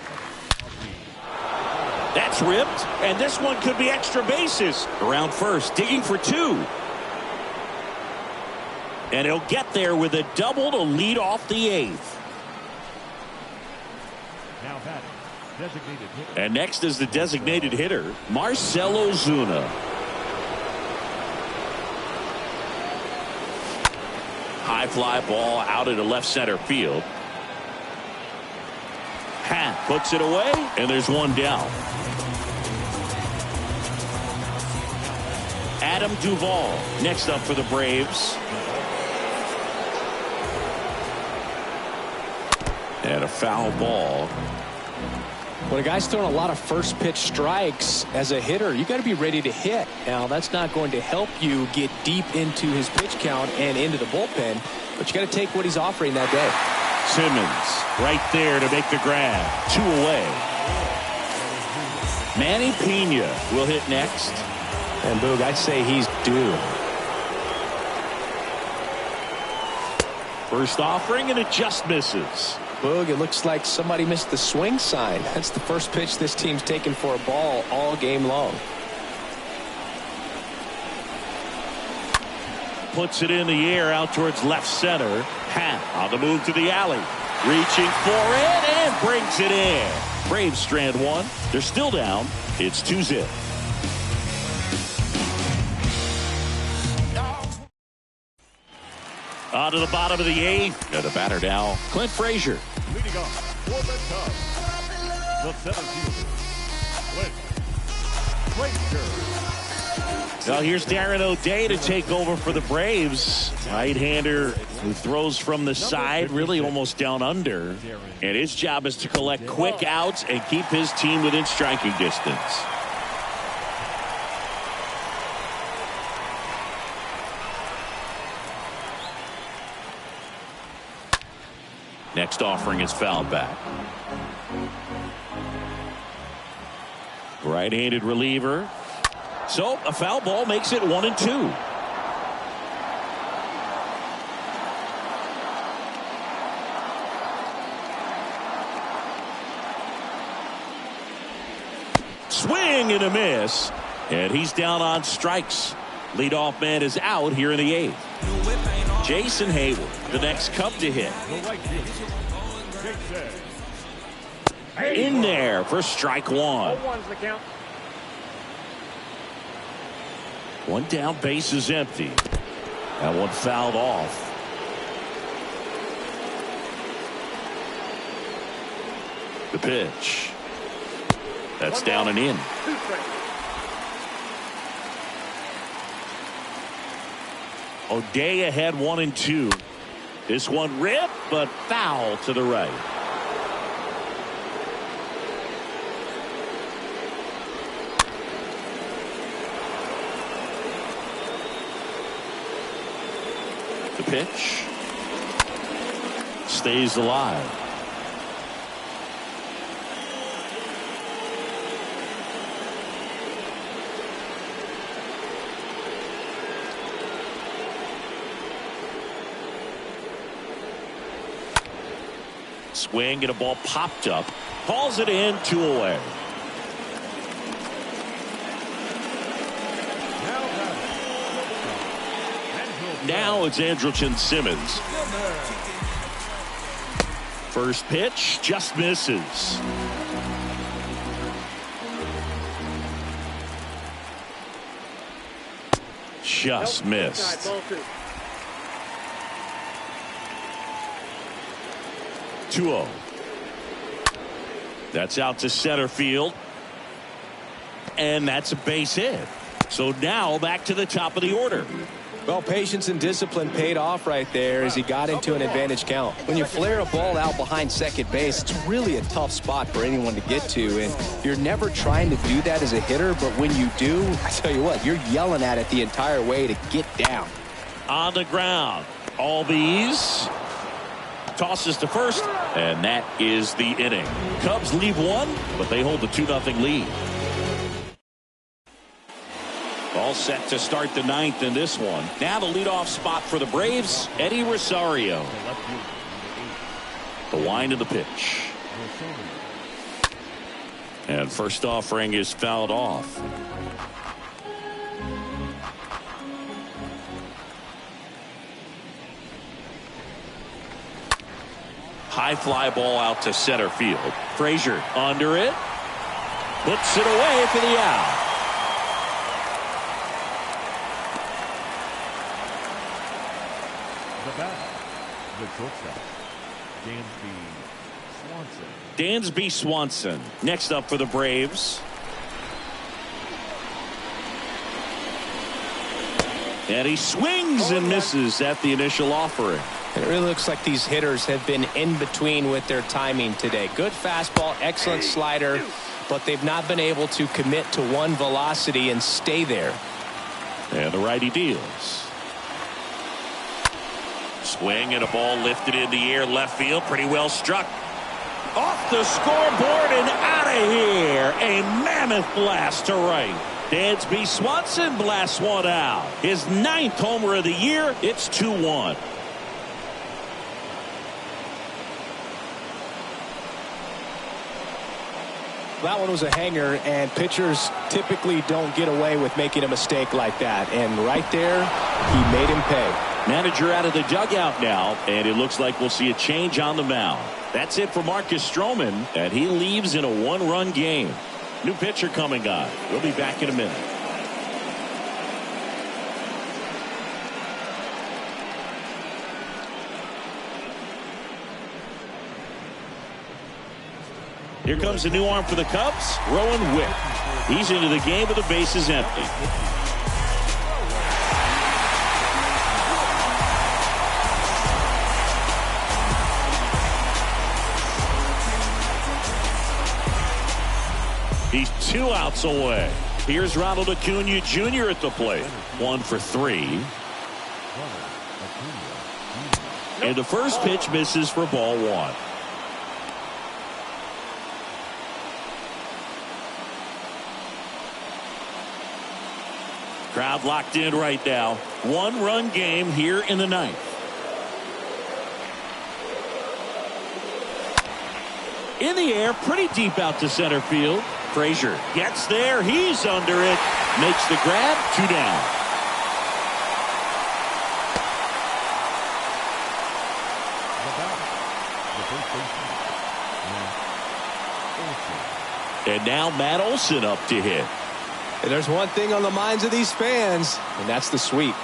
That's ripped, and this one could be extra bases. Around first, digging for 2. And he'll get there with a double to lead off the 8th. Now batting, designated hitter. And next is the designated hitter, Marcell Ozuna. High fly ball out into left center field. Happ puts it away, and there's one down. Adam Duvall next up for the Braves. And a foul ball. When a guy's throwing a lot of first pitch strikes as a hitter, you got to be ready to hit. Now, that's not going to help you get deep into his pitch count and into the bullpen, but you got to take what he's offering that day. Simmons right there to make the grab. 2 away. Manny Pena will hit next. And Boog, I'd say he's due. First offering, and it just misses. Boog, it looks like somebody missed the swing sign. That's the first pitch this team's taken for a ball all game long. Puts it in the air out towards left center. Happ on the move to the alley. Reaching for it and brings it in. Braves strand 1. They're still down. It's 2-0. On to the bottom of the 8th. And the batter now, Clint Frazier. Leading off for the Cubs, the 7th fielder, Clint Frazier. Well, here's Darren O'Day to take over for the Braves. Right-hander who throws from the side, really almost down under. And his job is to collect quick outs and keep his team within striking distance. Next offering is fouled back. Right-handed reliever. So a foul ball makes it 1-2. Swing and a miss. And he's down on strikes. Leadoff man is out here in the 8th. Jason Heyward, the next Cub to hit. In there for strike 1. 0-1's the count. 1 down, base is empty. That one fouled off. The pitch. That's down and in. 2 strikes. O'Day ahead 1-2. This one ripped, but foul to the right. The pitch stays alive. Swing and a ball popped up. Calls it in, 2 away. Now it's Andrelton Simmons. First pitch just misses. Just missed. Ball 2. 2-0. That's out to center field. And that's a base hit. So now back to the top of the order. Well, patience and discipline paid off right there as he got into an advantage count. When you flare a ball out behind second base, it's really a tough spot for anyone to get to, and you're never trying to do that as a hitter, but when you do, I tell you what, you're yelling at it the entire way to get down. On the ground, Albies tosses to first, and that is the inning. Cubs leave 1, but they hold the 2-0 lead. All set to start the 9th in this one. Now the leadoff spot for the Braves, Eddie Rosario. The wind of the pitch. And first offering is fouled off. High fly ball out to center field. Frazier under it. Puts it away for the out. The batter, the shortstop, Dansby Swanson next up for the Braves. And he swings and misses at the initial offering. It really looks like these hitters have been in between with their timing today. Good fastball, excellent slider, but they've not been able to commit to one velocity and stay there. And the righty deals. Swing and a ball lifted in the air, left field, pretty well struck. Off the scoreboard and out of here. A mammoth blast to right. Dansby Swanson blasts one out. His 9th homer of the year. It's 2-1. That one was a hanger, and pitchers typically don't get away with making a mistake like that. And right there, he made him pay. Manager out of the dugout now, and it looks like we'll see a change on the mound. That's it for Marcus Stroman, and he leaves in a 1-run game. New pitcher coming on. We'll be back in a minute. Here comes a new arm for the Cubs, Rowan Wick. He's into the game with the bases empty. He's 2 outs away. Here's Ronald Acuna Jr. at the plate. 1 for 3. And the first pitch misses for ball 1. Crowd locked in right now. 1-run game here in the 9th. In the air, pretty deep out to center field. Frazier gets there. He's under it. Makes the grab. 2 down. And now Matt Olson up to hit. And there's one thing on the minds of these fans, and that's the sweep.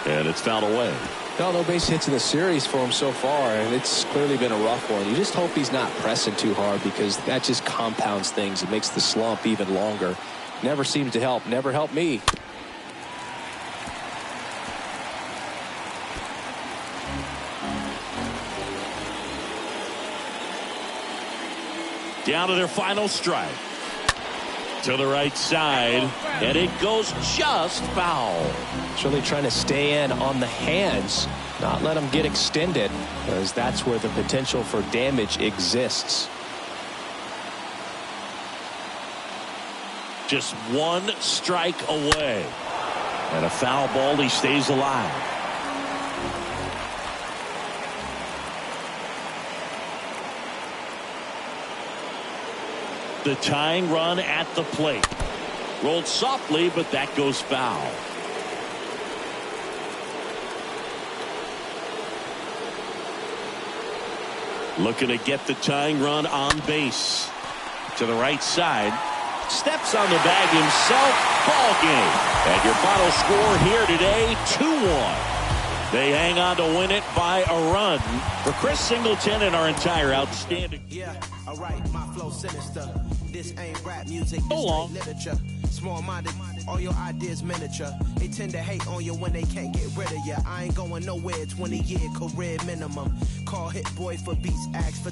And it's fouled away. No base hits in the series for him so far, and it's clearly been a rough one. You just hope he's not pressing too hard, because that just compounds things. It makes the slump even longer. Never seems to help. Never helped me. Down to their final strike. To the right side, and it goes just foul. It's really trying to stay in on the hands, not let them get extended, because that's where the potential for damage exists. Just 1 strike away. And a foul ball, he stays alive. The tying run at the plate. Rolled softly, but that goes foul. Looking to get the tying run on base. To the right side. Steps on the bag himself. Ball game. And your final score here today, 2-1. They hang on to win it by a run. For Chris Singleton and our entire outstanding. Yeah, alright, my flow sinister. This ain't rap music, So long. literature. Small-minded, all your ideas miniature. They tend to hate on you when they can't get rid of you. I ain't going nowhere, 20-year career minimum. Call Hit Boy for beats, ask for